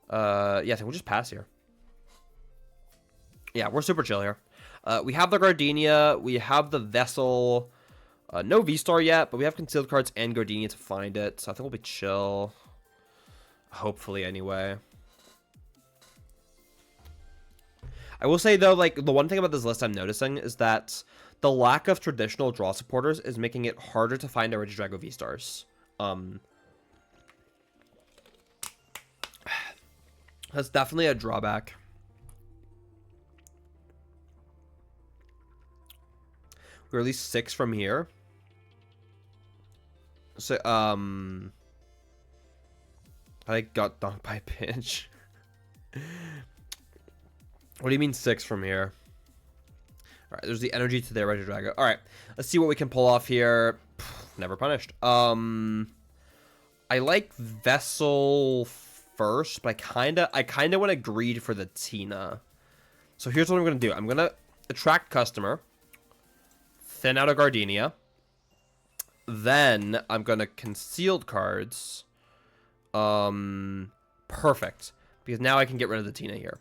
Yeah, I think we'll just pass here. Yeah, we're super chill here. We have the Gardenia, we have the Vessel. No V-Star yet, but we have Concealed Cards and Gardenia to find it, so I think we'll be chill. Hopefully, anyway. I will say, though, like, the one thing about this list I'm noticing is that the lack of traditional draw supporters is making it harder to find our Regidrago V-Stars. That's definitely a drawback. We're at least 6 from here. So, I got dunked by a pinch. What do you mean 6 from here? Alright, there's the energy to their Regidrago. Alright, let's see what we can pull off here. Never punished. I like Vessel first, but I kinda want to greed for the Tina. So here's what I'm gonna do. I'm gonna attract customer, thin out a Gardenia. Then I'm gonna Concealed Cards. Perfect. Because now I can get rid of the Tina here.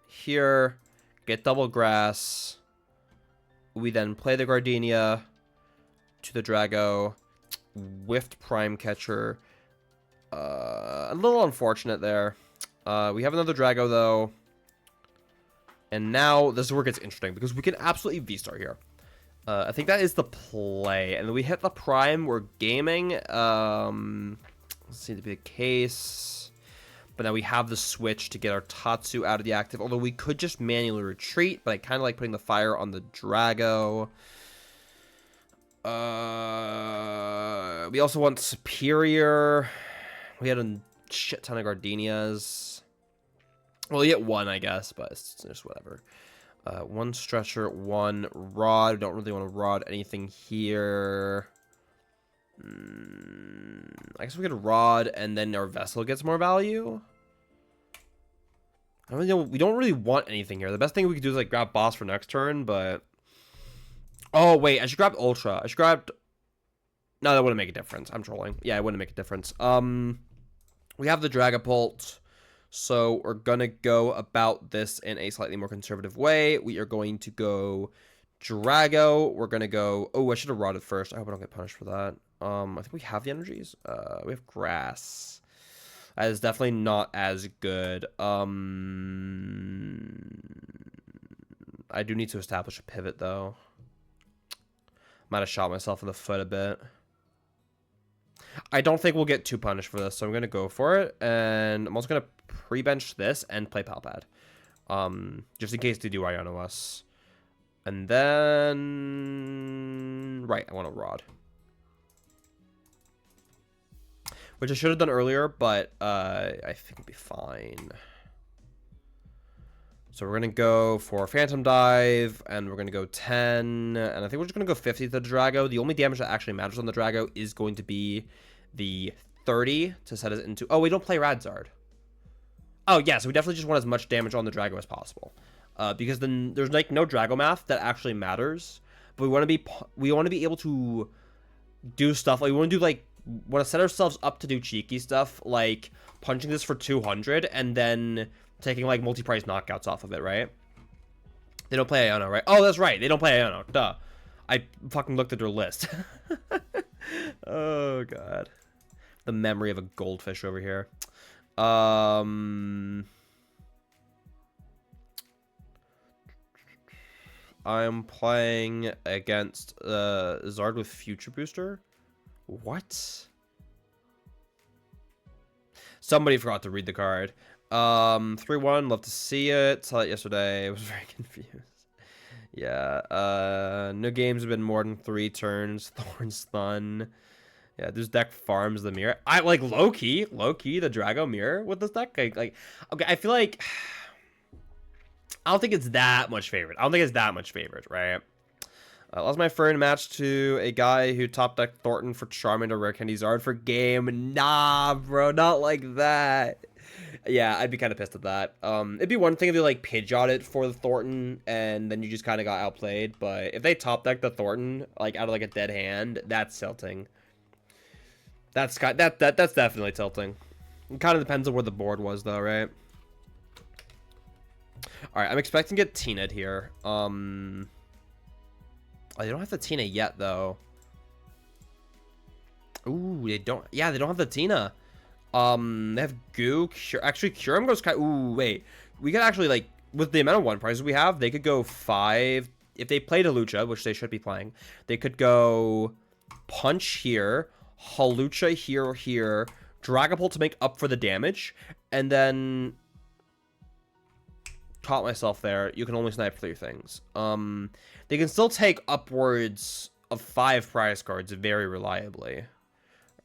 Here, get double grass. We then play the Gardenia to the Drago. Whiffed Prime Catcher. A little unfortunate there. We have another Drago though. And now this is where it gets interesting because we can absolutely V-Star here. I think that is the play. And then we hit the Prime. We're gaming. Seems to be the case. But now we have the switch to get our Tatsu out of the active. Although we could just manually retreat. But I kind of like putting the fire on the Drago. We also want Superior. We had a shit ton of Gardenias. Well, you get one, I guess. But it's just whatever. One Stretcher, one Rod. Don't really want to Rod anything here. I guess we could Rod, and then our Vessel gets more value. I don't really know. We don't really want anything here. The best thing we could do is like grab Boss for next turn, but... Oh, wait. I should grab Ultra. I should grab... No, that wouldn't make a difference. I'm trolling. Yeah, it wouldn't make a difference. We have the Dragapult. So we're going to go about this in a slightly more conservative way. We are going to go Drago. We're going to go... Oh, I should have Rodded first. I hope I don't get punished for that. I think we have the energies. We have Grass. That is definitely not as good. I do need to establish a pivot, though. Might have shot myself in the foot a bit. I don't think we'll get too punished for this, so I'm going to go for it. And I'm also going to pre-bench this and play Palpad. Just in case they do Iono us. And then... Right, I want a Rod. Which I should have done earlier, but I think it'll be fine. So we're going to go for Phantom Dive, and we're going to go 10. And I think we're just going to go 50 to the Drago. The only damage that actually matters on the Drago is going to be the 30 to set us into... Oh, we don't play Radzard. Oh, yeah, so we definitely just want as much damage on the Drago as possible. Because then there's like no Drago math that actually matters. But we want to be able to do stuff. Like, we want to do like... want to set ourselves up to do cheeky stuff, like punching this for 200 and then taking like multi-price knockouts off of it, right? They don't play Iono, right? Oh, that's right. They don't play Iono. Duh. I fucking looked at their list. Oh, God. The memory of a goldfish over here. I'm playing against Zard with Future Booster. What? Somebody forgot to read the card. 3-1, love to see it. Saw it yesterday. I was very confused. Yeah, no games have been more than 3 turns. Thorns Thun. Yeah, this deck farms the mirror. I like low-key, the Drago mirror with this deck. Like, okay, I feel like I don't think it's that much favorite. Right? I lost my friend match to a guy who top decked Thornton for Charmander Rare Candy Zard for game. Nah, bro, not like that. Yeah, I'd be kind of pissed at that. It'd be one thing if they like Pidgeot it for the Thornton and then you just kind of got outplayed. But if they top deck the Thornton like out of like a dead hand, that's tilting. That's definitely tilting. It kind of depends on where the board was though, right? All right, I'm expecting to get Tina'd here. Oh, they don't have the Tina yet, though. Ooh, they don't. Yeah, they don't have the Tina. They have Goo. Actually, Kyurem goes kind. Ooh, wait. We could actually, like, with the amount of 1 prizes we have, they could go 5. If they played a Lugia, which they should be playing, they could go Punch here, Halucha here or here, Dragapult to make up for the damage, and then caught myself there. You can only snipe 3 things. They can still take upwards of 5 prize cards very reliably.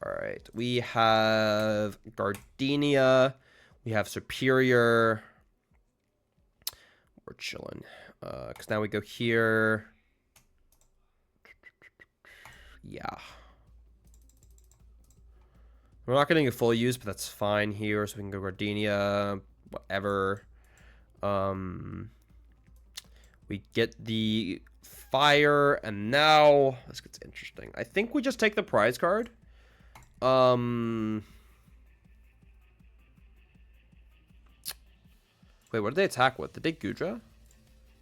All right, we have Gardenia, we have Superior. We're chilling, because now we go here. Yeah, we're not getting a full use, but that's fine here. So we can go Gardenia, whatever. We get the fire, and now this gets interesting. I think we just take the prize card. Wait, what did they attack with? Did they Gudra?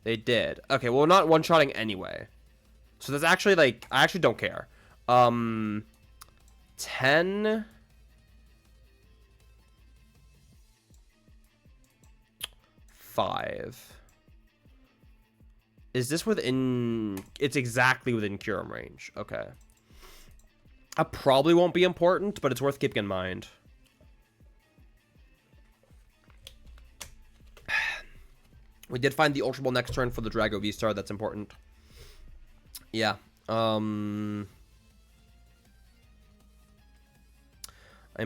They did. Okay, well, we're not one-shotting anyway. So that's actually, like, I actually don't care. 10... 5. Is this within... It's exactly within Kyurem range. Okay. That probably won't be important, but it's worth keeping in mind. We did find the Ultra Ball next turn for the Drago V-Star. That's important. Yeah. I'm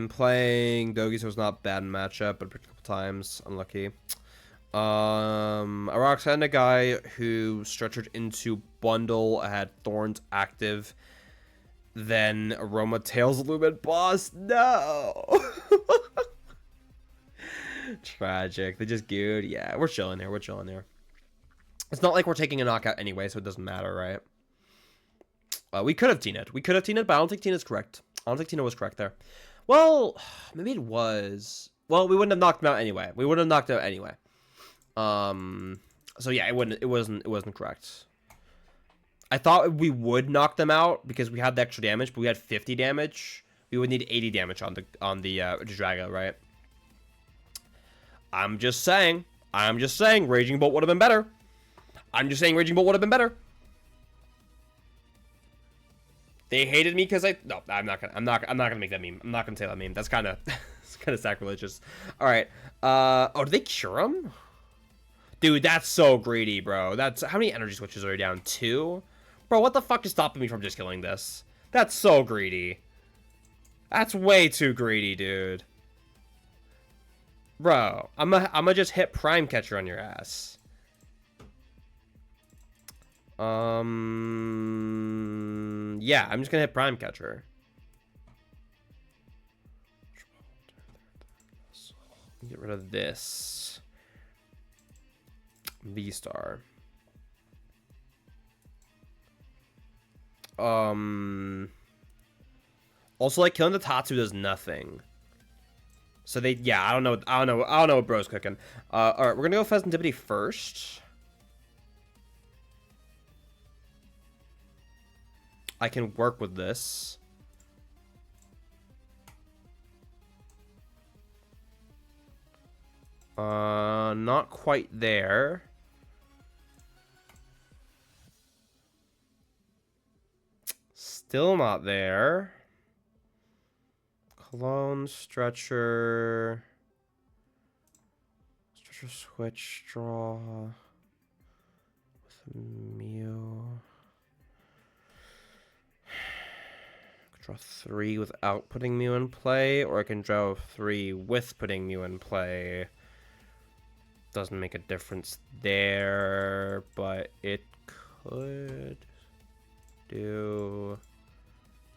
playing Dogi, so it's not bad in matchup, but a couple times. Unlucky. A Roxanne guy who stretched into bundle had Thorns active. Then Aroma Tails Lumen boss. No. Tragic. They just gooed. Yeah, we're chilling here. It's not like we're taking a knockout anyway, so it doesn't matter, right? We could have Tina'd. But I don't think Tina's correct. I don't think Tina was correct there. Well, maybe it was. Well, we wouldn't have knocked him out anyway. So yeah, it wasn't correct. I thought we would knock them out because we had the extra damage, but we had 50 damage. We would need 80 damage on the Regidrago, right? I'm just saying, Raging Bolt would have been better. They hated me because I'm not gonna make that meme. I'm not gonna say that meme. That's kind of it's kind of sacrilegious. All right. Oh, did they cure him? Dude, that's so greedy, bro. That's how many energy switches are you down? 2? Bro, what the fuck is stopping me from just killing this? That's so greedy. That's way too greedy, dude. Bro, I'm gonna just hit Prime Catcher on your ass. Yeah, I'm just gonna hit Prime Catcher. Get rid of this. V-Star. Also, like, killing the Tatsu does nothing. So they, yeah, I don't know what bro's cooking. All right, we're gonna go Pheasantivity first. I can work with this. Not quite there. Still not there. Clone, Stretcher, Switch, Draw, with Mew. Draw 3 without putting Mew in play, or I can draw 3 with putting Mew in play. Doesn't make a difference there, but it could do.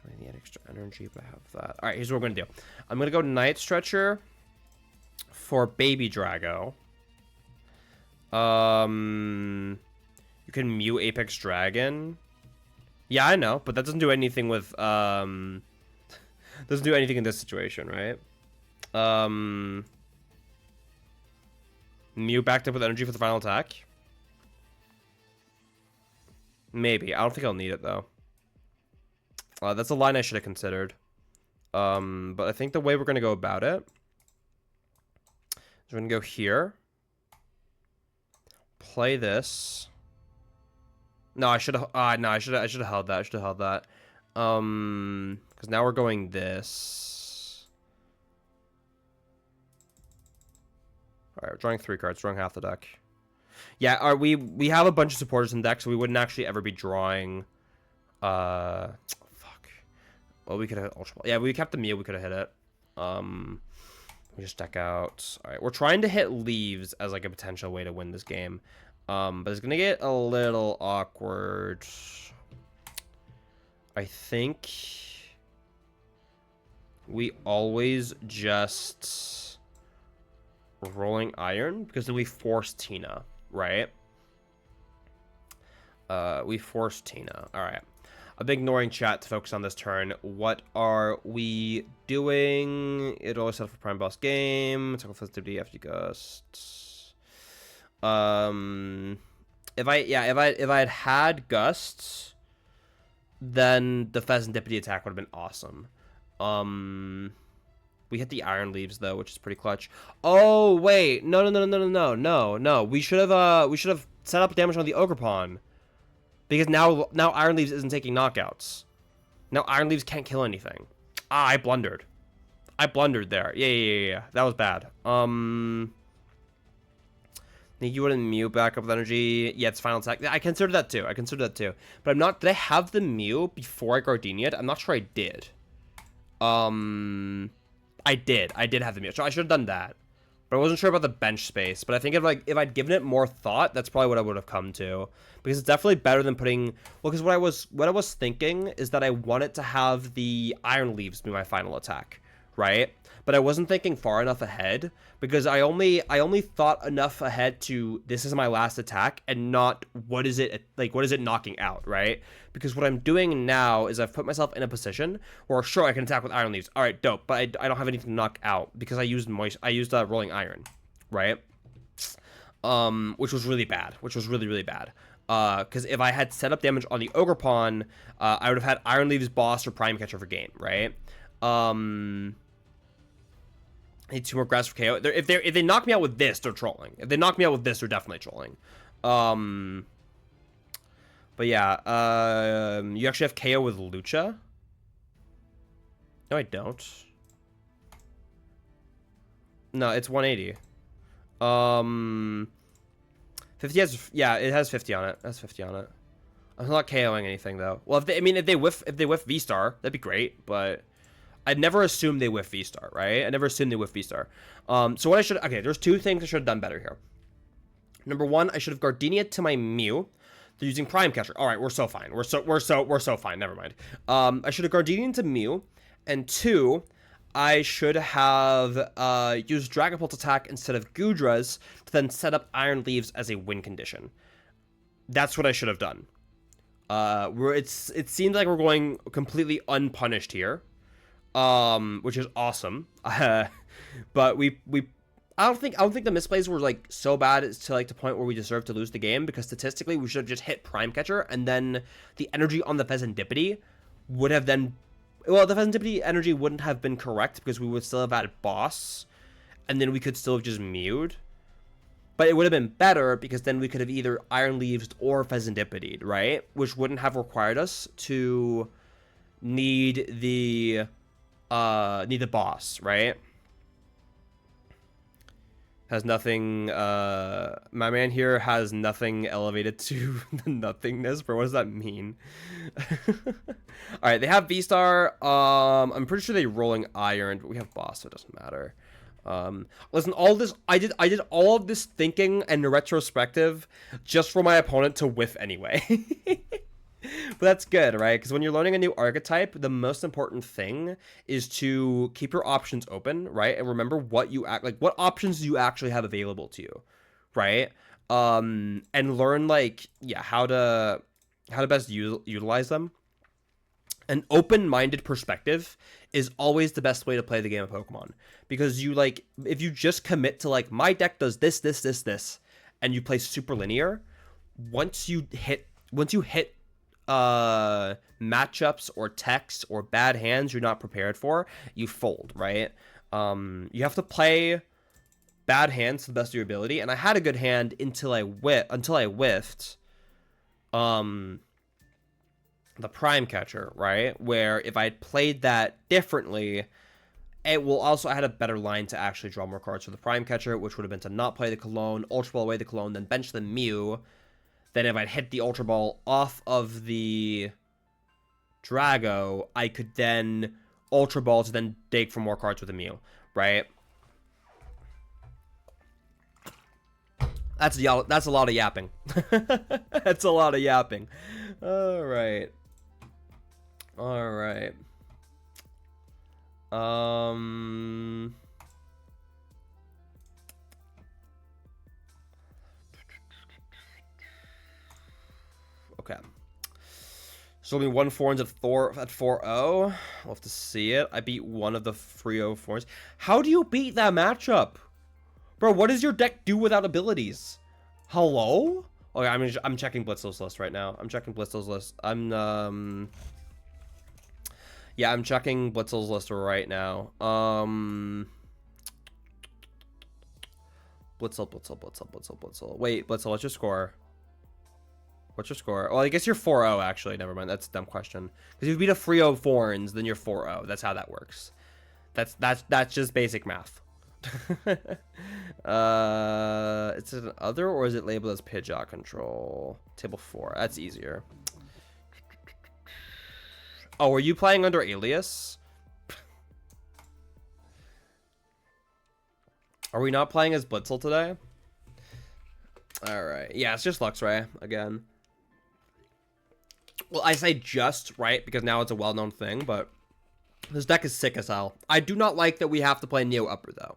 I need extra energy, but I have that. All right, here's what we're gonna do. I'm gonna go Night Stretcher for Baby Drago. You can Mew Apex Dragon. Yeah, I know, but that doesn't do anything with doesn't do anything in this situation, right? Mew backed up with energy for the final attack. Maybe. I don't think I'll need it though. That's a line I should have considered. But I think the way we're gonna go about it is we're gonna go here. Play this. No, I should have. No, I should have held that. I should have held that. Because now we're going this. All right, we're drawing 3 cards. Drawing half the deck. Yeah, we have a bunch of supporters in deck, so we wouldn't actually ever be drawing. Fuck. Well, we could have Ultra Ball. Yeah, we kept the Mew. We could have hit it. We just deck out. All right, we're trying to hit Leaves as like a potential way to win this game. But it's gonna get a little awkward. I think we always just Rolling Iron, because then we force Tina, right? We force Tina. All right. I'm ignoring chat to focus on this turn. What are we doing? It always set up for Prime Boss game. Tackle Festivity, FG Gust. If I had Gusts, then the Pheasantipity attack would have been awesome. We hit the Iron Leaves though, which is pretty clutch. Oh wait, no. We should have set up damage on the Ogerpon, because now Iron Leaves isn't taking knockouts. Now Iron Leaves can't kill anything. Ah, I blundered there. Yeah. That was bad. You wouldn't Mew back up with energy. Yeah, it's final attack. I considered that too. But I'm not. Did I have the Mew before I Gardenia'd? I'm not sure I did. I did have the Mew. So I should have done that. But I wasn't sure about the bench space. But I think if I'd given it more thought, that's probably what I would have come to. Because it's definitely better than putting. Well, because what I was thinking is that I wanted to have the Iron Leaves be my final attack, right? But I wasn't thinking far enough ahead, because I only thought enough ahead to this is my last attack and not what is it knocking out, right? Because what I'm doing now is I've put myself in a position where sure I can attack with Iron Leaves. All right, dope, but I don't have anything to knock out because I used Rolling Iron, right? Which was really bad. Which was really bad. Because if I had set up damage on the Ogerpon, I would have had Iron Leaves boss or Prime Catcher for game, right? I need 2 more grass for KO. If they knock me out with this, they're trolling. If they knock me out with this, they're definitely trolling. But yeah, you actually have KO with Lucha? No, I don't. No, it's 180. 50 has, yeah, it has 50 on it. That's 50 on it. I'm not KOing anything though. Well, if they whiff V-Star, that'd be great, but I'd never assumed they whiff V-Star, right? I never assumed they whiff V-Star. So what okay, there's 2 things I should have done better here. Number 1, I should have Gardenia to my Mew. They're using Prime Catcher. All right, we're so fine. We're so fine. Never mind. I should have Gardenia to Mew, and 2, I should have used Dragon Pulse attack instead of Gudra's to then set up Iron Leaves as a win condition. That's what I should have done. It seems like we're going completely unpunished here. Which is awesome. But I don't think the misplays were like so bad as to like the point where we deserve to lose the game, because statistically we should have just hit Prime Catcher, and then the energy on the Pheasantipity would have then, well, the Pheasantipity energy wouldn't have been correct because we would still have had boss, and then we could still have just mewed. But it would have been better because then we could have either Iron Leaves or Pheasantipitied, right? Which wouldn't have required us to need the need the boss, right? Has nothing, my man here has nothing elevated to the nothingness, bro. What does that mean? Alright, they have V-Star. I'm pretty sure they're rolling Iron, but we have boss, so it doesn't matter. Listen, all this, I did all of this thinking and retrospective just for my opponent to whiff anyway. But that's good, right? Because when you're learning a new archetype, the most important thing is to keep your options open, right? And remember what what options do you actually have available to you, right? And learn how to best utilize them. An open-minded perspective is always the best way to play the game of Pokemon, because if you just commit to my deck does this, and you play super linear, once you hit matchups or techs or bad hands you're not prepared for, you fold, right? You have to play bad hands to the best of your ability, and I had a good hand until I whiffed the Prime Catcher, right? Where if I had played that differently, I had a better line to actually draw more cards for the Prime Catcher, which would have been to not play the Cologne, Ultra Ball away the Cologne, then bench the Mew. Then if I'd hit the Ultra Ball off of the Drago, I could then Ultra Ball to then dig for more cards with the Mew, right? That's a lot of yapping. That's a lot of yapping. All right. Okay. So we won Thorns at 4-0. We'll have to see it. I beat one of the Frio Thorns. How do you beat that matchup? Bro, what does your deck do without abilities? Hello? Okay, I'm checking Blitzl's list right now. I'm checking Blitzl's list. Yeah, I'm checking Blitzl's list right now. Blitzel. Wait, Blitzel, what's your score? What's your score? Well, I guess you're 4-0, actually. Never mind. That's a dumb question. Because if you beat a Frio Thorns, then you're 4-0. That's how that works. That's just basic math. Is it an other, or is it labeled as Pidgeot control? Table 4. That's easier. Oh, are you playing under alias? Are we not playing as Blitzel today? Alright. Yeah, it's just Luxray again. Well, I say just, right? Because now it's a well-known thing, but this deck is sick as hell. I do not like that we have to play Neo Upper, though.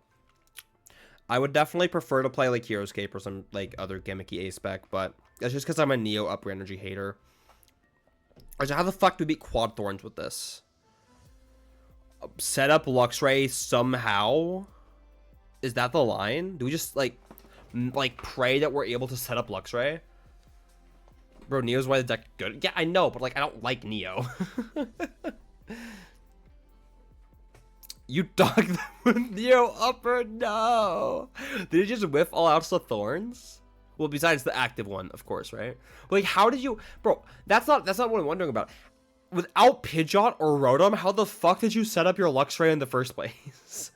I would definitely prefer to play, Heroescape or some, other gimmicky A-spec, but that's just because I'm a Neo Upper energy hater. So how the fuck do we beat Quad Thorns with this? Set up Luxray somehow? Is that the line? Do we just, pray that we're able to set up Luxray? Bro, Neo's why the deck good. Yeah, I know, but, I don't like Neo. You dogged them with Neo Upper? No! Did you just whiff all outs of Thorns? Well, besides the active one, of course, right? But, how did you... Bro, that's not what I'm wondering about. Without Pidgeot or Rotom, how the fuck did you set up your Luxray in the first place?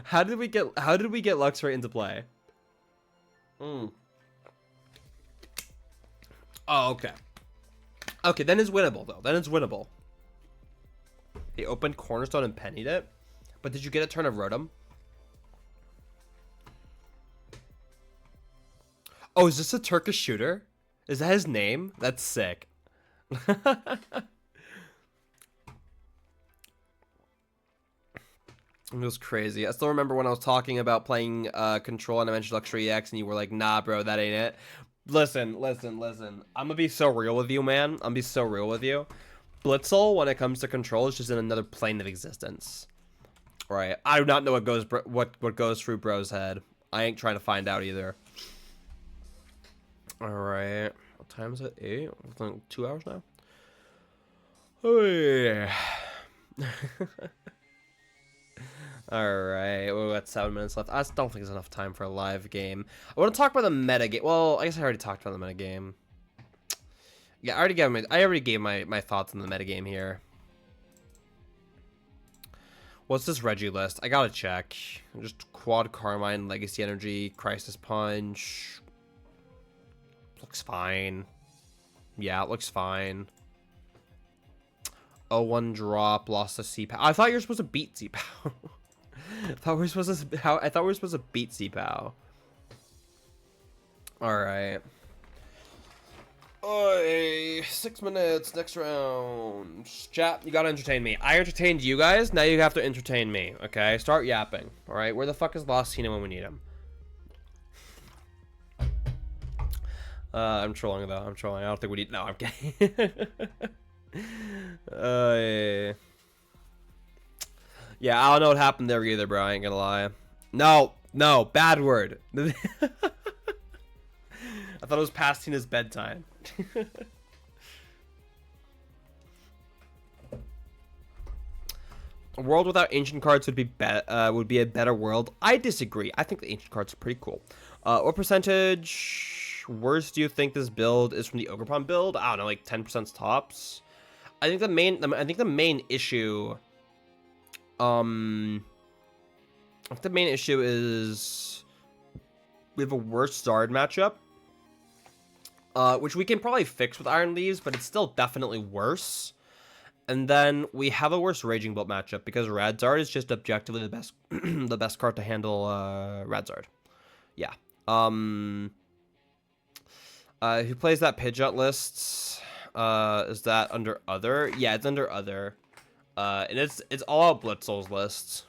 How did we get Luxray into play? Oh, okay. Okay, then it's winnable, though. Then it's winnable. He opened Cornerstone and pennied it. But did you get a turn of Rotom? Oh, is this a Turkish shooter? Is that his name? That's sick. It was crazy. I still remember when I was talking about playing Control and I mentioned Luxury X and you were like, nah, bro, that ain't it. Listen. I'm gonna be so real with you, man. I'm gonna be so real with you. Blitzel, when it comes to Control, is just in another plane of existence. Right. I do not know what goes through bro's head. I ain't trying to find out either. Alright. What time is it? 8? 2 hours now? Oh, yeah. Alright, we got 7 minutes left. I just don't think there's enough time for a live game. I want to talk about the meta game. Well, I guess I already talked about the meta game. Yeah, I already gave my thoughts on the metagame here. What's this Reggie list? I gotta check. Just Quad Carmine, Legacy Energy, Crisis Punch. Looks fine. Yeah, it looks fine. 0-1 drop, lost a C-Pow. I thought you were supposed to beat C-Pow. I thought we were supposed to beat C-Pow. Alright. Oi, 6 minutes, next round. Chat, you gotta entertain me. I entertained you guys, now you have to entertain me, okay? Start yapping, alright? Where the fuck is Lost Tina when we need him? I'm trolling though, I'm trolling. I don't think we need... No, I'm kidding. Yeah, I don't know what happened there either, bro. I ain't gonna lie. No, bad word. I thought it was past Tina's bedtime. A world without ancient cards would be a better world. I disagree. I think the ancient cards are pretty cool. What percentage worse do you think this build is from the Ogerpon build? I don't know, like 10% tops. I think the main issue. I think the main issue is we have a worse Zard matchup. Which we can probably fix with Iron Leaves, but it's still definitely worse. And then we have a worse Raging Bolt matchup because Radzard is just objectively the best the best card to handle Radzard. Yeah. Who plays that Pidgeot list? Is that under other? Yeah, it's under other. And it's all out Blitzel's lists.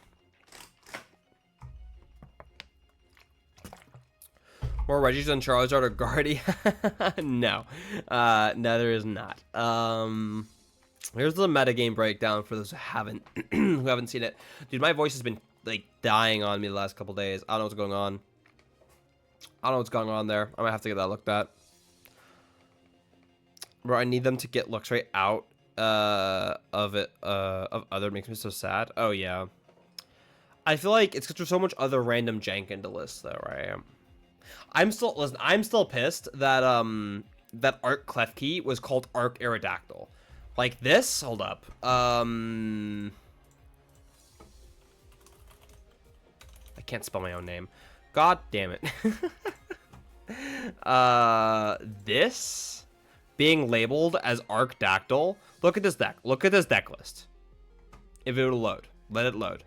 More Reggies than Charizard or Guardian? No. No, there is not. Here's the metagame breakdown for those who haven't seen it. Dude, my voice has been like dying on me the last couple days. I don't know what's going on. I don't know what's going on there. I'm gonna have to get that looked at. Bro, I need them to get looks right out of it of other. It makes me so sad. Oh yeah. I feel like it's because there's so much other random jank into lists though, right? I'm still pissed that that Arc Klefki was called Arc Aerodactyl. Like this? Hold up. I can't spell my own name. God damn it. This being labeled as Arcdactyl. Look at this deck. Look at this deck list. If it would load. Let it load.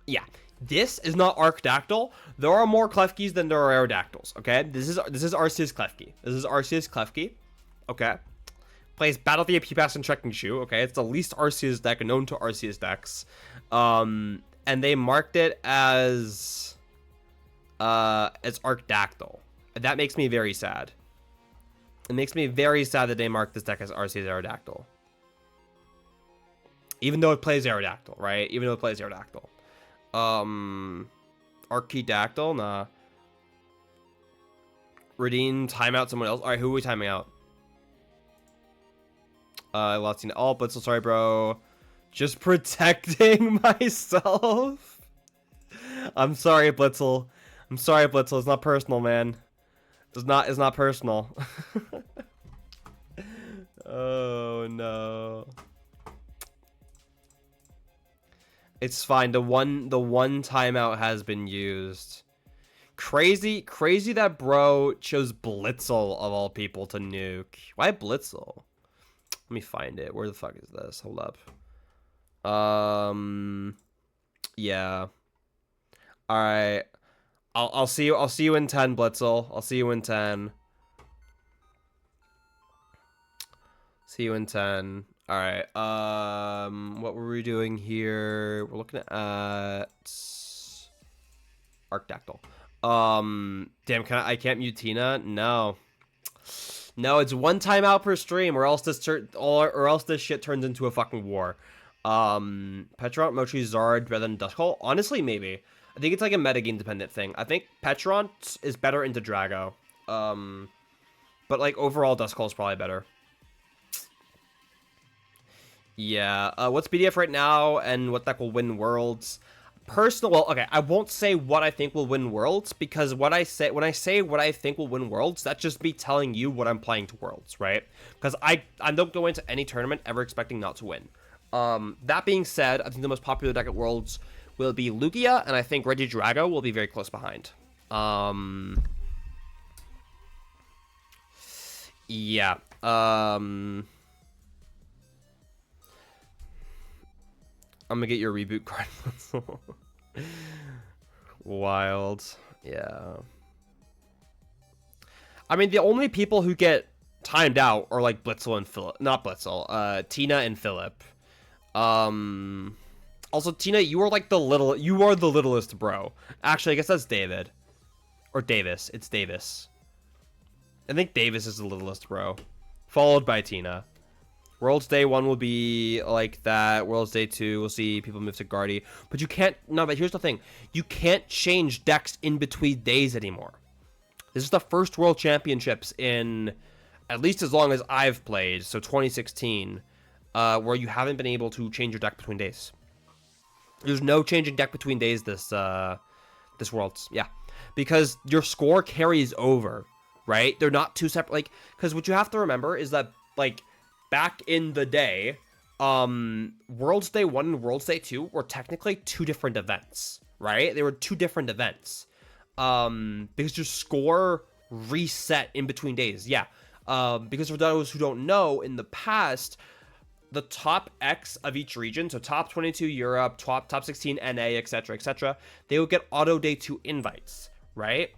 Yeah. This is not Arcdactyl. There are more Klefkis than there are Aerodactyls, okay? This is Arceus Klefki. This is Arceus Klefki, okay? Plays Battle Via P-Pass and Trekking Shoe, okay? It's the least Arceus deck known to Arceus decks. And they marked it as Arcdactyl. And that makes me very sad. It makes me very sad that they marked this deck as Arceus Aerodactyl. Even though it plays Aerodactyl, right? Even though it plays Aerodactyl. Archidactyl? Nah. Redeem, timeout someone else. Alright, who are we timing out? Lost in all Blitzel, sorry bro. Just protecting myself. I'm sorry, Blitzel. I'm sorry, Blitzel. It's not personal, man. It's not personal. Oh no. It's fine. The one timeout has been used. Crazy that bro chose Blitzel of all people to nuke. Why Blitzel? Let me find it. Where the fuck is this? Hold up. Yeah. All right. I'll see you in 10, Blitzel. I'll see you in 10. See you in 10. All right. What were we doing here? We're looking at Arcdactyl. Damn, I can't mute Tina? No. No, it's one timeout per stream, or else this shit turns into a fucking war. Petront, Mochi, Zard, better than Duskull? Honestly, maybe. I think it's like a metagame dependent thing. I think Petront is better into Drago. But like overall, Duskull is probably better. Yeah. What's BDF right now, and what deck will win Worlds? Personal, well, okay, I won't say what I think will win Worlds, because when I say what I think will win Worlds, that's just me telling you what I'm playing to Worlds, right? Because I don't go into any tournament ever expecting not to win. That being said, I think the most popular deck at Worlds will be Lugia, and I think Regidrago will be very close behind. Yeah. I'm gonna get your reboot card. Wild. Yeah. I mean, the only people who get timed out are like Blitzel and Philip. Not Blitzel. Tina and Philip. Also, Tina, you are like the littlest bro. Actually, I guess that's David. Or Davis. It's Davis. I think Davis is the littlest bro. Followed by Tina. Worlds Day 1 will be like that. Worlds Day 2, we'll see people move to Guardy. But you can't... No, but here's the thing. You can't change decks in between days anymore. This is the first World Championships in at least as long as I've played, so 2016, where you haven't been able to change your deck between days. There's no changing deck between days this Worlds. Yeah. Because your score carries over, right? They're not two separate... Like, because what you have to remember is that, like... Back in the day, Worlds Day 1 and Worlds Day 2 were technically two different events, right? They were two different events. Because your score reset in between days. Yeah. Because for those who don't know, in the past, the top X of each region, so top 22 Europe, top 16 NA, etc., they would get auto Day 2 invites, right?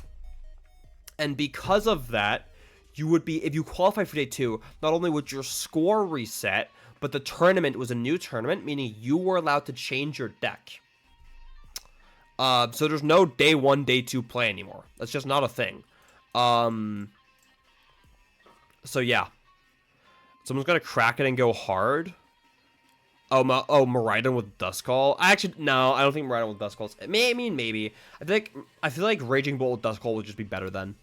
And because of that, you would be, if you qualify for Day 2, not only would your score reset, but the tournament was a new tournament, meaning you were allowed to change your deck. So there's no Day 1, Day 2 play anymore. That's just not a thing. So yeah. Someone's gonna crack it and go hard. Oh, Miraidon with Duskull. I don't think Miraidon with Duskull. Maybe. I feel like Raging Bolt with Duskull would just be better then.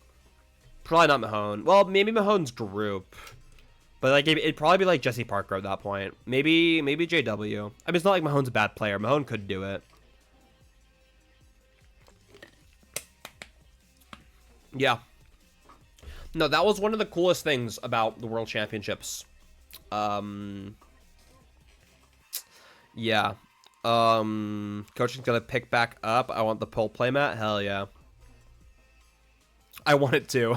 Probably not Mahone. Well, maybe Mahone's group. But like it'd probably be like Jesse Parker at that point. Maybe JW. I mean, it's not like Mahone's a bad player. Mahone could do it. Yeah. No, that was one of the coolest things about the World Championships. Yeah. Coaching's gonna pick back up. I want the pull playmat. Hell yeah. I want it too.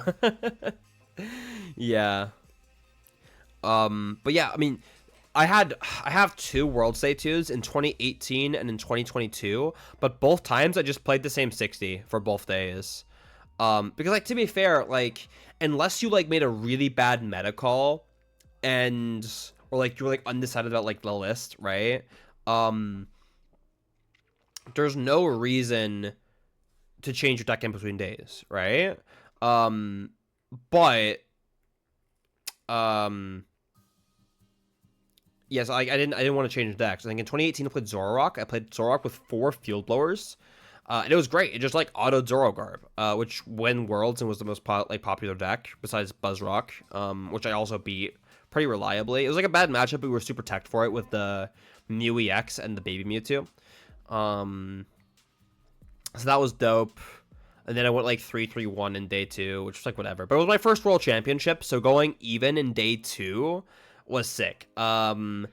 Yeah. But yeah, I mean, I have two World Day 2s in 2018 and in 2022, but both times I just played the same 60 for both days. Because like, to be fair, like, unless you like made a really bad meta call or like you were like undecided about like the list, right? There's no reason to change your deck in between days, right? Yes, I didn't want to change decks. I think in 2018 I played Zoroark. I played Zoroark with 4 Field Blowers. And it was great. It just like autoed Zorogarb, which won Worlds and was the most popular deck besides Buzzrock, which I also beat pretty reliably. It was like a bad matchup, but we were super teched for it with the Mew EX and the Baby Mewtwo. So that was dope. And then I went like 3-3-1 in Day 2, which was like whatever. But it was my first World Championship, so going even in Day 2 was sick. And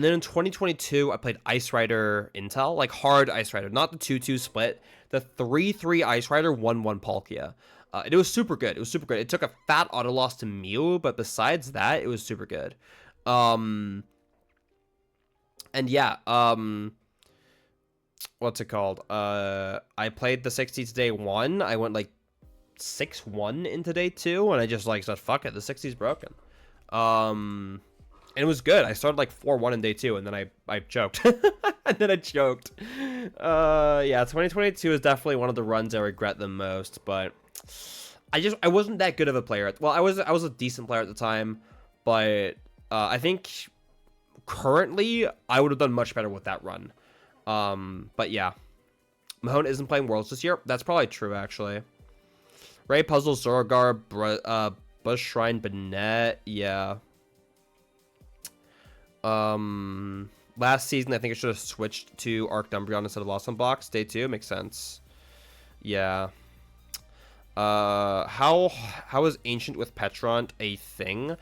then in 2022, I played Ice Rider Intel, like hard Ice Rider, not the 2-2 split. The 3-3 Ice Rider 1-1 Palkia. And it was super good. It took a fat auto loss to Mew, but besides that, it was super good. And yeah, what's it called? I played the 60 to Day 1. I went like 6-1 into Day 2, and I just like said, fuck it, the 60's broken. And it was good. I started like 4-1 in Day 2, and then I choked. And then I choked. Yeah, 2022 is definitely one of the runs I regret the most, but I wasn't that good of a player. Well, I was a decent player at the time, but I think currently I would have done much better with that run. But yeah, Mahone isn't playing Worlds this year. That's probably true, actually. Ray Puzzle, Zoroark, Bush Shrine, Banette, yeah. Last season, I think it should have switched to Arc Umbreon instead of Lost Box. Day 2 makes sense. Yeah. How is Ancient with Petront a thing?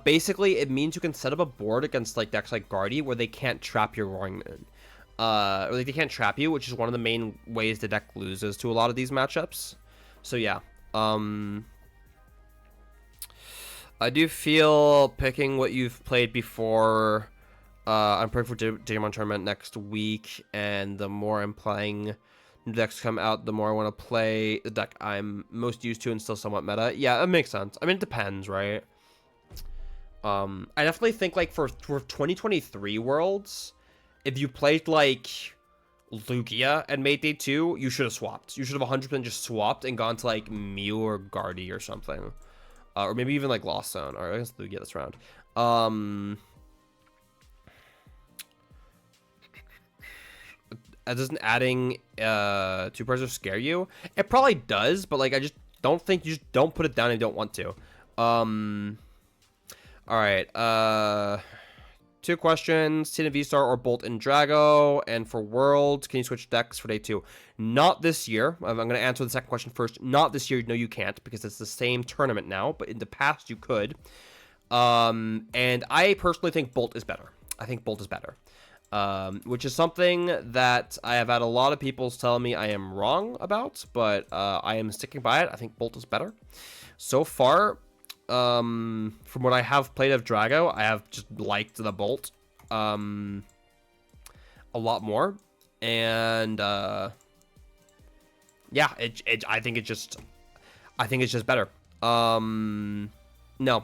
Basically, it means you can set up a board against like decks like Guardy where they can't trap your Roaring Moon. Or like they can't trap you, which is one of the main ways the deck loses to a lot of these matchups. So yeah. I do feel picking what you've played before. I'm playing for Digimon Tournament next week, and the more I'm playing new decks come out, the more I want to play the deck I'm most used to and still somewhat meta. Yeah, it makes sense. I mean, it depends, right? I definitely think, like, for 2023 Worlds, if you played, like, Lugia and made day 2, you should have swapped. You should have 100% just swapped and gone to, like, Mew or Guardy or something. Or maybe even, like, Lost Zone. Or I guess Lugia this round. Doesn't adding 2 pressure scare you? It probably does, but like I just don't think you just don't put it down if you don't want to. Alright, 2 questions. Tina V-Star or Bolt and Drago. And for Worlds, can you switch decks for day 2? Not this year. I'm going to answer the second question first. Not this year. No, you can't, because it's the same tournament now, but in the past you could. And I personally think Bolt is better. I think Bolt is better. Which is something that I have had a lot of people tell me I am wrong about, but I am sticking by it. I think Bolt is better. So far, from what I have played of Drago, I have just liked the Bolt a lot more. And yeah, I think it's just better. No,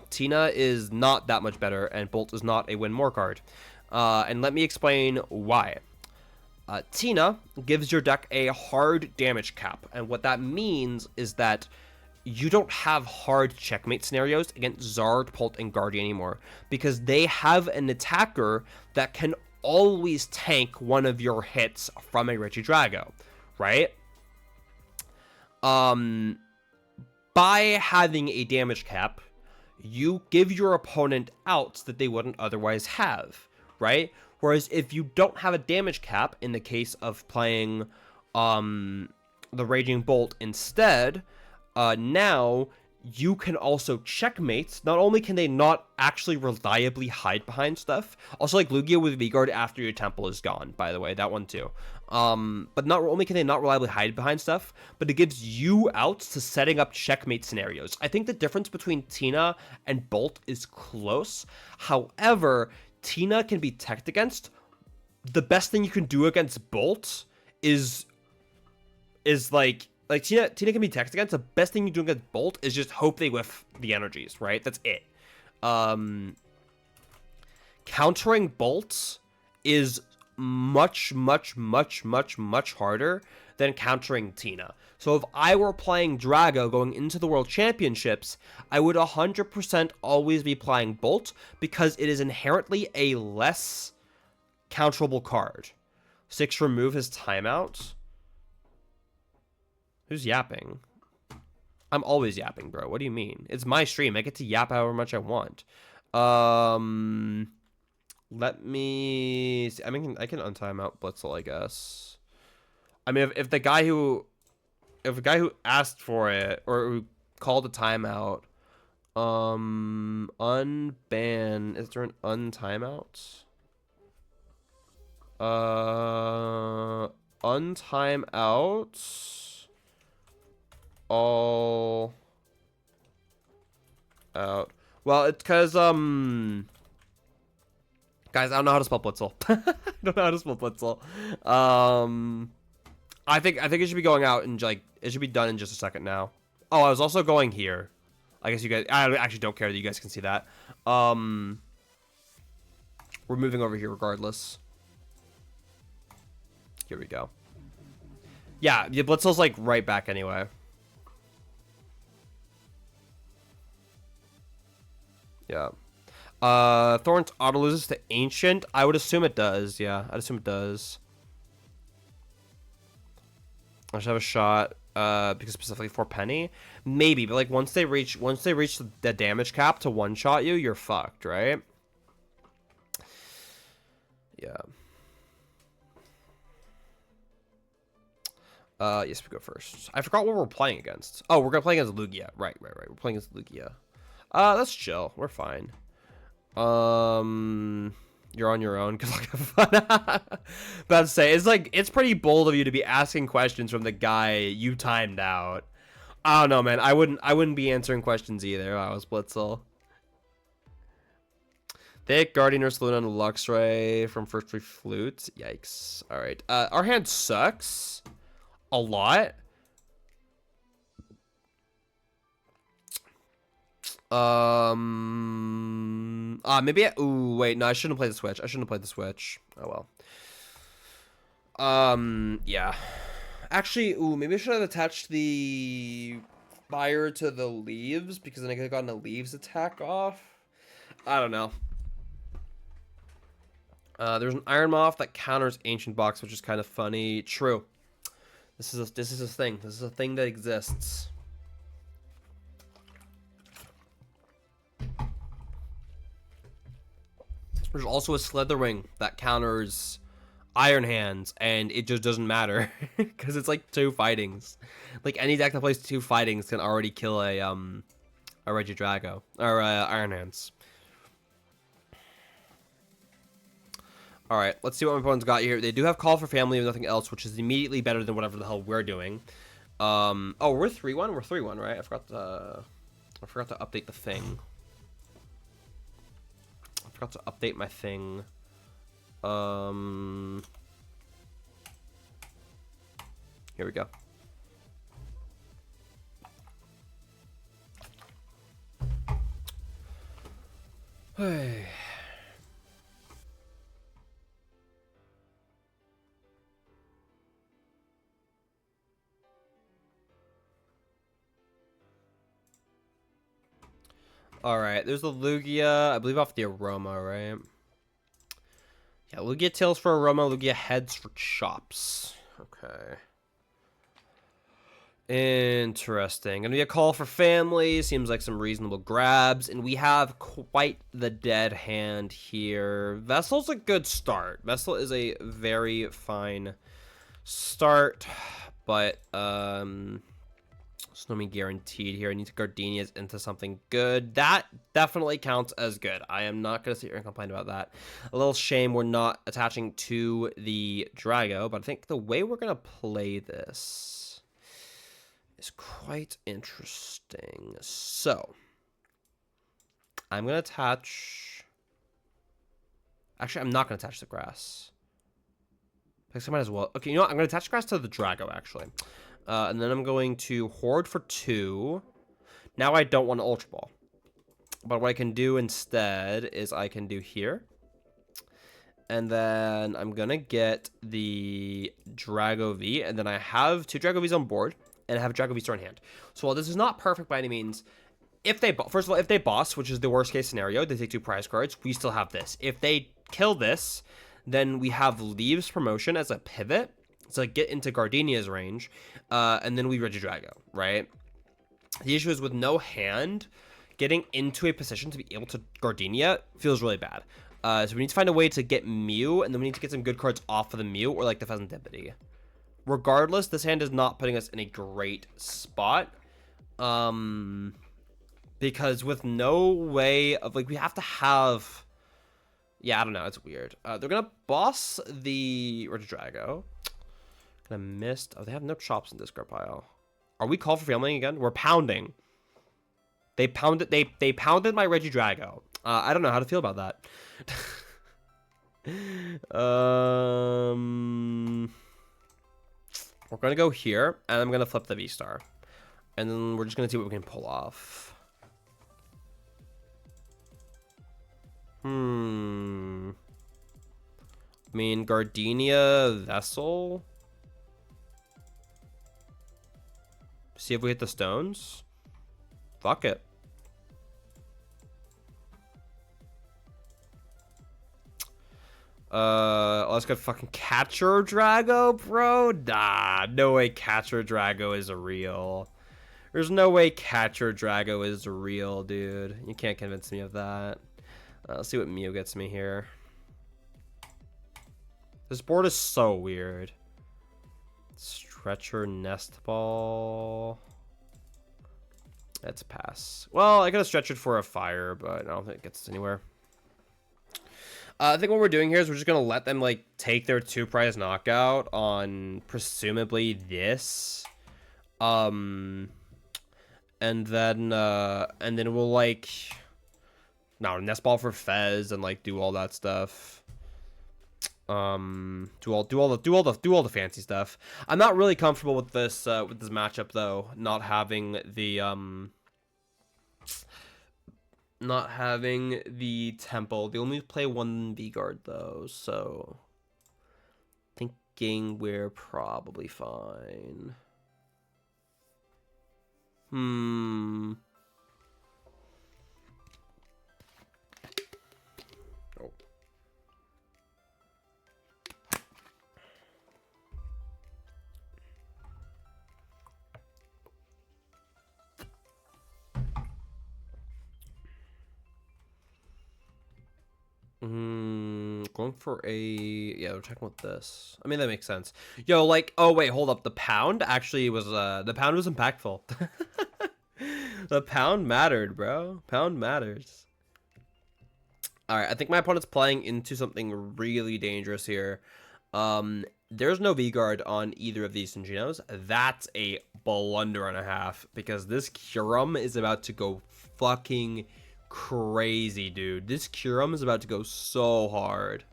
Tina is not that much better, and Bolt is not a win more card. And let me explain why. Tina gives your deck a hard damage cap, and what that means is that you don't have hard checkmate scenarios against Zard, Pult, and Guardy anymore, because they have an attacker that can always tank one of your hits from a Regidrago, right? By having a damage cap, you give your opponent outs that they wouldn't otherwise have, right? Whereas if you don't have a damage cap, in the case of playing the Raging Bolt instead, now you can also checkmate. Not only can they not actually reliably hide behind stuff, also like Lugia with V-Guard after your temple is gone, by the way, that one too. But not only can they not reliably hide behind stuff, but it gives you outs to setting up checkmate scenarios. I think the difference between Tina and Bolt is close. However, Tina can be teched against. The best thing you can do against Bolt is like Tina can be teched against. The best thing you do against Bolt is just hope they whiff the energies, right? That's it. Countering Bolt is much harder than countering Tina. So if I were playing Drago going into the World Championships, I would 100% always be playing Bolt, because it is inherently a less counterable card. 6 remove his timeout. Who's yapping? I'm always yapping, bro. What do you mean? It's my stream. I get to yap however much I want. Let me see. I mean, I can untime out Blitzel, I guess. I mean, if the guy who asked for it or who called a timeout, unban. Is there an untimeout? Untimeout. All out. Well, it's because guys, I don't know how to spell Blitzel. I don't know how to spell Blitzel. I think it should be going out and like it should be done in just a second now. Oh, I was also going here. I guess you guys. I actually don't care that you guys can see that. We're moving over here regardless. Here we go. Yeah, Blitzel's like right back anyway. Yeah. Thorns auto loses to Ancient. I would assume it does. Yeah, I'd assume it does. I should have a shot. Because specifically for Penny, maybe. But like once they reach the damage cap to one shot you, you're fucked, right? Yeah. Yes, we go first. I forgot what we're playing against. Oh, we're gonna play against Lugia. Right. We're playing against Lugia. Let's chill. We're fine. You're on your own. Good luck, have fun. About to say, it's pretty bold of you to be asking questions from the guy you timed out. I don't know, man. I wouldn't be answering questions either if I was Blitzel. Thick, Guardian or Saloon on Luxray from First Free Flute. Yikes. Alright. Our hand sucks a lot. Maybe ooh, wait, no, I shouldn't have played the Switch. Oh well. Yeah. Actually, ooh, maybe I should have attached the fire to the leaves, because then I could have gotten a leaves attack off. I don't know. There's an Iron Moth that counters Ancient Box, which is kind of funny. True. This is a thing. This is a thing that exists. There's also a Slitherwing that counters Iron Hands, and it just doesn't matter because it's like 2 fightings. Like any deck that plays 2 fightings can already kill a Regidrago or Iron Hands. All right, let's see what my opponent's got here. They do have Call for Family and nothing else, which is immediately better than whatever the hell we're doing. Oh, we're 3-1. We're 3-1, right? I forgot to update the thing. I forgot to update my thing. Here we go. Hey. All right, there's the Lugia, I believe off the Aroma, right? Yeah, Lugia tails for Aroma, Lugia heads for chops. Okay. Interesting. Gonna be a Call for Family. Seems like some reasonable grabs. And we have quite the dead hand here. Vessel's a good start. Vessel is a very fine start. But, it's not me guaranteed here. I need to Gardenias into something good. That definitely counts as good. I am not going to sit here and complain about that. A little shame we're not attaching to the Drago, but I think the way we're going to play this is quite interesting. So, I'm going to attach... Actually, I'm not going to attach the grass. I guess I might as well. Okay, you know what? I'm going to attach grass to the Drago, actually. And then I'm going to Hoard for 2. Now I don't want to Ultra Ball. But what I can do instead is I can do here. And then I'm going to get the Drago V. And then I have 2 Drago Vs on board. And I have a Drago V Star in hand. So while this is not perfect by any means, if they... First of all, if they boss, which is the worst case scenario, they take 2 prize cards, we still have this. If they kill this, then we have Leaves Promotion as a pivot. So like get into Gardenia's range, and then we Regidrago, right? The issue is with no hand, getting into a position to be able to Gardenia feels really bad. So we need to find a way to get Mew, and then we need to get some good cards off of the Mew, or like the Pheasantipity. Regardless, this hand is not putting us in a great spot. Because with no way of, like, we have to have... Yeah, I don't know, it's weird. They're gonna boss the Regidrago. I missed. Oh, they have no chops in this discard pile. Are we Call for Family again? We're pounding. They pounded. They pounded my Regidrago. I don't know how to feel about that. We're gonna go here, and I'm gonna flip the V Star, and then we're just gonna see what we can pull off. I mean, Gardenia Vessel. See if we hit the stones. Fuck it. Let's go fucking Catcher Drago, bro. Nah, no way Catcher Drago is real. There's no way Catcher Drago is real, dude. You can't convince me of that. Let's see what Mew gets me here. This board is so weird. Stretcher, Nest Ball. Let's pass. Well, I could have stretched it for a fire, but I don't think it gets us anywhere. I think what we're doing here is we're just going to let them, like, take their 2-prize knockout on presumably this. And then we'll, like, no, Nest Ball for Fez and, like, do all that stuff. Do all the fancy stuff. I'm not really comfortable with this matchup though, not having the temple. They only play 1 V-Guard though, so thinking we're probably fine. Going for a... Yeah, we're checking with this. I mean, that makes sense. Yo, like... Oh, wait, hold up. The pound actually was... The pound was impactful. The pound mattered, bro. Pound matters. Alright, I think my opponent's playing into something really dangerous here. There's no V-Guard on either of these Cinginos. That's a blunder and a half. Because this Kyurem is about to go fucking... crazy, dude. This Kyurem is about to go so hard.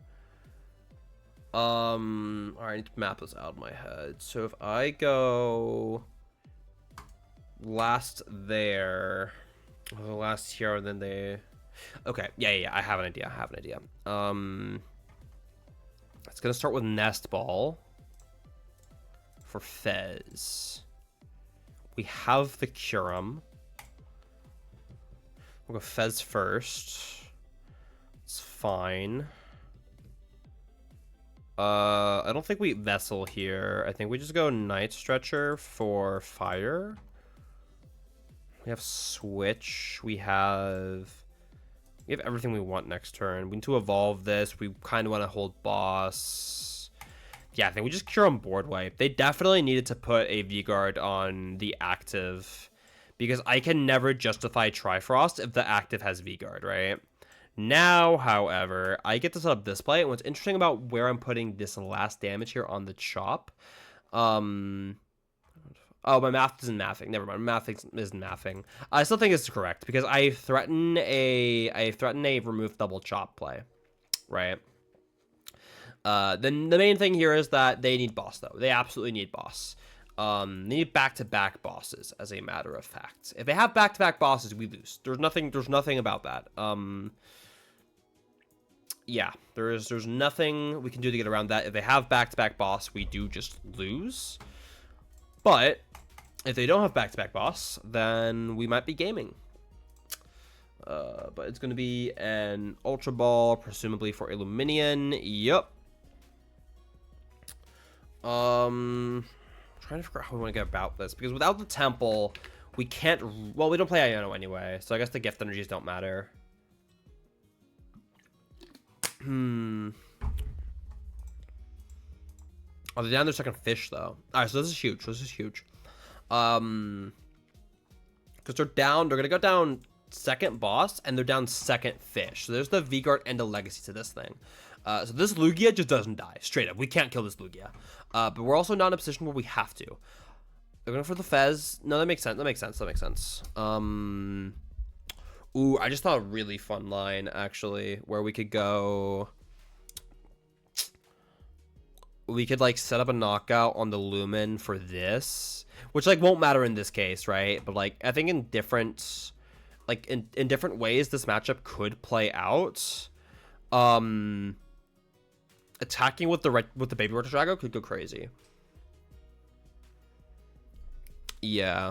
Alright, I need to map this out in my head. So if I go last there, the last here, and then they... Okay, yeah, I have an idea. It's gonna start with Nest Ball for Fez. We have the Kyurem. We'll go Fez first. It's fine. I don't think we Vessel here. I think we just go Night Stretcher for fire. We have Switch. We have everything we want next turn. We need to evolve this. We kind of want to hold boss. Yeah, I think we just cure on board wipe. They definitely needed to put a V-Guard on the active, because I can never justify Trifrost if the active has V-Guard, right? Now, however, I get to set up this play, and what's interesting about where I'm putting this last damage here on the chop, oh, my math isn't mathing. Never mind, math isn't mathing. I still think it's correct, because I threaten a remove double chop play, right? Then the main thing here is that they need boss, though. They absolutely need boss. They need back-to-back bosses, as a matter of fact. If they have back-to-back bosses, we lose. There's nothing about that. Yeah, there's nothing we can do to get around that. If they have back-to-back boss, we do just lose. But if they don't have back-to-back boss, then we might be gaming. But it's going to be an Ultra Ball, presumably for Illuminion. Yup. Trying to figure out how we want to get about this, because without the temple, we can't... Well, we don't play Iono anyway, so I guess the gift energies don't matter. Oh, they're down their second fish, though. Alright, so this is huge. Because they're down... They're going to go down second boss, and they're down second fish. So there's the V-Guard and a legacy to this thing. So this Lugia just doesn't die. Straight up. We can't kill this Lugia. But we're also not in a position where we have to. They're going for the Fez. No, that makes sense. Ooh, I just thought a really fun line, actually, where we could go... We could, like, set up a knockout on the Lumen for this, which, like, won't matter in this case, right? But, like, I think in different... Like, in different ways, this matchup could play out. Attacking with the baby Regidrago could go crazy. Yeah.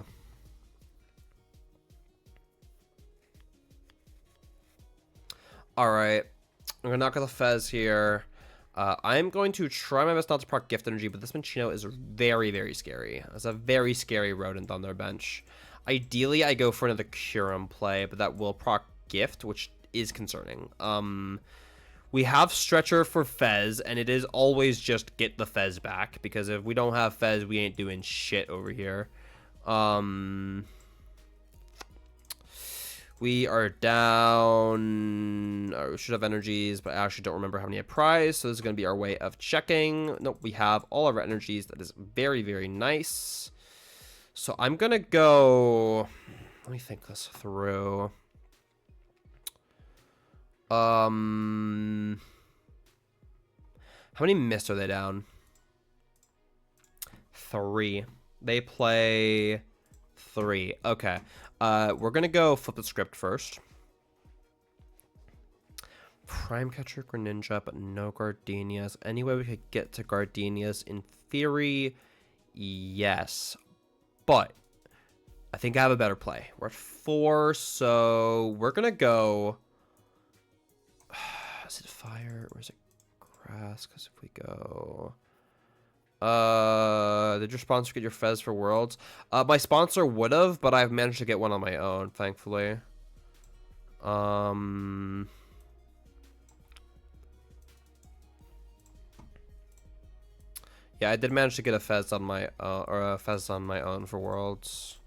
Alright. I'm going to knock out the Fez here. I'm going to try my best not to proc gift energy, but this Minccino is very, very scary. It's a very scary rodent on their bench. Ideally, I go for another Kyurem play, but that will proc gift, which is concerning. We have Stretcher for Fez, and it is always just get the Fez back, because if we don't have Fez, we ain't doing shit over here. We are down. We should have energies, but I actually don't remember how many I prized, so this is going to be our way of checking. Nope, we have all of our energies. That is very, very nice. So I'm going to go... Let me think this through. How many mist are they down? 3. They play 3. Okay. We're gonna go flip the script first. Prime Catcher, Greninja, but no Gardenias. Any way we could get to Gardenias? In theory, yes. But I think I have a better play. We're at 4, so we're gonna go... Is it fire or is it grass? Because if we go... Did your sponsor get your Fez for Worlds? My sponsor would have, but I've managed to get one on my own, thankfully. Yeah, I did manage to get a Fez on my own for Worlds.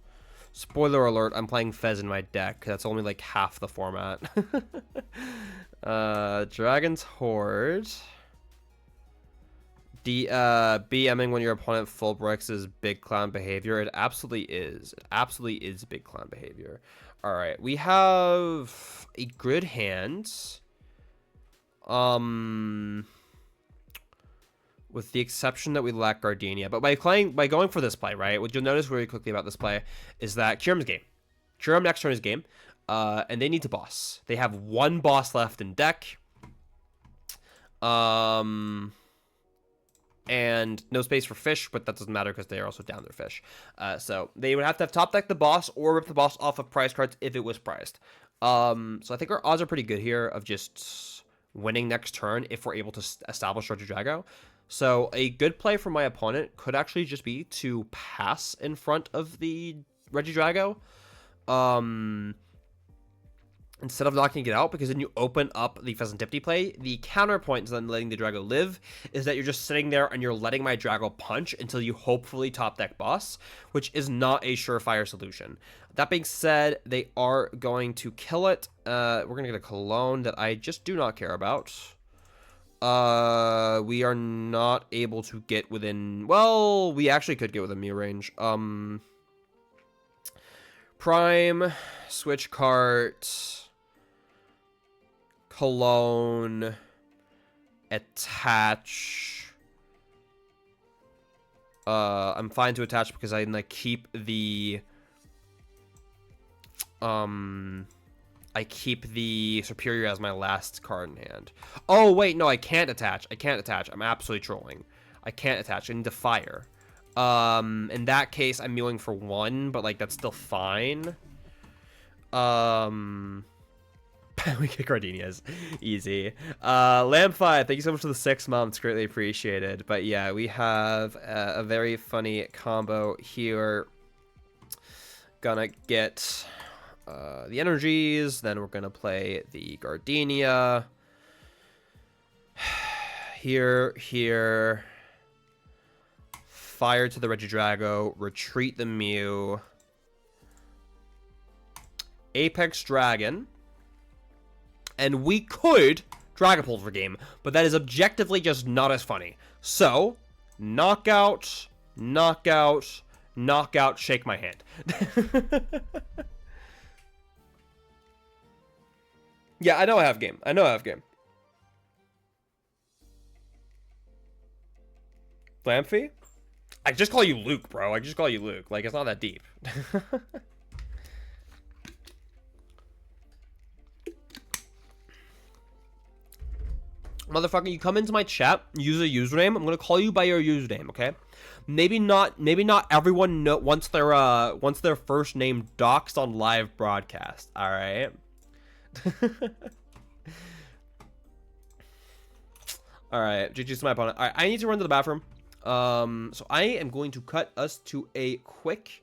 Spoiler alert, I'm playing Fez in my deck. That's only like half the format. Dragon's Horde. BMing when your opponent full bricks is big clown behavior. It absolutely is. It absolutely is big clown behavior. All right, we have a good hand. With the exception that we lack Gardenia. But by going for this play, right, what you'll notice very quickly about this play is that Kyurem's game. Kyurem next turn is game. And they need to boss. They have 1 boss left in deck. And no space for fish, but that doesn't matter because they are also down their fish. So they would have to top deck the boss or rip the boss off of prize cards if it was prized. So I think our odds are pretty good here of just winning next turn if we're able to establish Regidrago. So a good play for my opponent could actually just be to pass in front of the Regidrago. Instead of knocking it out, because then you open up the Pheasantipity play. The counterpoint to then letting the Drago live is that you're just sitting there and you're letting my Drago punch until you hopefully top deck boss, which is not a surefire solution. That being said, they are going to kill it. We're going to get a Cologne that I just do not care about. We are not able to get within... Well, we actually could get within Mew range. Prime, switch cart... Cologne, attach. I'm fine to attach because I like keep the Superior as my last card in hand. Oh wait, no, I can't attach. I'm absolutely trolling. I can't attach. I need to fire. In that case, I'm mewing for 1, but like that's still fine. We get Gardenias. Easy. Lamp5, thank you so much for the 6 months. Greatly appreciated. But yeah, we have a very funny combo here. Gonna get the energies. Then we're gonna play the Gardenia. Here. Fire to the Regidrago. Retreat the Mew. Apex Dragon. And we could Dragapult for game, but that is objectively just not as funny. So, knockout, shake my hand. Yeah, I know I have game. Lamphy? I just call you Luke, bro. Like, it's not that deep. Motherfucker, you come into my chat, use a username, I'm gonna call you by your username, okay? Maybe not everyone wants their first name doxed on live broadcast, alright? Alright, GG's to my opponent. Alright, I need to run to the bathroom. So I am going to cut us to a quick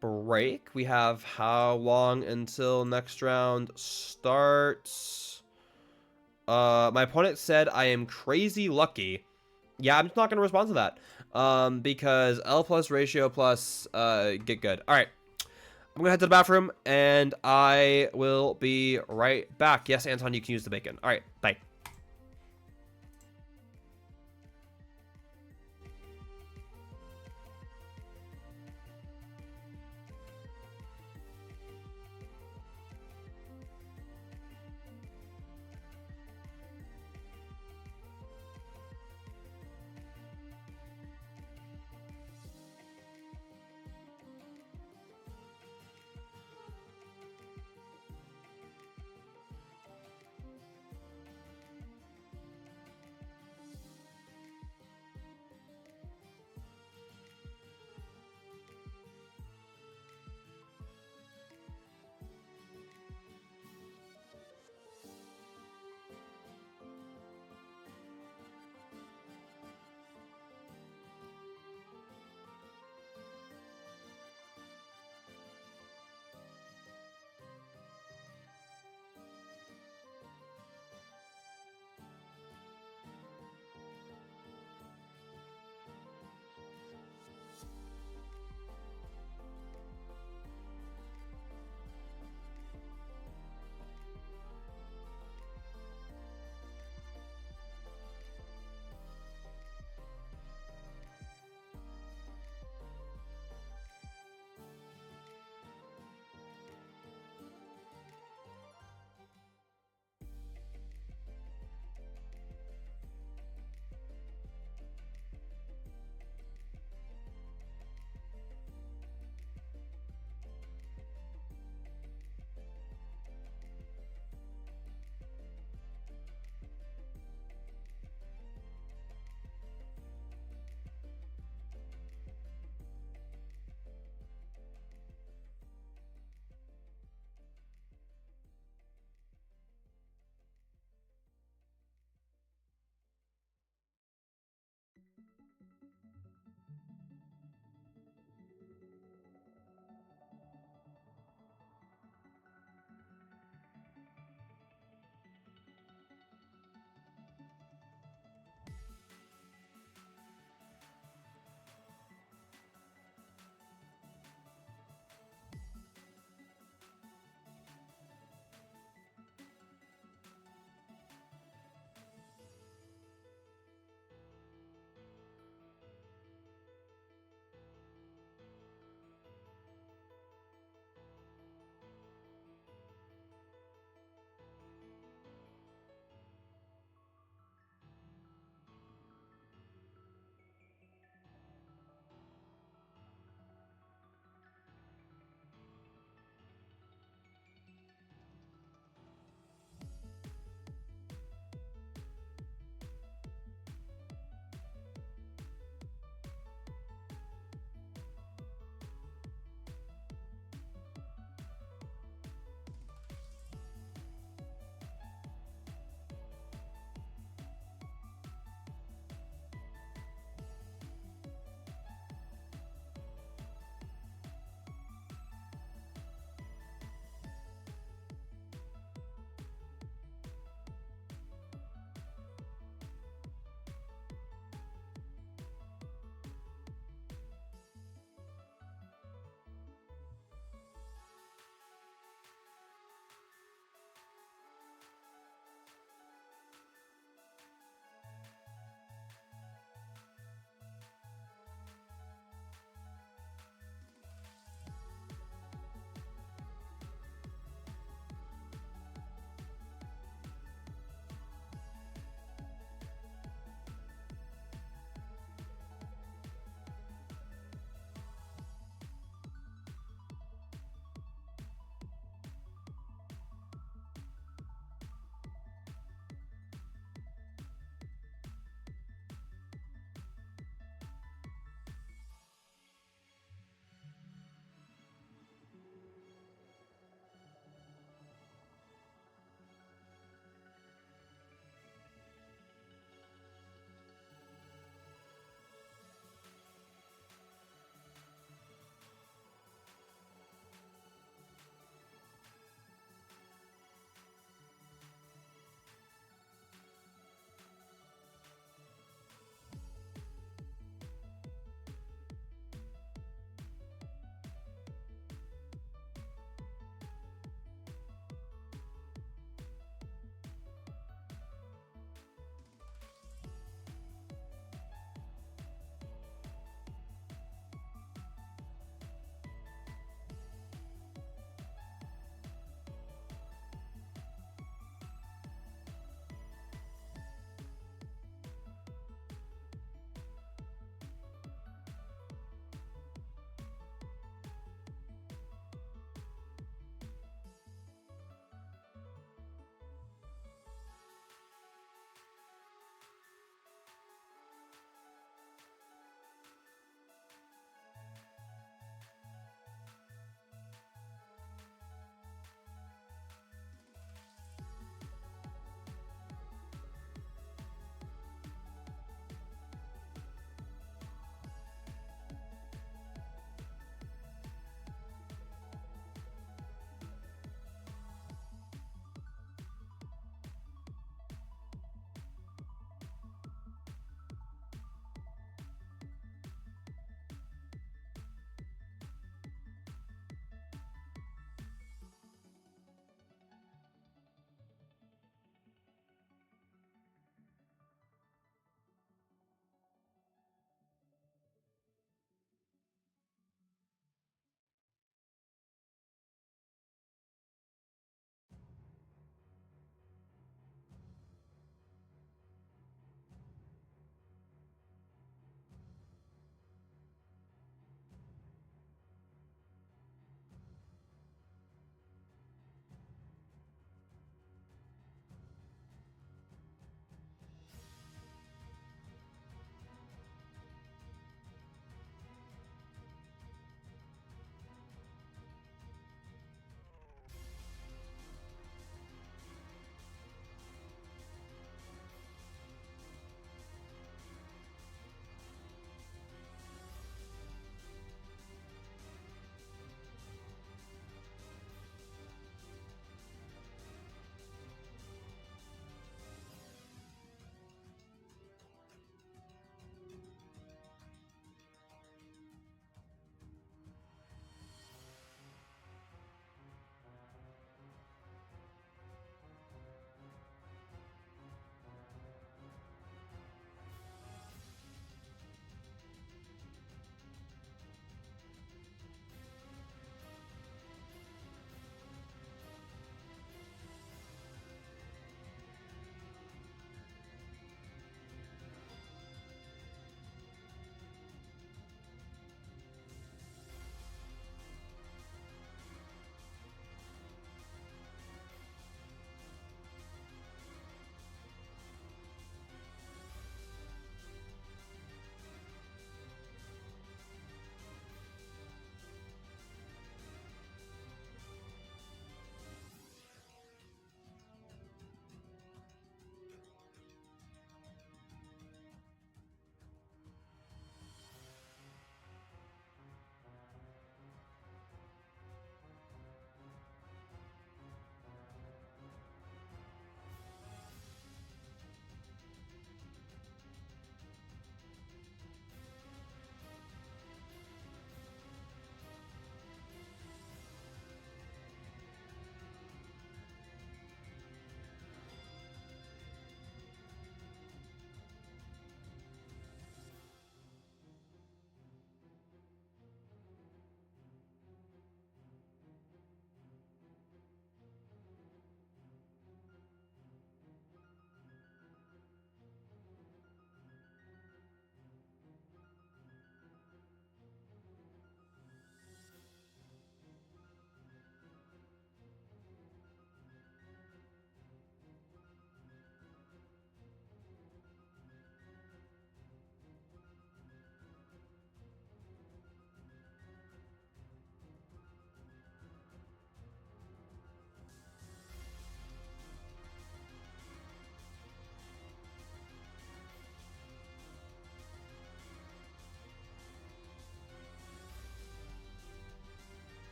break. We have how long until next round starts? My opponent said I am crazy lucky. Yeah, I'm just not going to respond to that. Because L plus ratio plus get good. All right. I'm going to head to the bathroom, and I will be right back. Yes, Anton, you can use the bacon. All right, bye.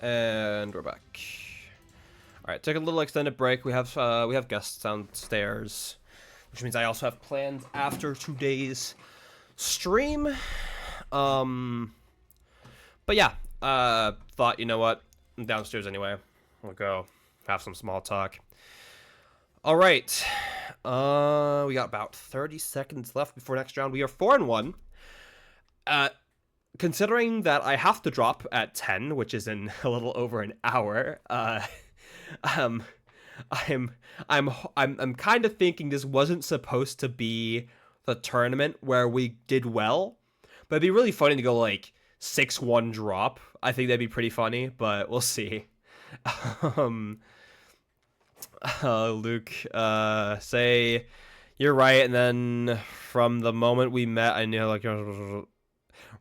And we're back. All right, take a little extended break. We have guests downstairs, which means I also have plans after today's stream. But yeah, thought, you know what? I'm downstairs anyway. We'll go have some small talk. All right. We got about 30 seconds left before next round. We are 4-1. Considering that I have to drop at 10, which is in a little over an hour, I'm kind of thinking this wasn't supposed to be the tournament where we did well, but it'd be really funny to go like 6-1 drop. I think that'd be pretty funny, but we'll see. Luke, say you're right, and then from the moment we met, I knew like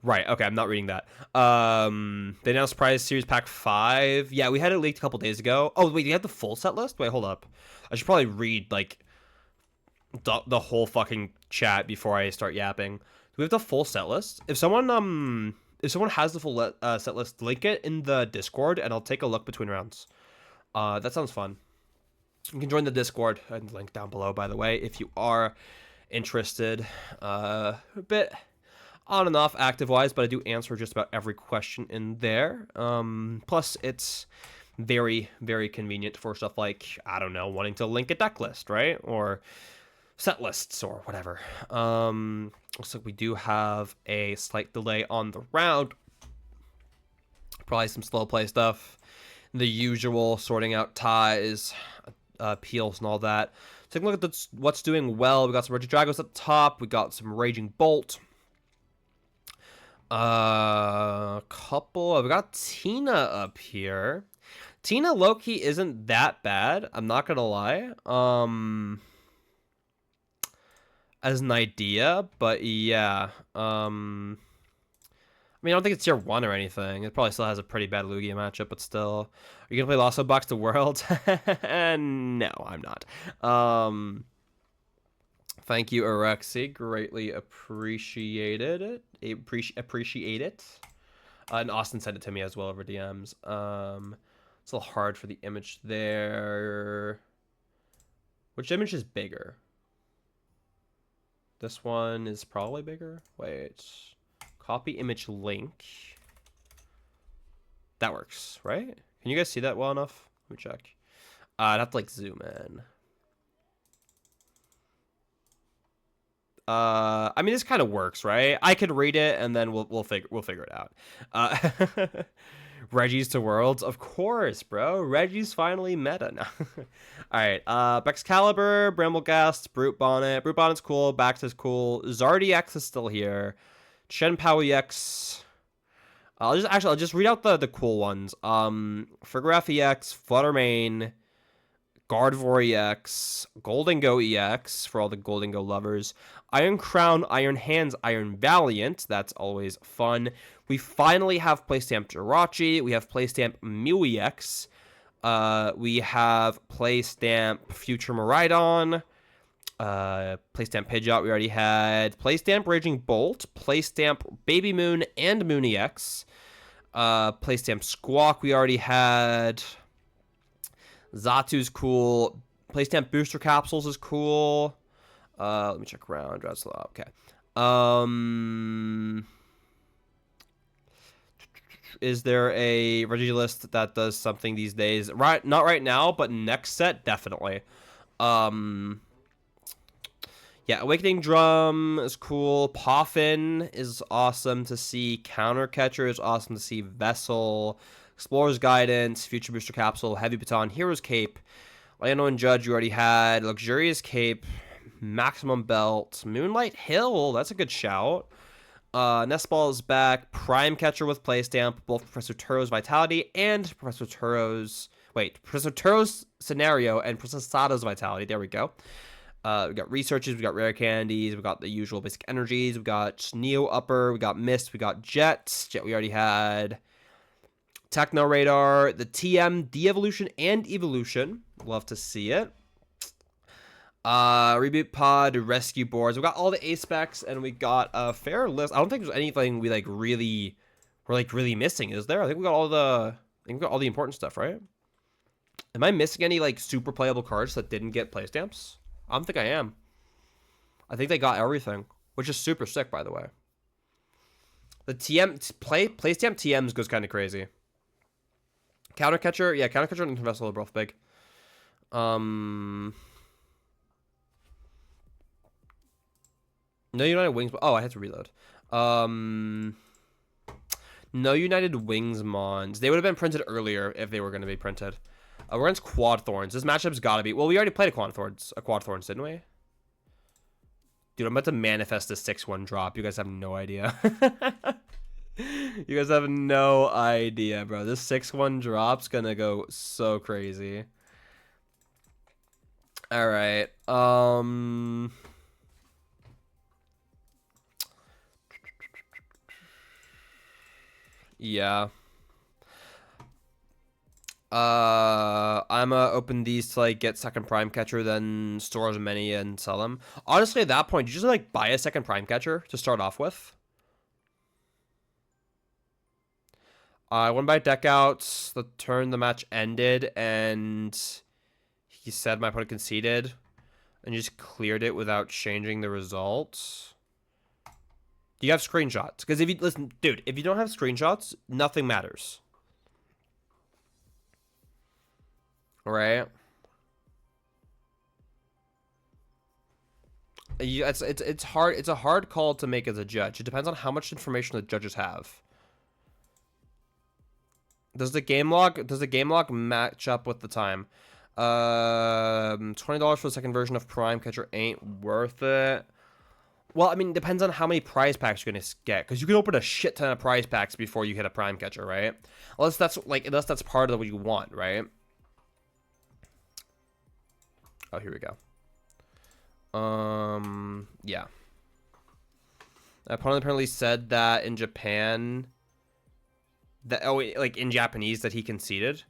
right. Okay, I'm not reading that. They announced Prize Series Pack 5. Yeah, we had it leaked a couple days ago. Oh wait, do you have the full set list? Wait, hold up. I should probably read like the whole fucking chat before I start yapping. Do we have the full set list? If someone has the full set list, link it in the Discord, and I'll take a look between rounds. That sounds fun. You can join the Discord, and link down below, by the way, if you are interested. A bit on and off active-wise, but I do answer just about every question in there. Plus, it's very, very convenient for stuff like, I don't know, wanting to link a deck list, right? Or set lists or whatever. Looks like we do have a slight delay on the round. Probably some slow play stuff. The usual sorting out ties, peels, and all that. Take a look at what's doing well. We got some Regidragos at the top. We got some Raging Bolt. We got Tina up here. Tina low-key isn't that bad. I'm not gonna lie. As an idea, but yeah. I mean, I don't think it's tier 1 or anything. It probably still has a pretty bad Lugia matchup, but still. Are you gonna play Lasso Box to World? No, I'm not. Thank you, Erexi. Greatly appreciated it. Appreciate it. And Austin sent it to me as well over DMs. It's a little hard for the image there. Which image is bigger? This one is probably bigger. Wait. Copy image link. That works, right? Can you guys see that well enough? Let me check. I'd have to like zoom in. I mean, this kind of works, right? I could read it and then we'll figure it out. Reggie's to Worlds, of course, bro. Reggie's finally meta now. All right, Bexcalibur, Bramblegast, Brute Bonnet. Brute Bonnet's cool. Bax is cool. Zardy-X is still here. Shenpao EX. I'll just read out the cool ones. Frigoraph EX, Fluttermane, Gardevoir EX, Goldengo EX for all the Goldengo lovers. Iron Crown, Iron Hands, Iron Valiant. That's always fun. We finally have Playstamp Jirachi. We have Playstamp Mew EX. We have Playstamp Future Miraidon. Playstamp Pidgeot we already had. Playstamp Raging Bolt. Playstamp Baby Moon and Moon EX. Playstamp Squawk we already had. Zatu's cool. Playstamp Booster Capsules is cool. Let me check around. Okay. Is there a Regilist that does something these days? Right, not right now, but next set definitely. Yeah, Awakening Drum is cool. Poffin is awesome to see. Counter Catcher is awesome to see. Vessel, Explorer's Guidance, Future Booster Capsule, Heavy Baton, Hero's Cape, Lando and Judge you already had. Luxurious Cape, Maximum Belt, Moonlight Hill, that's a good shout. Nestball is back. Prime Catcher with Playstamp, both Professor Turo's Vitality and Professor Turo's Scenario and Professor Sato's Vitality. There we go. We got Researches, we got Rare Candies, we got the usual basic energies, we got Neo Upper, we got Mist, we got Jet we already had. Techno Radar, the TM, De-Evolution, and Evolution. Love to see it. Reboot Pod, Rescue Boards. We got all the A-Specs, and we got a fair list. I don't think there's anything we're really missing, is there? I think we got all the think we got all the important stuff, right? Am I missing any, like, super playable cards that didn't get play stamps? I don't think I am. I think they got everything, which is super sick, by the way. The play stamp TMs goes kind of crazy. Counter catcher, yeah, counter catcher and vessel are both big. No United Wings. Oh, I had to reload. No United Wings Mons. They would have been printed earlier if they were going to be printed. We're against Quad Thorns. This matchup's got to be. Well, we already played a Quad Thorns, didn't we? Dude, I'm about to manifest this 6-1 drop. You guys have no idea. You guys have no idea, bro. This 6-1 drop's gonna go so crazy. All right. Yeah. I'm gonna open these to like get second prime catcher, then store as many and sell them. Honestly, at that point, you just like buy a second prime catcher to start off with. I went by deck outs. The turn the match ended, and he said my opponent conceded, and you just cleared it without changing the results. Do you have screenshots? Because if you listen, dude, if you don't have screenshots, nothing matters. Right? It's hard. It's a hard call to make as a judge. It depends on how much information the judges have. Does the game log match up with the time? $20 for the second version of Prime Catcher ain't worth it. Well, I mean, depends on how many prize packs you're gonna get, because you can open a shit ton of prize packs before you hit a Prime Catcher, right? Unless that's part of what you want, right? Oh, here we go. Yeah. My opponent apparently said that in Japan. Like in Japanese that he conceded.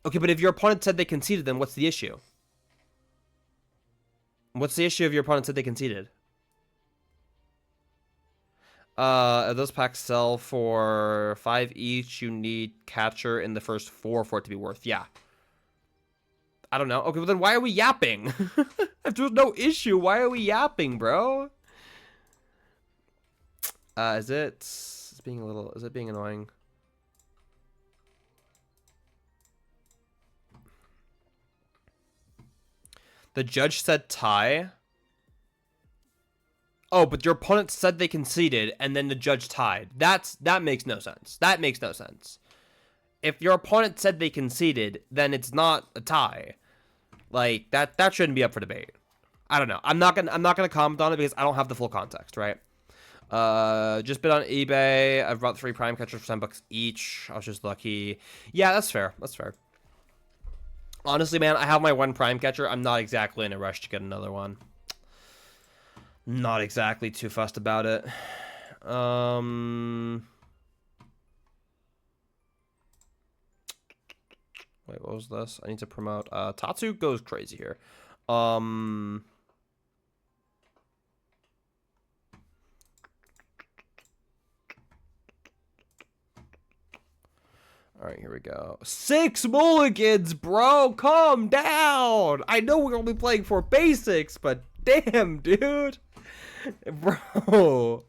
Okay, but if your opponent said they conceded, then what's the issue? What's the issue if your opponent said they conceded? Those packs sell for 5 each. You need catcher in the first 4 for it to be worth. Yeah. I don't know. Okay, well then why are we yapping? If there's no issue, why are we yapping, bro? Is it being annoying? The judge said tie. Oh, but your opponent said they conceded, and then the judge tied. That makes no sense. That makes no sense. If your opponent said they conceded, then it's not a tie. Like that shouldn't be up for debate. I don't know. I'm not gonna comment on it because I don't have the full context, right? Just bid on eBay. I've bought 3 prime catchers for $10 each. I was just lucky. Yeah, that's fair. That's fair. Honestly, man, I have my 1 prime catcher. I'm not exactly in a rush to get another one. Not exactly too fussed about it. Wait, what was this? I need to promote. Tatsu goes crazy here. All right, here we go. 6 mulligans, bro. Calm down. I know we're only playing for basics, but damn, dude. Bro.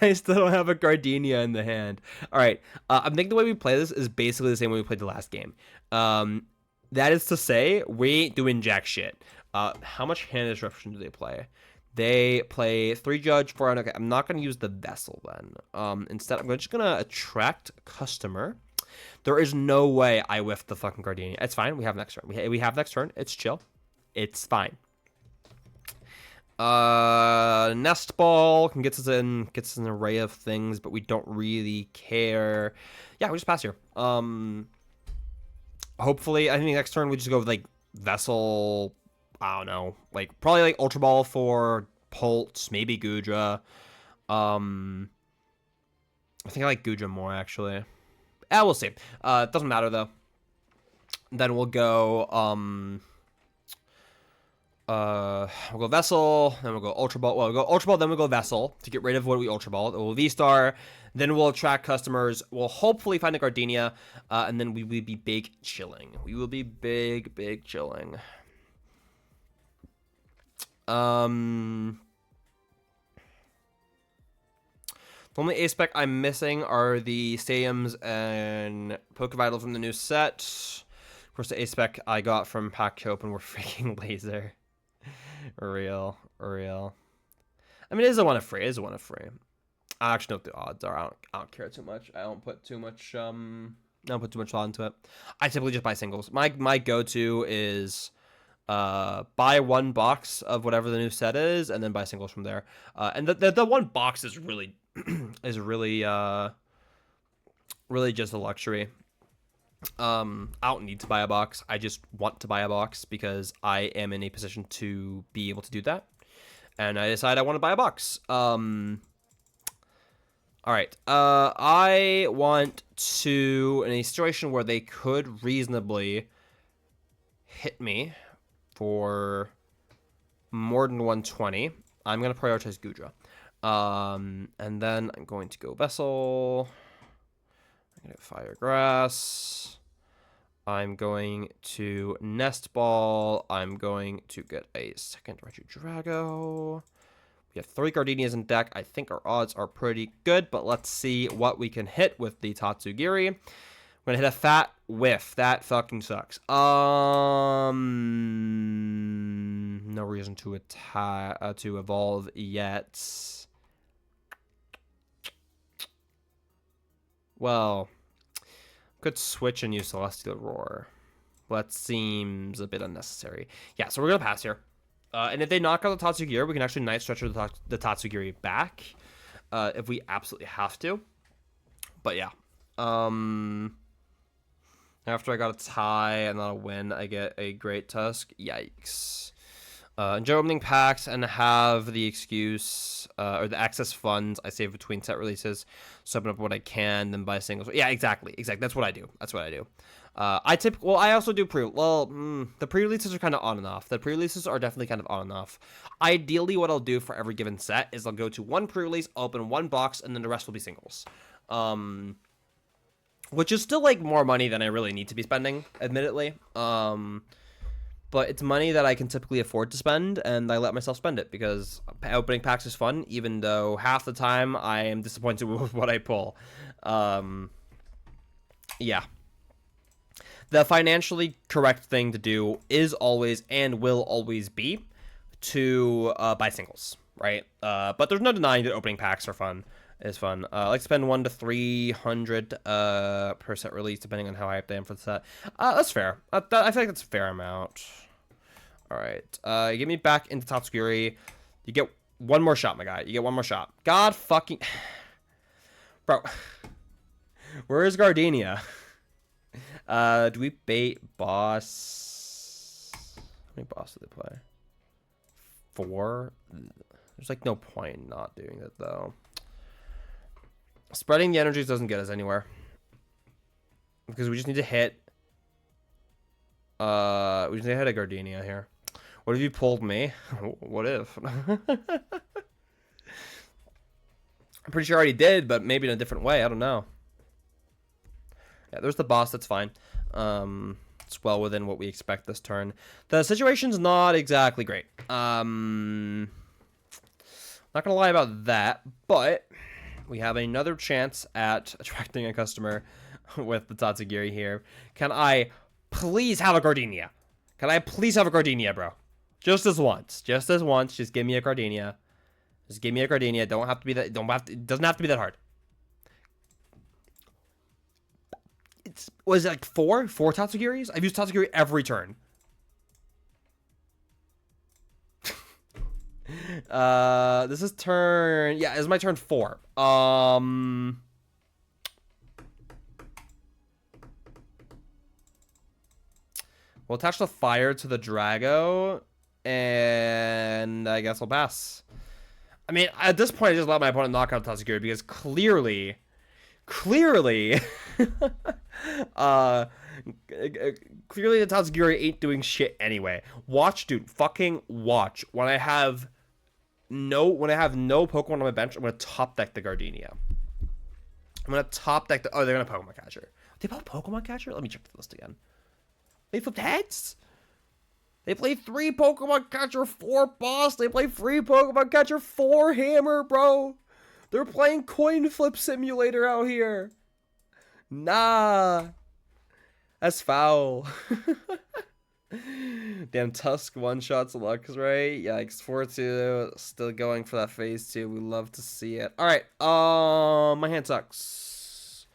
I still don't have a Gardenia in the hand. All right. I'm thinking the way we play this is basically the same way we played the last game. That is to say, we ain't doing jack shit. How much hand disruption do they play? They play 3 judge, 4 okay. I'm not going to use the vessel then. Instead, I'm just going to attract customer. There is no way I whiffed the fucking Gardenia. It's fine. We have next turn. We have next turn. It's chill. It's fine. Nest Ball can get us an array of things, but we don't really care. Yeah, we just pass here. Hopefully, I think next turn we just go with like Vessel. I don't know, like probably like Ultra Ball for Pulse, maybe Gudra. I think I like Gudra more actually. We'll see. It doesn't matter though. Then we'll go We'll go Vessel, then we'll go Ultra Ball. Well, we'll go Ultra Ball, then we'll go Vessel to get rid of what we Ultra Ball. We'll V-Star, then we'll attract customers. We'll hopefully find a Gardenia, and then we will be big chilling. We will be big chilling. The only A-Spec I'm missing are the Stadiums and Pokevital from the new set. Of course, the A-Spec I got from Pack Open were freaking laser. Real. I mean, it is a one of free. I actually know what the odds are. I don't care too much. I don't put too much thought into it. I typically just buy singles. My go-to is buy one box of whatever the new set is, and then buy singles from there. And the one box is really really just a luxury. I don't need to buy a box. I just want to buy a box because I am in a position to be able to do that. And I decide I want to buy a box. All right. I want to, in a situation where they could reasonably hit me for more than 120, I'm going to prioritize Gudra. And then I'm going to go Vessel. I'm going to Fire Grass. I'm going to Nest Ball. I'm going to get a second Regidrago. We have 3 Gardenias in deck. I think our odds are pretty good, but let's see what we can hit with the Tatsugiri. I'm going to hit a fat whiff. That fucking sucks. No reason to evolve yet. Well, could switch and use Celestial Roar. Well, that seems a bit unnecessary. Yeah, so we're going to pass here. And if they knock out the Tatsugiri, we can actually Night Stretcher the Tatsugiri back. If we absolutely have to. But yeah. After I got a tie and not a win, I get a Great Tusk. Yikes. Enjoy opening packs and have the excuse or the excess funds I save between set releases. So open up what I can, then buy singles. Yeah, exactly. That's what I do. I also do the pre-releases are kind of on and off. The pre-releases are definitely kind of on and off. Ideally, what I'll do for every given set is I'll go to one pre-release, open one box, and then the rest will be singles. Which is still like more money than I really need to be spending, admittedly. But it's money that I can typically afford to spend, and I let myself spend it because opening packs is fun, even though half the time I am disappointed with what I pull. Yeah. The financially correct thing to do is always and will always be to buy singles, right? But there's no denying that opening packs are fun. It's fun. I like to spend 100 to 300 per set release, depending on how hyped I am for the set. That's fair. I feel like that's a fair amount. All right. Get me back into Tatsugiri. You get one more shot, my guy. You get one more shot. God fucking... Bro. Where is Gardenia? Do we bait boss? How many boss do they play? 4? There's like no point in not doing it, though. Spreading the energies doesn't get us anywhere. Because we just need to hit... we just need to hit a Gardenia here. What if you pulled me? What if? I'm pretty sure I already did, but maybe in a different way. I don't know. Yeah, there's the boss. That's fine. It's well within what we expect this turn. The situation's not exactly great. Not gonna lie about that, but... we have another chance at attracting a customer with the Tatsugiri here. Can I please have a Gardenia? Can I please have a Gardenia, bro? Just this once. Just give me a Gardenia. Just give me a Gardenia. Don't have to be that. It doesn't have to be that hard. Was it like 4 Tatsugiris? I've used Tatsugiri every turn. This is turn... yeah, this is my turn 4. We'll attach the fire to the Drago, and I guess I'll pass. I mean, at this point, I just let my opponent knock out Tatsugiri because clearly, Clearly the Tatsugiri ain't doing shit anyway. Watch, dude. Fucking watch. When I have no Pokemon on my bench, I'm gonna top deck the Gardenia. I'm gonna top deck the... Oh, they're gonna Pokemon Catcher. They bought Pokemon Catcher? Let me check the list again. They flipped heads? They play 3 Pokemon Catcher, 4 Boss. They play 3 Pokemon Catcher, 4 Hammer, bro. They're playing Coin Flip Simulator out here. Nah. That's foul. Damn, Tusk one-shots Lux, right? Yikes, 4-2. Still going for that phase 2. We love to see it. Alright, my hand sucks.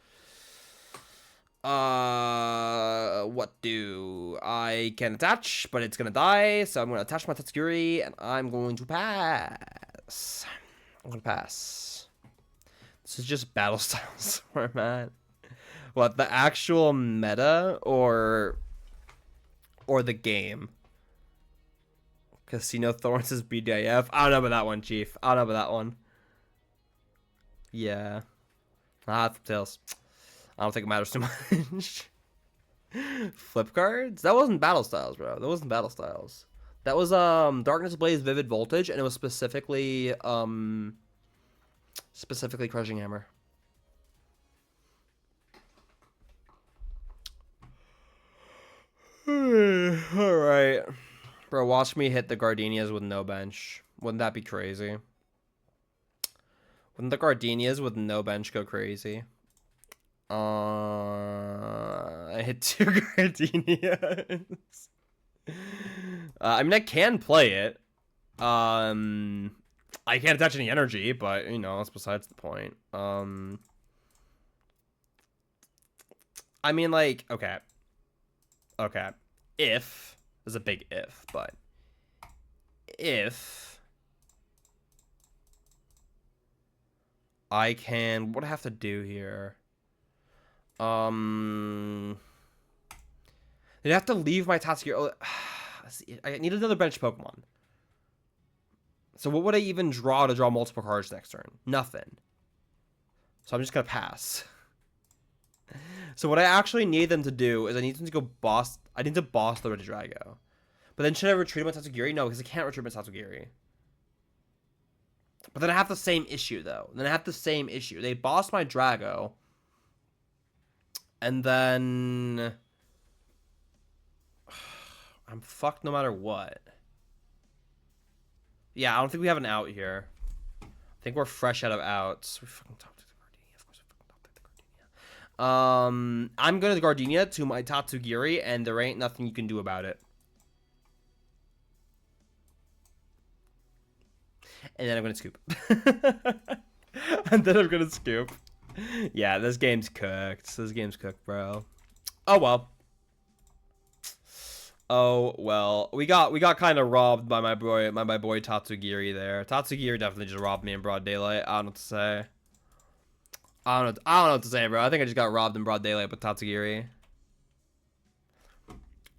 What do? I can attach, but it's gonna die, so I'm gonna attach my Tatsugiri, and I'm going to pass. I'm gonna pass. This is just battle styles where I'm at. What, the actual meta or the game? Casino Thorns is BDIF. I don't know about that one, Chief. I don't know about that one. Yeah. Tails. I don't think it matters too much. Flip cards? That wasn't battle styles, bro. That wasn't battle styles. That was Darkness Blaze Vivid Voltage, and it was specifically Crushing Hammer. Alright. Bro, watch me hit the Gardenias with no bench. Wouldn't that be crazy? Wouldn't the Gardenias with no bench go crazy? I hit 2 Gardenias. I mean, I can play it. I can't attach any energy, but, you know, that's besides the point. I mean, like, okay. Okay. If, there's a big if, but if I can, what do I have to do here? I'd have to leave my Tatsugiri. I need another bench Pokemon. So what would I even draw to draw multiple cards next turn? Nothing. So I'm just gonna pass. So what I actually need them to do is I need them to go boss. I need to boss the Regidrago. But then should I retreat my Tatsugiri? No, because I can't retreat my Tatsugiri. But then I have the same issue, though. Then I have the same issue. They boss my Drago. And then I'm fucked no matter what. Yeah, I don't think we have an out here. I think we're fresh out of outs. We fucking top deck the Gardenia. Of course we fucking top deck the Gardenia. I'm going to the Gardenia to my Tatsugiri, and there ain't nothing you can do about it. And then I'm gonna scoop. And then I'm gonna scoop. Yeah, this game's cooked. This game's cooked, bro. Oh well. Oh well. We got kind of robbed by my boy Tatsugiri there. Tatsugiri definitely just robbed me in broad daylight. I don't know what to say. I don't know what to say, bro. I think I just got robbed in broad daylight with Tatsugiri.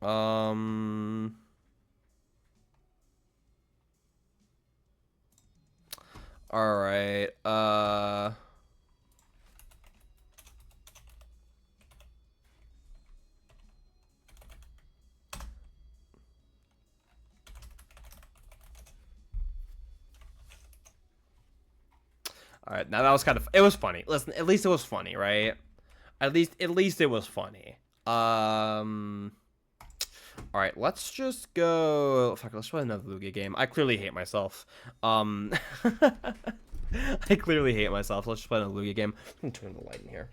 All right. All right. Now that was kind of, it was funny. Listen, at least it was funny, right? At least it was funny. All right, let's just go. Fuck, let's play another Lugia game. I clearly hate myself. I clearly hate myself. Let's just play another Lugia game. I'm gonna turn the light in here.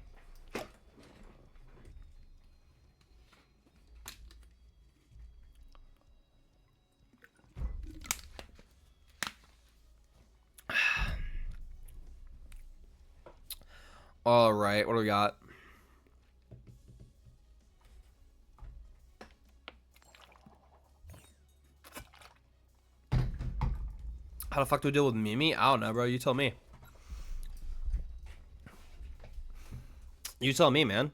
All right, what do we got? How the fuck do we deal with Mimi? I don't know, bro. You tell me. You tell me, man.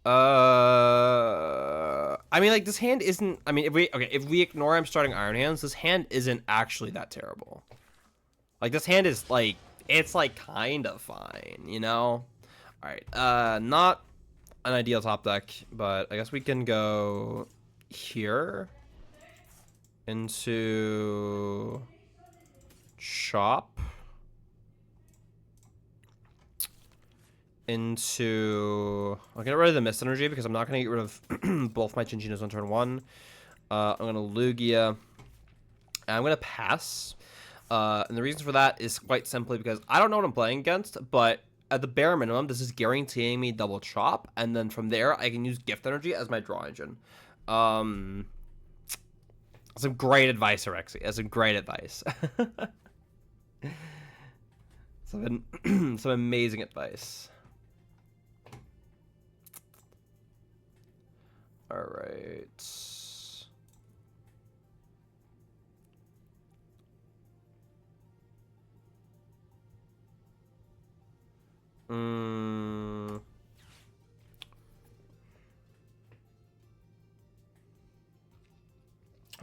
I mean, like, this hand isn't... I mean, if we ignore I'm starting Iron Hands, this hand isn't actually that terrible. Like, this hand is, like... It's, like, kind of fine, you know? Alright, not an ideal top deck, but I guess we can go here into shop into... I'll get rid of the Mist Energy because I'm not going to get rid of both my Chinchinos on turn 1. I'm going to Lugia. And I'm going to pass. And the reason for that is quite simply because I don't know what I'm playing against, but at the bare minimum, this is guaranteeing me double chop, and then from there, I can use Gift Energy as my draw engine. Some great advice, Alexi. That's some great advice. some amazing advice. All right.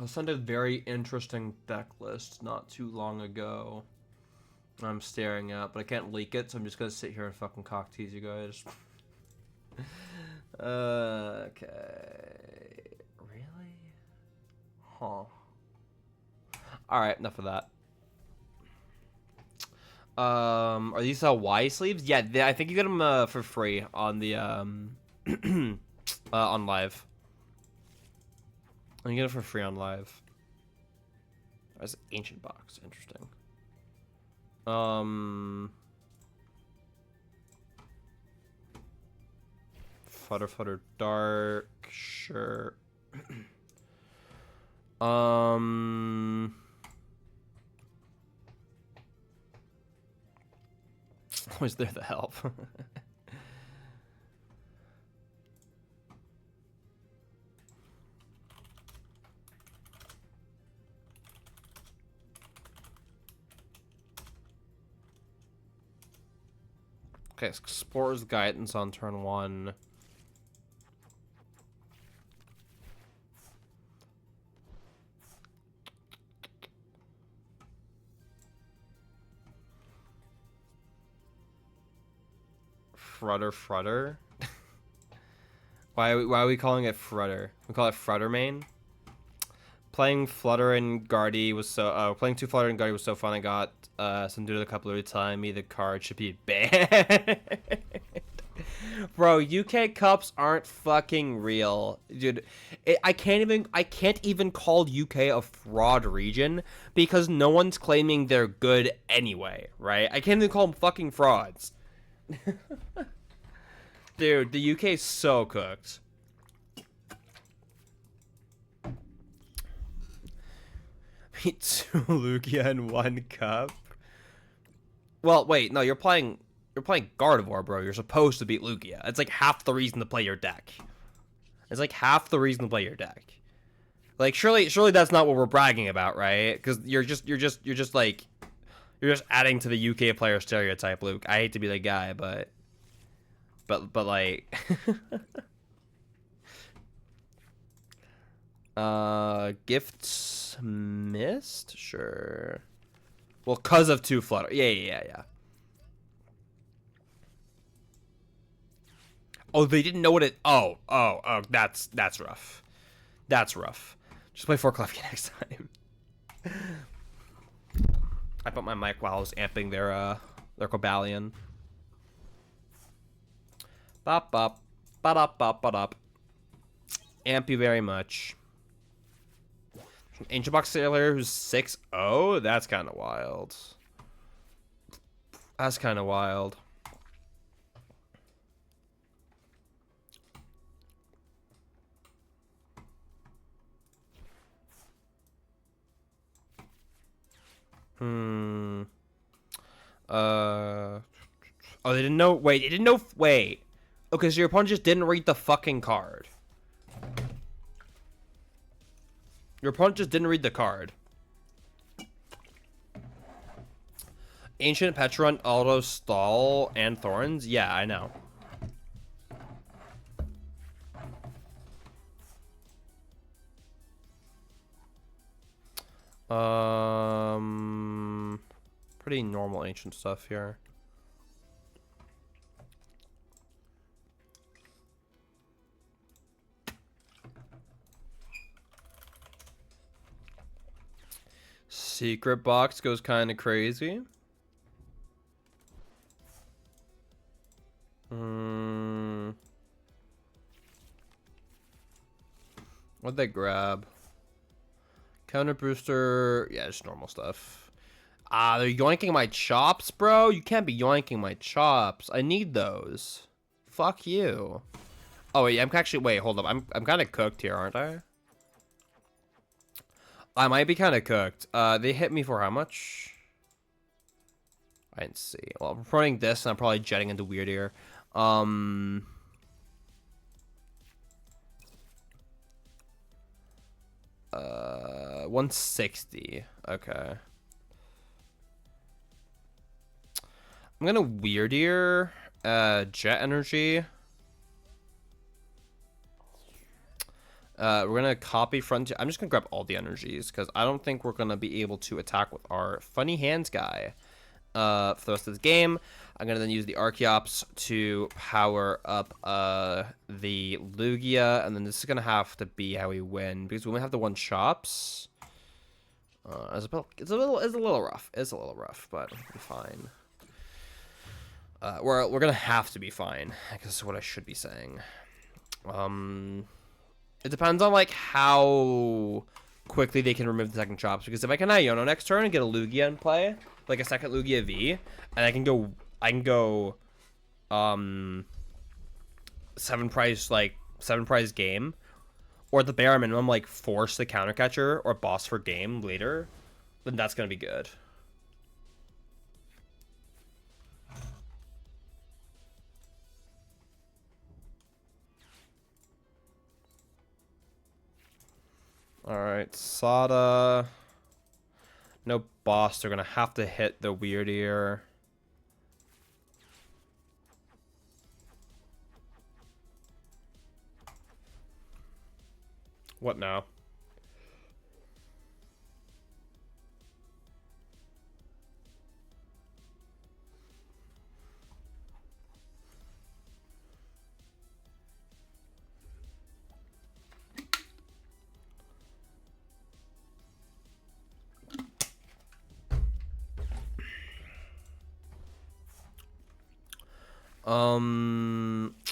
I sent a very interesting deck list not too long ago. I'm staring at, but I can't leak it, so I'm just gonna sit here and fucking cock tease you guys. Okay. Really? Huh. Alright, enough of that. Are these Y sleeves? Yeah, I think you get them for free on the on live. You get it for free on live. That's an ancient box. Interesting. Flutter dark. Sure. Was there the help? Okay, Explorer's Guidance on turn 1. Frutter? Why are we calling it Frutter? We call it Frutter main? Playing Flutter and Guardy was so playing 2 Flutter and Guardy was so fun. I got some dude a couple of time. Me the card should be banned. Bro, UK Cups aren't fucking real, dude. I can't even call UK a fraud region because no one's claiming they're good anyway, right? I can't even call them fucking frauds. Dude, the UK is so cooked. Beat 2 Lugia in 1 cup. Well, wait, no, you're playing Gardevoir, bro. You're supposed to beat Lugia. It's like half the reason to play your deck. It's like half the reason to play your deck. Like, surely that's not what we're bragging about, right? Because you're just adding to the UK player stereotype, Luke. I hate to be the guy, but like, gifts missed, sure. Well, cause of 2 Flutter, yeah. Oh, they didn't know what it. Oh, that's rough. That's rough. Just play 4 Klefki next time. I put my mic while I was amping their Cobalion. Bop bop, ba-dop bop ba-dop. Amp you very much. Ancient Box Sailor who's 6-0? That's kind of wild. That's kind of wild. Oh, they didn't know. Wait, they didn't know. Wait. Okay, so your opponent just didn't read the fucking card. Your opponent just didn't read the card. Ancient Petron, Auto Stall, and Thorns? Yeah, I know. Pretty normal ancient stuff here. Secret box goes kind of crazy. What'd they grab? Counter booster. Yeah, just normal stuff. Ah, they're yoinking my chops, bro. You can't be yoinking my chops. I need those. Fuck you. Oh wait, I'm actually. Wait, hold up. I'm kind of cooked here, aren't I? I might be kind of cooked. They hit me for how much? I didn't see. Well, I'm running this, and I'm probably jetting into weird ear. 160. Okay. I'm gonna weird ear. Jet energy. We're gonna copy front. I'm just gonna grab all the energies because I don't think we're gonna be able to attack with our funny hands guy. For the rest of the game, I'm gonna then use the Archeops to power up the Lugia, and then this is gonna have to be how we win because we only have the one chops. It's a little rough. It's a little rough, but we'll be fine. We're gonna have to be fine. I guess that's what I should be saying. It depends on like how quickly they can remove the second chops. Because if I can Iono next turn and get a Lugia in play, like a second Lugia V, and I can go, 7 prize game, or at the bare minimum like force the counter catcher or boss for game later, then that's gonna be good. Alright, Sada. No boss. They're going to have to hit the weird ear. What now?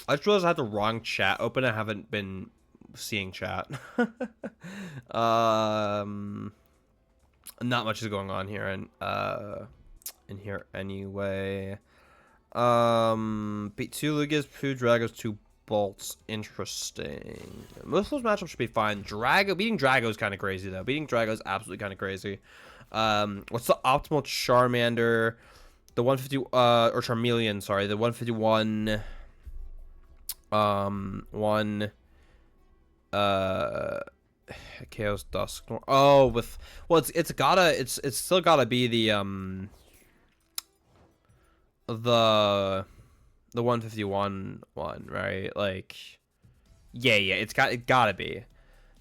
I just realized I had the wrong chat open. I haven't been seeing chat. Not much is going on here, and in here anyway. Beat 2 Lugias, 2 Dragos, 2 Bolts. Interesting. Most of those matchups should be fine. Beating Drago is kind of crazy though. Beating Drago is absolutely kind of crazy. What's the optimal Charmander? The 150 or Charmeleon, sorry, the 151 Chaos Dusk. Oh, with it's still gotta be the 151 one, right? Like yeah, it gotta be.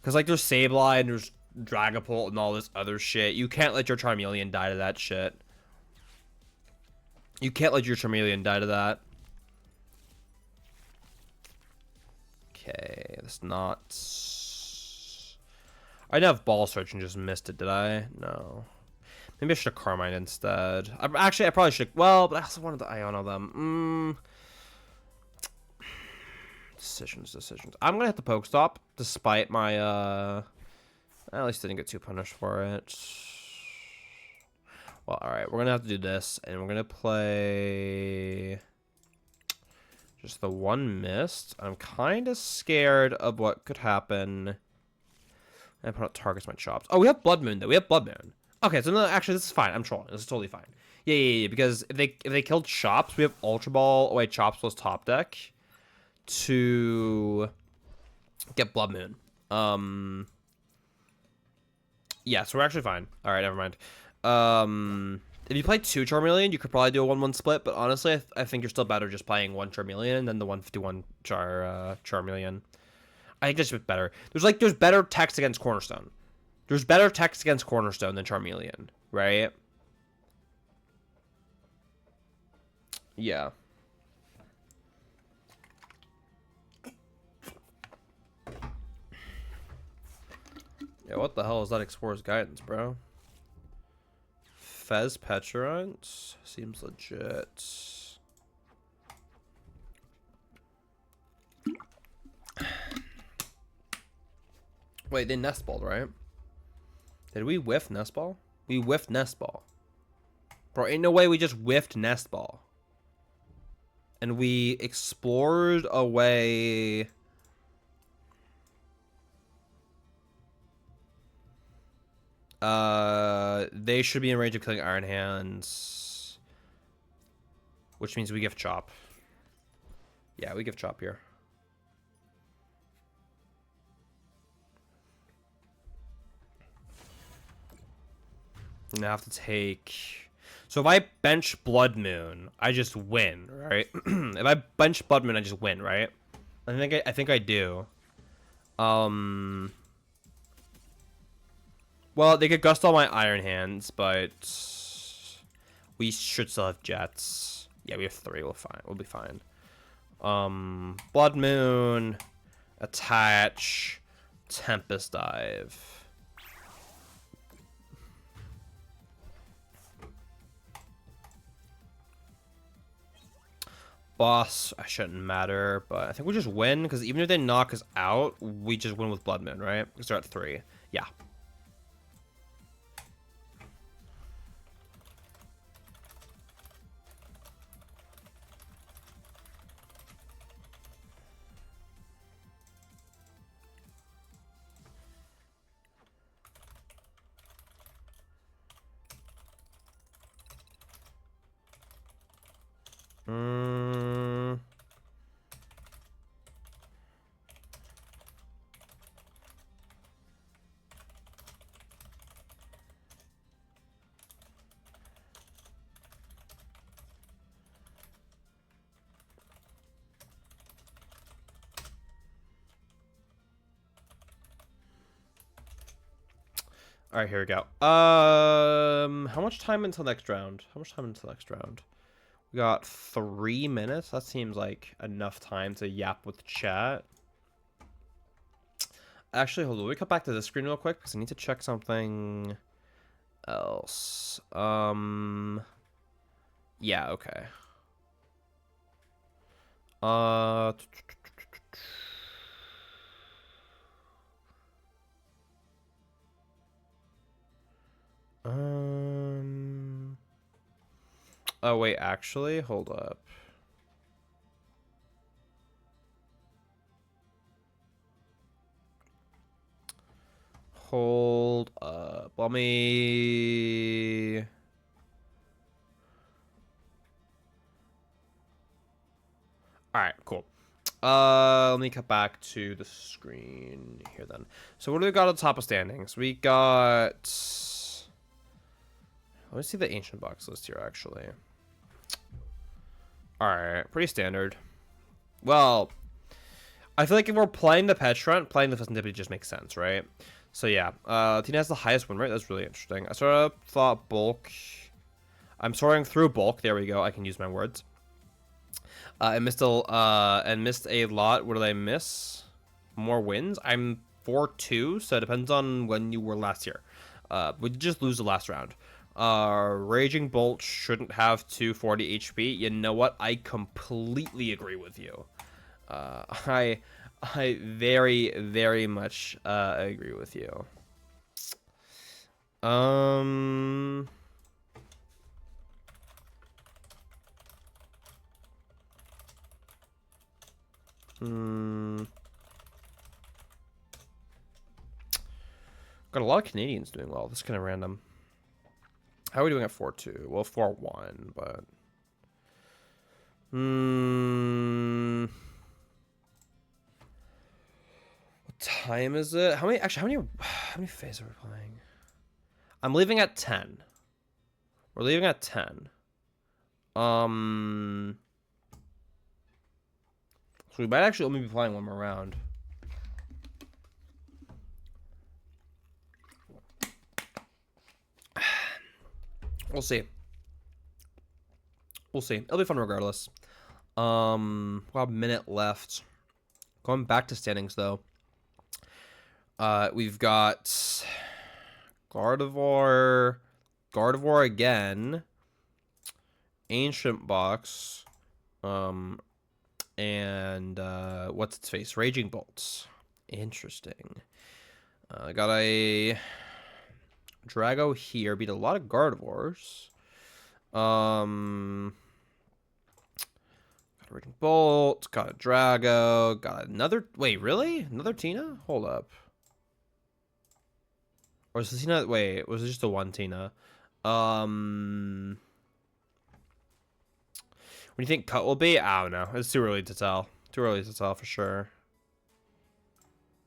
Cause like there's Sableye, there's Dragapult and all this other shit. You can't let your Charmeleon die to that shit. You can't let your Charmeleon die to that. Okay, that's not... I didn't have Ball Search and just missed it, did I? No. Maybe I should have Carmine instead. Actually, I probably should... Well, but I also wanted to Iono them. Decisions. I'm gonna hit the Pokestop, despite my... I at least didn't get too punished for it. Well, alright, we're gonna have to do this, and we're gonna play just the one mist. I'm kind of scared of what could happen. I put out targets my chops. Oh, we have Blood Moon, though. We have Blood Moon. Okay, so no, actually, this is fine. I'm trolling. This is totally fine. Yeah, because if they killed chops, we have Ultra Ball, oh wait, chops plus top deck to get Blood Moon. Yeah, so we're actually fine. Alright, never mind. If you play 2 Charmeleon, you could probably do a 1-1 split, but honestly, I think you're still better just playing 1 Charmeleon and then the 151 Charmeleon. I think that's just better. There's better text against Cornerstone. There's better text against Cornerstone than Charmeleon, right? Yeah. Yeah, what the hell is that Explorer's Guidance, bro? Fez Petulant seems legit. Wait, they nest balled, right? Did we whiff nest ball? We whiffed nest ball. Bro, ain't no way we just whiffed nest ball. And we explored away. They should be in range of killing Iron Hands. Which means we give Chop. Yeah, we give Chop here. I'm gonna have to take. So if I bench Blood Moon, I just win, right? If I bench Blood Moon, I just win, right? I think I do. Well, they could gust all my Iron Hands, but we should still have Jets. Yeah, we have 3. We'll be fine. Blood Moon, attach, Tempest Dive. Boss, I shouldn't matter, but I think we just win, because even if they knock us out, we just win with Blood Moon, right? Because they're at 3. Yeah. All right, here we go. How much time until next round? We got 3 minutes. That seems like enough time to yap with chat. Actually, hold on. Let me come back to this screen real quick because I need to check something else. Yeah, okay. Oh, wait, actually, hold up. Hold up. Let me... Alright, cool. Let me cut back to the screen here then. So what do we got on top of standings? We got... Let me see the ancient box list here, actually. Alright, pretty standard. Well, I feel like if we're playing the Petulant, playing the Festivity just makes sense, right? So yeah, Tina has the highest win rate. That's really interesting. I sort of thought bulk. I'm sorting through bulk. There we go. I can use my words. I missed a lot. What did I miss? More wins. I'm 4-2, so it depends on when you were last year. We did just lose the last round. Raging Bolt shouldn't have 240 HP. You know what? I completely agree with you. I very, very much agree with you. Got a lot of Canadians doing well. This is kind of random. How are we doing at 4-2? Well, 4-1, but... What time is it? How many phases are we playing? I'm leaving at 10. We're leaving at 10. So we might actually only be playing one more round. We'll see. We'll see. It'll be fun regardless. We'll have a minute left. Going back to standings though. We've got Gardevoir, Gardevoir again. Ancient Box. And what's its face? Raging Bolts. Interesting. Got a Drago here. Beat a lot of Gardevoirs. Got a Raging Bolt. Got a Drago. Got another. Wait, really? Another Tina? Hold up. Or is the Tina? Wait, was it just the one Tina? What do you think Cut will be? I don't know. It's too early to tell. Too early to tell for sure.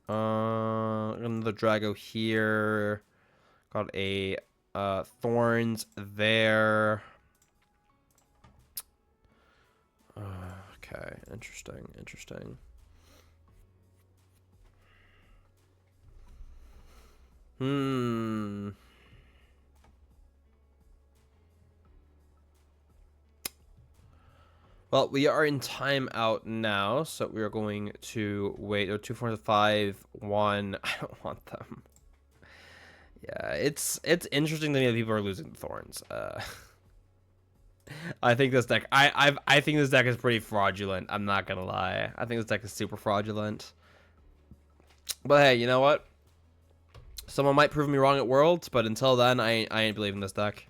Another Drago here. Got a Thorns there. Okay, interesting, interesting. Well, we are in timeout now, so we are going to wait. There are 2, 4, 5, 1. I don't want them. Yeah, it's interesting to me that people are losing the Thorns. I think this deck. I think this deck is pretty fraudulent. I'm not gonna lie. I think this deck is super fraudulent. But hey, you know what? Someone might prove me wrong at Worlds, but until then, I ain't believing this deck.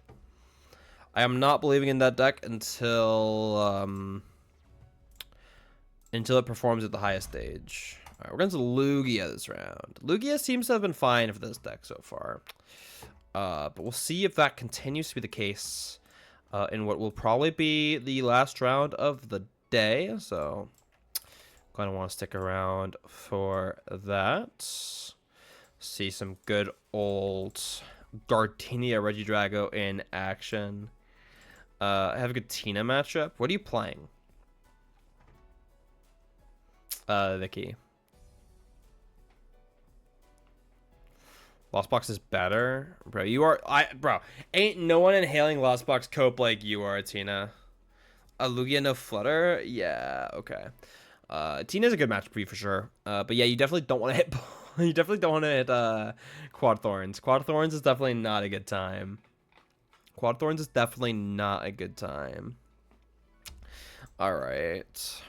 I am not believing in that deck until it performs at the highest stage. All right, we're going to Lugia this round. Lugia seems to have been fine for this deck so far. But we'll see if that continues to be the case in what will probably be the last round of the day. So kind of want to stick around for that. See some good old Gardenia Regidrago in action. I have a good Tina matchup. What are you playing? Vicky. Lost Box is better? Bro, bro, ain't no one inhaling Lost Box cope like you are, Tina. Lugia no Flutter? Yeah, okay. Tina's a good match for you for sure. But yeah, you definitely don't want to hit you definitely don't want to hit Quad Thorns. Quad Thorns is definitely not a good time. Quad Thorns is definitely not a good time. All right.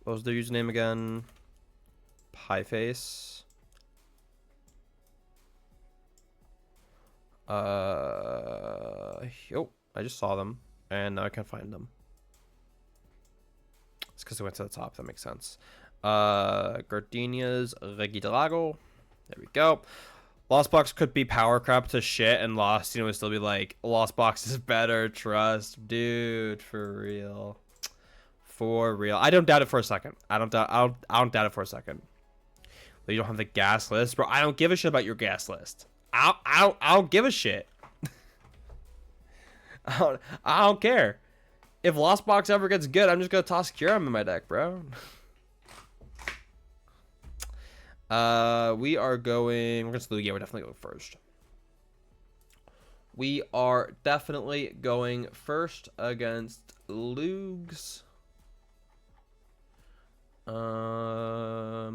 What was their username again? Pieface. Yo, I just saw them, and now I can't find them. It's because they went to the top. That makes sense. Gardenia's Regidrago. There we go. Lost Box could be power crap to shit, and Lost, you know, would still be like, Lost Box is better. Trust, dude, for real, for real. I don't doubt it for a second. I don't doubt it for a second. But you don't have the gas list, bro. I don't give a shit about your gas list. I don't give a shit. I don't care. If Lost Box ever gets good, I'm just gonna toss Kyurem in my deck, bro. We're against Lugia. We're definitely going first. We are definitely going first against Lugs. All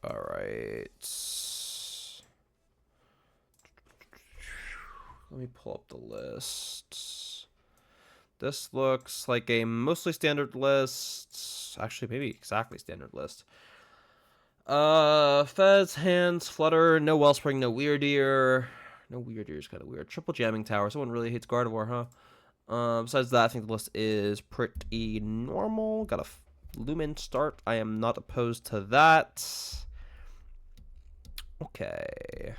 right. Let me pull up the list. This looks like a mostly standard list. Actually, maybe exactly standard list. Fez, Hands, Flutter, no Wellspring, no Weirdeer. No Weirdeer is kind of weird. Triple Jamming Tower. Someone really hates Gardevoir, huh? Besides that, I think the list is pretty normal. Got a Lumen start. I am not opposed to that. Okay.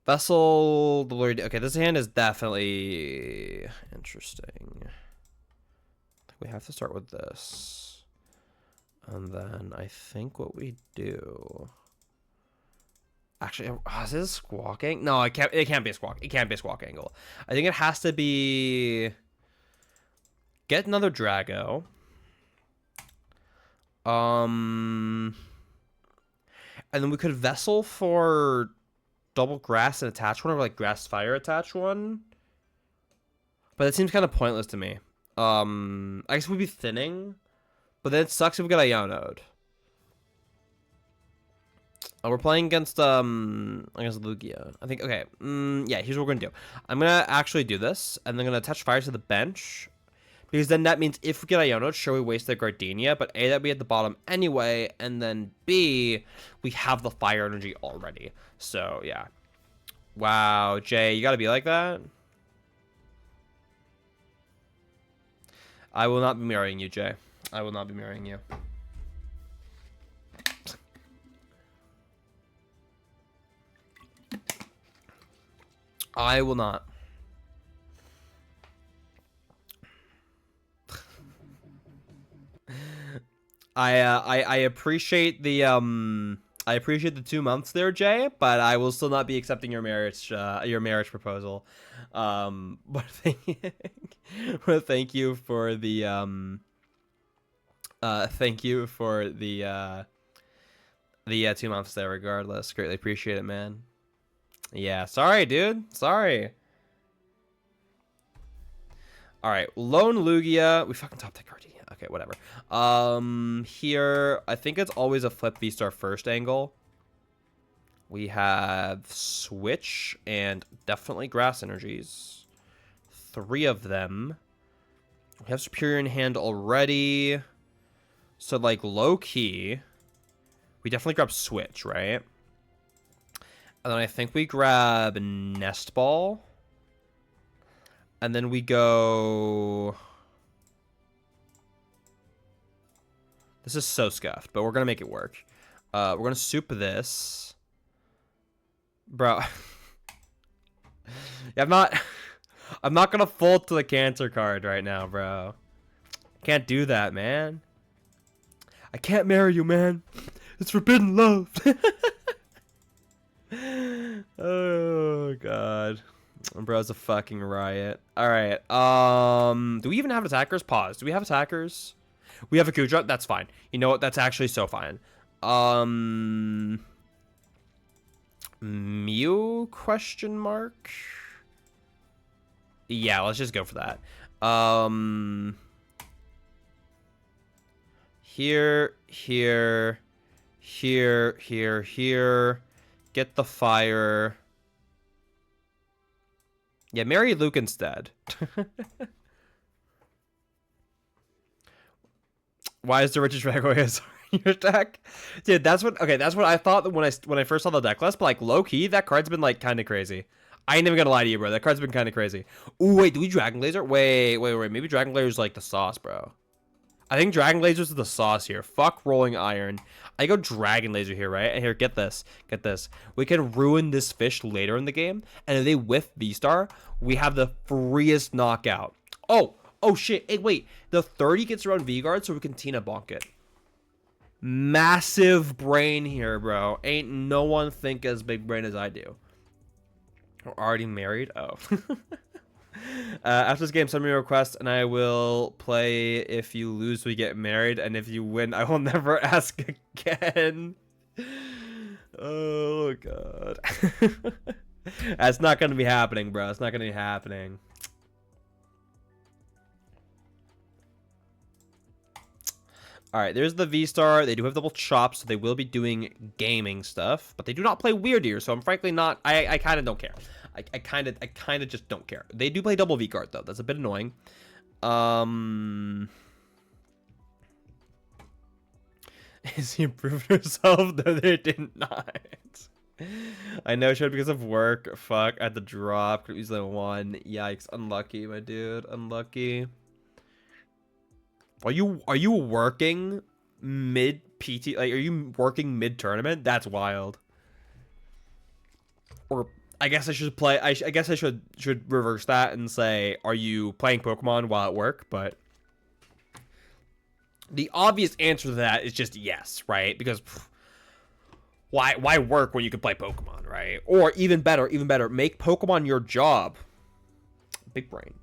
Vessel, the Lord. Okay, this hand is definitely interesting. I think we have to start with this. And then I think what we do. Actually, is this a squawk angle? No, it can't be a squawk. It can't be a squawk angle. I think it has to be. Get another Drago. And then we could Vessel for double grass and attach one, or like grass fire attach one. But it seems kind of pointless to me. I guess we'd be thinning. But then it sucks if we get a Ionoed. We're playing against Lugia. I think, okay. Yeah, here's what we're gonna do. I'm gonna actually do this, and then I'm gonna attach fire to the bench. Because then that means if we get Ionoed, sure, we waste the Gardenia, but A, that'd be at the bottom anyway, and then B, we have the fire energy already. So, yeah. Wow, Jay, you gotta be like that? I will not be marrying you, Jay. I will not be marrying you. I will not. I appreciate the 2 months there, Jay, but I will still not be accepting your marriage proposal. But thank you for the 2 months there regardless. Greatly appreciate it, man. Yeah, sorry, dude. Sorry. All right, Lone Lugia. We fucking top that Gardenia. Okay, whatever. Here, I think it's always a flip V-Star first angle. We have Switch and definitely Grass Energies. 3 of them. We have Superior in hand already. So, like, low-key, we definitely grab Switch, right? And then I think we grab Nest Ball. And then we go... This is so scuffed, but we're going to make it work. We're going to soup this. Bro. Yeah, I'm not going to fold to the Cancer card right now, bro. Can't do that, man. I can't marry you, man. It's forbidden love. Oh, God. Bro's a fucking riot. All right. Do we even have attackers? Pause. Do we have attackers? We have a Kudra. That's fine. You know what? That's actually so fine. Mew question mark? Yeah, let's just go for that. Here. Get the fire. Yeah, marry Luke instead. Why is the Regidrago ASR in your deck? Dude, that's what I thought when I first saw the deck list, but like low key, that card's been like kind of crazy. I ain't even gonna lie to you, bro. That card's been kind of crazy. Ooh, wait, do we Dragon Laser? Wait. Maybe Dragon Laser's like the sauce, bro. I think Dragon Laser's the sauce here. Fuck Rolling Iron. I go Dragon Laser here, right? And here, get this. We can ruin this fish later in the game, and if they whiff V-Star, we have the freest knockout. Oh shit. Hey, wait. The 30 gets around V-Guard, so we can Tina bonk it. Massive brain here, bro. Ain't no one think as big brain as I do. We're already married? Oh. After this game, send me a request, and I will play. If you lose, we get married, and if you win, I will never ask again. Oh, God. That's not going to be happening, bro. It's not going to be happening. All right, there's the V-Star. They do have double chops, so they will be doing gaming stuff, but they do not play Weird Ear, so I'm frankly not... I kind of don't care. I kind of just don't care. They do play double V-Guard, though. That's a bit annoying. Is he improved herself? No, they did not. I know she had because of work. Fuck, I had to drop. Could use the 1. Yikes, unlucky, my dude. Unlucky. Are you working mid PT? Like, are you working mid tournament? That's wild. Or I guess I should play. I guess I should reverse that and say, are you playing Pokemon while at work? But the obvious answer to that is just yes, right? Because why work when you can play Pokemon, right? Or even better, make Pokemon your job. Big brain.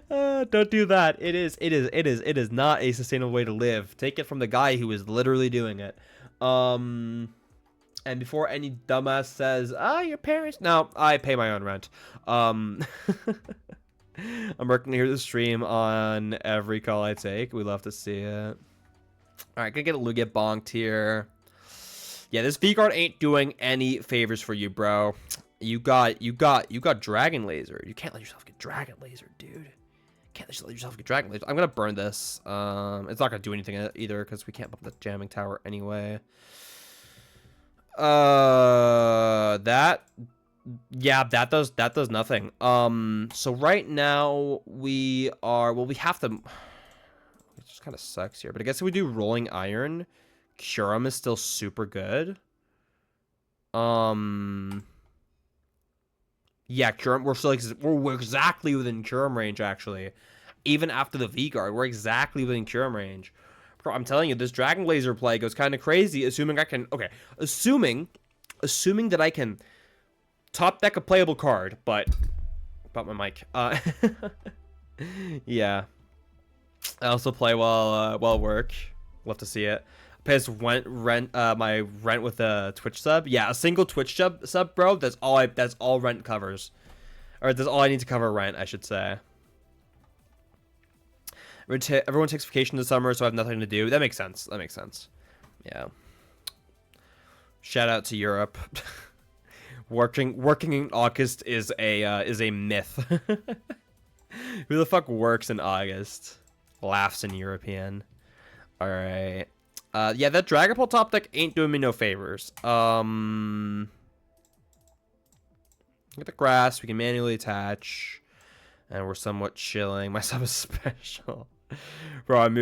Don't do that. It is not a sustainable way to live. Take it from the guy who is literally doing it. And before any dumbass says, your parents... No, I pay my own rent. I'm working to hear the stream on every call I take. We love to see it. All right, gonna get a Lugia bonked here. Yeah, this V-Guard ain't doing any favors for you, bro. You got Dragon Laser. You can't let yourself get Dragon Laser, dude. Can't let yourself get Dragon Laser. I'm gonna burn this. It's not gonna do anything either because we can't pump the jamming tower anyway. That does nothing. So right now we have to. It just kind of sucks here, but I guess if we do Rolling Iron, Curum is still super good. Yeah, Curum, we're exactly within Curum range, actually. Even after the V-Guard, we're exactly within Curum range. Bro, I'm telling you, this Dragon Laser play goes kind of crazy, assuming I can... Okay, assuming that I can top deck a playable card, but... About my mic. Yeah. I also play while work. Love to see it. Pays my rent with a Twitch sub. Yeah, a single Twitch sub, bro. That's all rent covers, or that's all I need to cover rent, I should say. Everyone takes vacation this summer, so I have nothing to do. That makes sense. That makes sense. Yeah. Shout out to Europe. Working in August is a myth. Who the fuck works in August? Laughs in European. All right. Yeah, that Dragapult top deck ain't doing me no favors. Get the grass. We can manually attach, and we're somewhat chilling. My sub is special, bro. I'm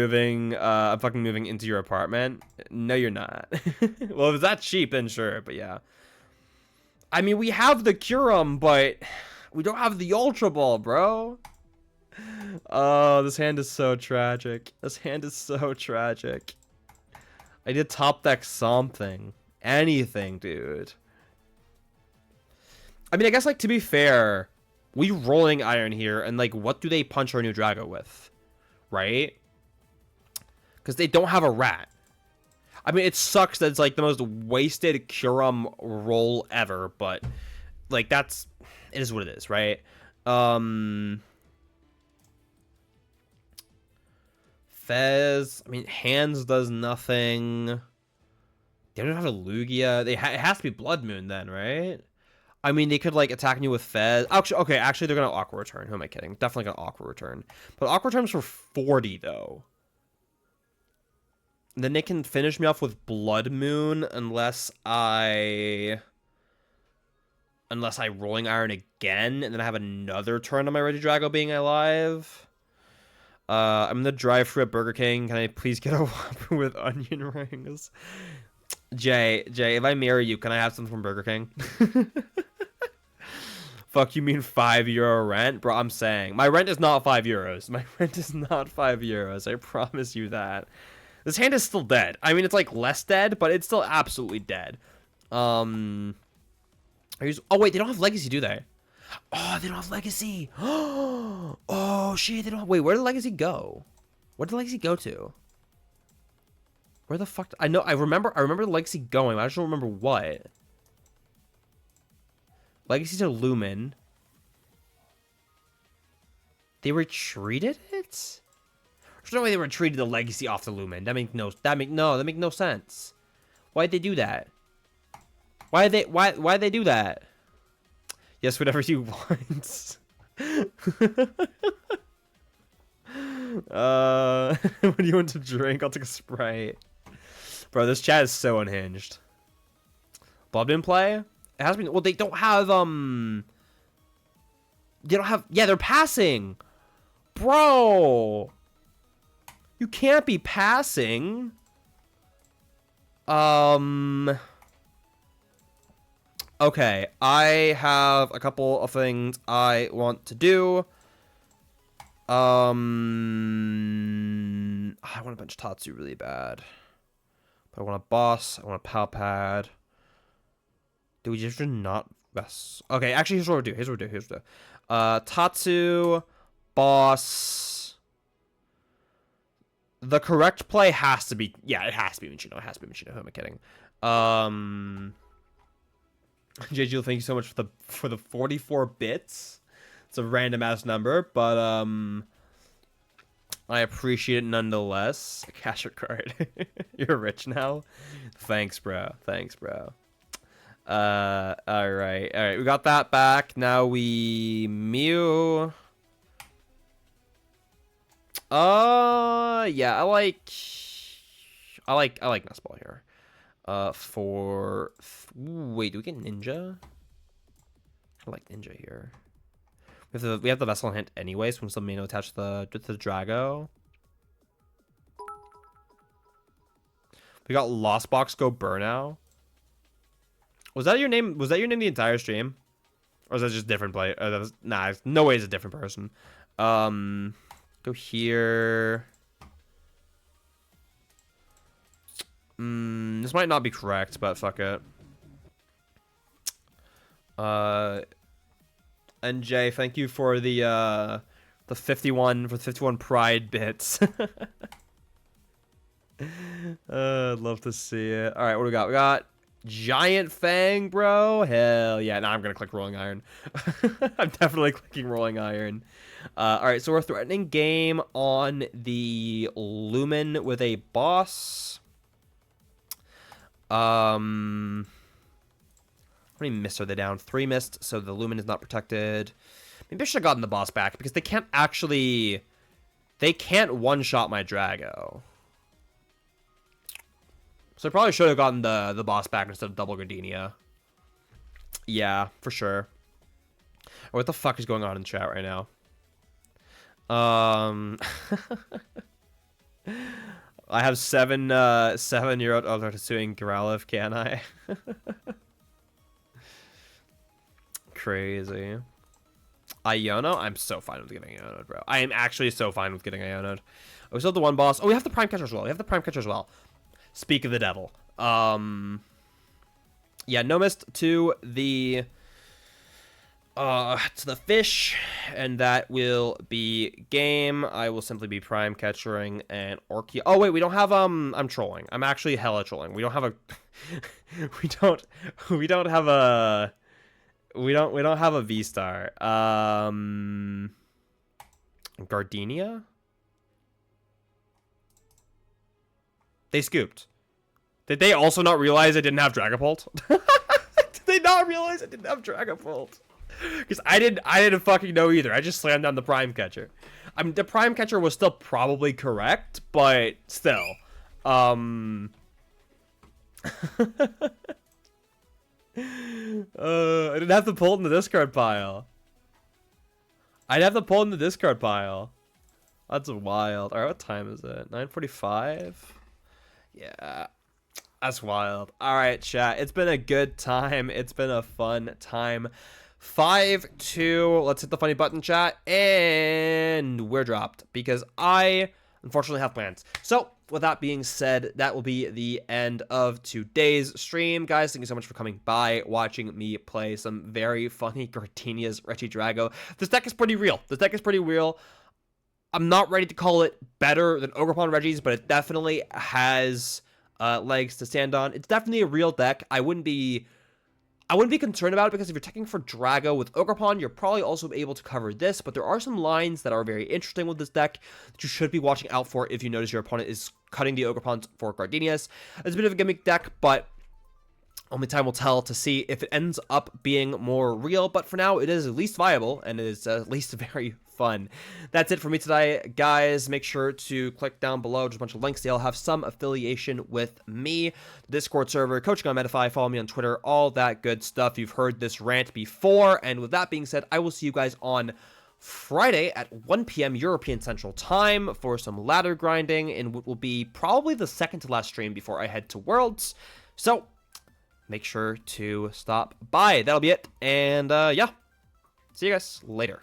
fucking moving into your apartment. No, you're not. Well, if it's that cheap, then sure. But yeah, I mean, we have the Curum, but we don't have the Ultra Ball, bro. Oh, this hand is so tragic. This hand is so tragic. I did top deck something. Anything, dude. I mean, I guess, like, to be fair, we Rolling Iron here, and, like, what do they punch our new Drago with? Right? Because they don't have a rat. I mean, it sucks that it's, like, the most wasted Curum roll ever, but, like, it is what it is, right? Fez, I mean, Hands does nothing. They don't have a Lugia. It has to be Blood Moon then, right? I mean, they could, like, attack you with Fez. Actually, they're going to Aqua Return. Who am I kidding? Definitely going to Aqua Return. But Aqua Return's for 40, though. And then they can finish me off with Blood Moon unless I Rolling Iron again, and then I have another turn on my Regidrago being alive. I'm gonna drive through at Burger King. Can I please get a Whopper with onion rings? Jay, if I marry you, can I have something from Burger King? Fuck, you mean €5 rent? Bro, I'm saying. My rent is not €5. My rent is not €5. I promise you that. This hand is still dead. I mean, it's, like, less dead, but it's still absolutely dead. Oh, wait, they don't have Legacy, do they? Oh, they don't have Legacy. Oh, shit, they don't have... Wait, where did Legacy go? Where did Legacy go to? Where the fuck... I remember Legacy going. I just don't remember what. Legacy to Lumen. They retreated it? There's no way they retreated the Legacy off the Lumen. That make no sense. Why'd they do that? Why'd they do that? Yes, whatever you want. What do you want to drink? I'll take a Sprite. Bro, this chat is so unhinged. Blood Moon play? It has been... Well, they don't have, They don't have... Yeah, they're passing! Bro! You can't be passing! Okay, I have a couple of things I want to do. I want to bench Tatsu really bad. But I want a boss. I want a Palpad. Do we just not... Yes. Okay, actually, here's what we'll do. Tatsu, boss. The correct play has to be... Yeah, it has to be Michino. Who am I kidding? JG, thank you so much for the 44 bits. It's a random ass number, but I appreciate it nonetheless. A cash card. You're rich now. Thanks, bro. Thanks, bro. All right. We got that back. Now we Mew. Yeah, I like Nest Ball here. Wait, do we get Ninja? I like Ninja here. We have the Vessel hint anyways from some Mano attached to the Drago. We got Lost Box Go Burnow. Was that your name? Was that your name the entire stream? Or is that just different play? Nah, no way it's a different person. Go here. This might not be correct, but fuck it. NJ, thank you for the 51 pride bits. I'd love to see it. All right, what do we got? We got Giant Fang, bro. Hell yeah. Now I'm gonna click Rolling Iron. I'm definitely clicking Rolling Iron. All right, so we're threatening game on the Lumen with a boss. How many mists are they down? 3 missed, so the Lumen is not protected. Maybe I should have gotten the boss back because they can't actually... They can't one-shot my Drago. So I probably should have gotten the boss back instead of double Gardenia. Yeah, for sure. What the fuck is going on in chat right now? I have 7-year-old other suing Growlithe, can I? Crazy. Iono? I'm so fine with getting Iono'd, bro. I am actually so fine with getting Iono'd. Oh, we still have the one boss. Oh, we have the Prime Catcher as well. We have the Prime Catcher as well. Speak of the devil. Yeah, no mist to the fish, and that will be game. I will simply be Prime Catchering and Orchia. Oh wait, we don't have I'm trolling. I'm actually hella trolling. We don't have a we don't have a V-Star. Gardenia? They scooped. Did they also not realize I didn't have Dragapult? Did they not realize I didn't have Dragapult? Because I didn't fucking know either. I just slammed down the Prime Catcher. I mean, the Prime Catcher was still probably correct, but still. I didn't have to pull it in the discard pile. I'd have to pull it in the discard pile. That's wild. Alright, what time is it? 9:45? Yeah. That's wild. Alright, chat. It's been a good time. It's been a fun time. 5-2. Let's hit the funny button, chat. And we're dropped. Because I, unfortunately, have plans. So, with that being said, that will be the end of today's stream. Guys, thank you so much for coming by, watching me play some very funny Gardenia's Regidrago. This deck is pretty real. This deck is pretty real. I'm not ready to call it better than Ogerpon Regis, but it definitely has legs to stand on. It's definitely a real deck. I wouldn't be concerned about it because if you're checking for Drago with Ogerpon, you're probably also able to cover this, but there are some lines that are very interesting with this deck that you should be watching out for if you notice your opponent is cutting the Ogerpons for Gardenias. It's a bit of a gimmick deck, but only time will tell to see if it ends up being more real, but for now, it is at least viable, and it is at least very fun. That's it for me today, guys. Make sure to click down below. Just a bunch of links. They'll have some affiliation with me, the Discord server, coaching on Medify, follow me on Twitter, all that good stuff. You've heard this rant before, and with that being said, I will see you guys on Friday at 1 p.m. European Central Time for some ladder grinding, and what will be probably the second to last stream before I head to Worlds. So, make sure to stop by. That'll be it, and yeah, see you guys later.